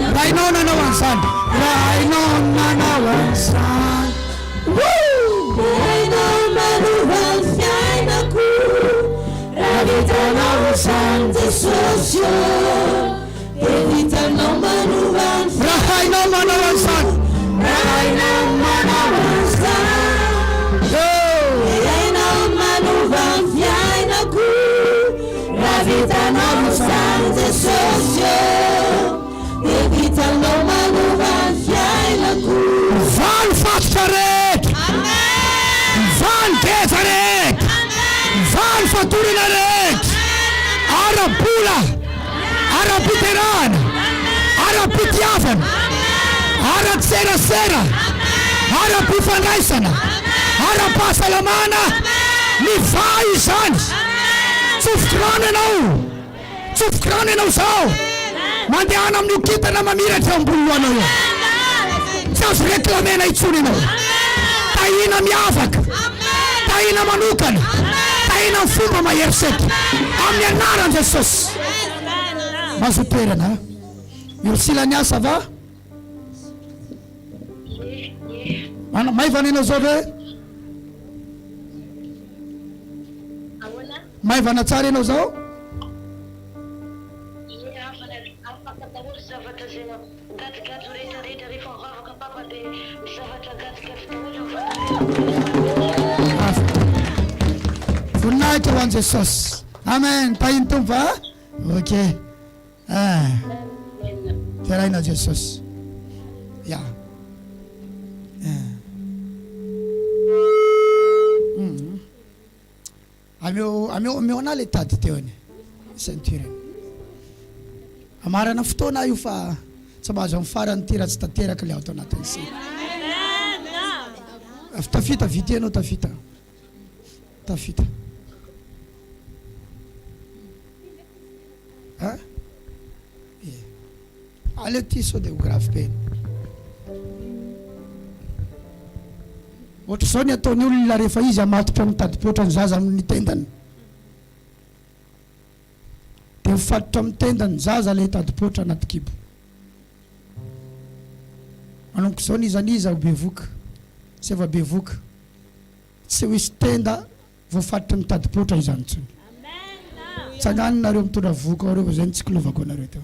Raha hainao nanao an'izany. Raha hainao nanao an'izany. Hainao manovana fiainako. Raha vitanao an'izany Jesosy. Evitanao manovana. Raha hainao manao an'izany. Raha hainao manao an'izany. Hainao manovana fiainako. Raha vitanao an'izany Jesosy. Evitanao manovana fiainako. Valo fatotra rehetra. Valo geza rehetra. Valo fatorana rehetra. Ara-bola, ara-piterana, ara-pitiavana, ara-tserasera, ara-pifandraisana, ara-pahasalamana. Mivay izany. Tsofokrano ianao zao. Mandehana amin'ny kintana mamiratra amboloanao eo. Tsy azo reklamena intsony ianao. Tahina miavaka, tahina manokana, tahina amin'ny fomba maherisety amin'ny anaran'i Jesosy. Mazo toerana. Mirsila ny asa va? Maivana ianao zao ve? Maivana tsara ianao zao? Afaka daholo zavatra zay gatigaty rehetrarehetra rehefa mivavaka papa dia zavatra gatigaty daholo voninahitra ho an'i Jesosy. Amen. Tahiny tompo va? Ok. Fiarahina Jesosy. Ya. Ameo ana le tady teo any ceinture. Amarana fotoana io fa tsy mahazo amin'ny farany ty raha tsy tanteraka le ato anatin'ny sy. Tafita vity ianao tafita. Tafita. Aleo ty sao dia ho grave be. Ohatra zao ny ataony olona rehefa izy amatotra mitady-potra ny zaza amin'ny tendany. Dia mifatotra amin'ny tendany zaza le tady-potra anaty kibo. Manomboka izao nizaniza ho bevoka. Tsy efa bevoka. Tsy ho isy tenda voafatotra mitady-potra izany intsony. Tsanganina nareo mitondra voka ao reo, izay ny tsy kilovako anareo teo.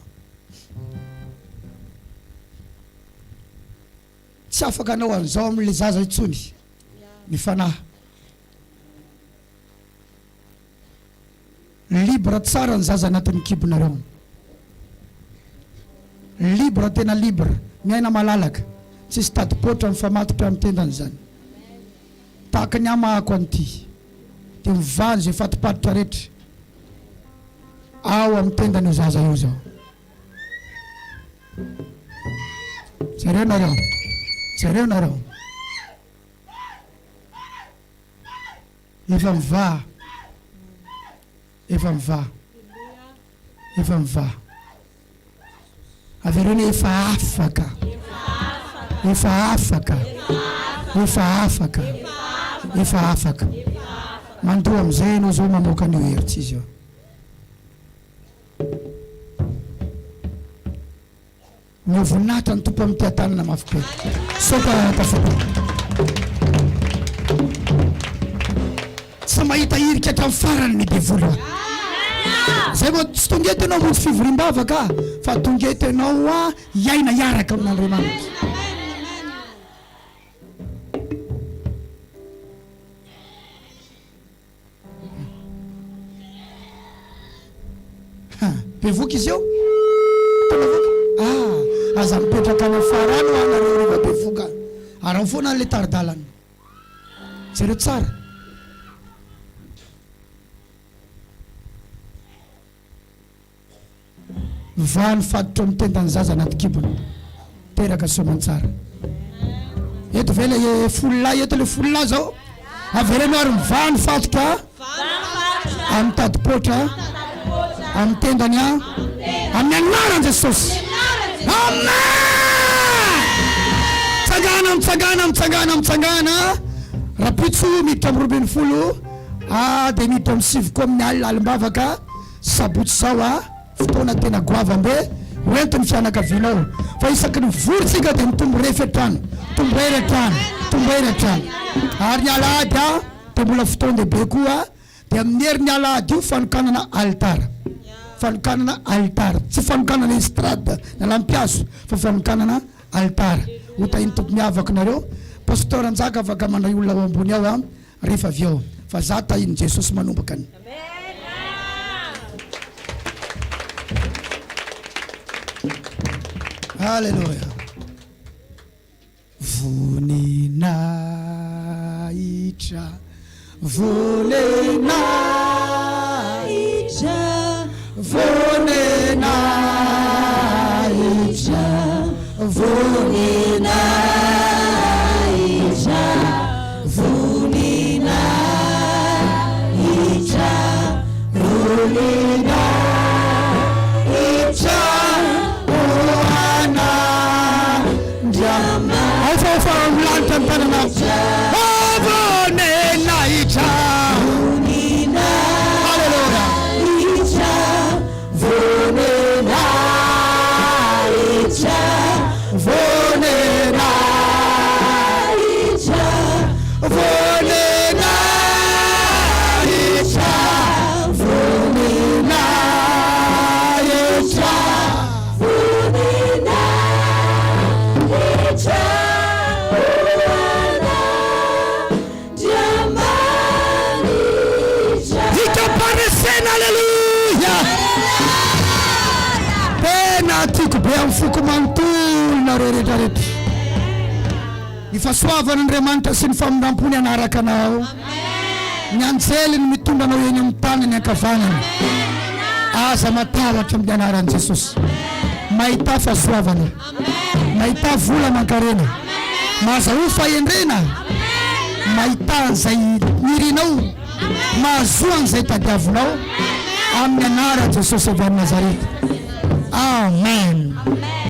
Tsy afaka anao an'izao amin'ile zaza intsony. Ny fanahy. Libre tsara ny zaza anatin'ny kibonareo. Libre tena libre. Miaina malalaka. Tsisy tady-potra mifamatotra amin'ny tendany zany. Tahaka ny amako an'ity. Dia mivany izay fatopatotra rehetra ao amin'ny tendany io zaza io zao. Zareo nareo. Zareo nareo. Efa miva. Efa miva. Efa miva. Avereny efa afaka. Efa afaka. Efa afaka. Efa afaka. Mandoa amin'izay ianao zao mamoaka an'io heritsy izy io. Mivoninahitra ny tompo amin'ny tia-tanana mafy be. Soka tafoka. Tsy mahita hirika hatramin'ny farany ny devoly. Zay moa tsy tonga eto ianao monjy fivoriam-bavaka fa tonga eto ianao hiaina hiaraka amin'Andriamanitra. Bevoka izy eo? aza mipetraka na farano anareo rehefa bevoka ary foana le taridalana jereo tsara vany fatotra amin'ny tendany zaza anaty kibona teraka somantsara eto ve le fololahy eto le fololahy zao averenao ary mivany fatotra amin'ny tadipotra amin'ny tendany amin'ny anaran Jesosy amen mitsangana rapitso miditra amin'ny 20 dia miditra amin'ny 7 koa amin'ny alina alimbavaka sabotsy zao fotoana tena goavambe hoentiny fianakavianao fa isaky ny vorontsika dia mitombo refetrano tombo eretrano ary ny alahady dia mbola fotoana lehibe koa dia amin'ny herin'ny alahady io fanokanana altara tsy fanokanana estrade na lampiazo fa fanokanana altara hotahiny tompo miavaka nareo pasteur anjaka afaka mandray olona ao ambony ao rehefa avy ao fa za tahiny Jesosy manombakany Haleluya. Vuninaicha foko manontolona rehetrarehetra ifasoavana Andriamanitra sy ny famindrampony anaraka anao ny anjeliny mitondra anao eny amin'ny tanany ankavanana aza matahotra amin'ny anaran'i Jesosy mahita fahasoavana mahita vola mankarena mahazo fahendrena mahita an'izay nirinao mahazo an'izay tadiavinao amin'ny anaran'i Jesosy avy amin'ny Nazareta amen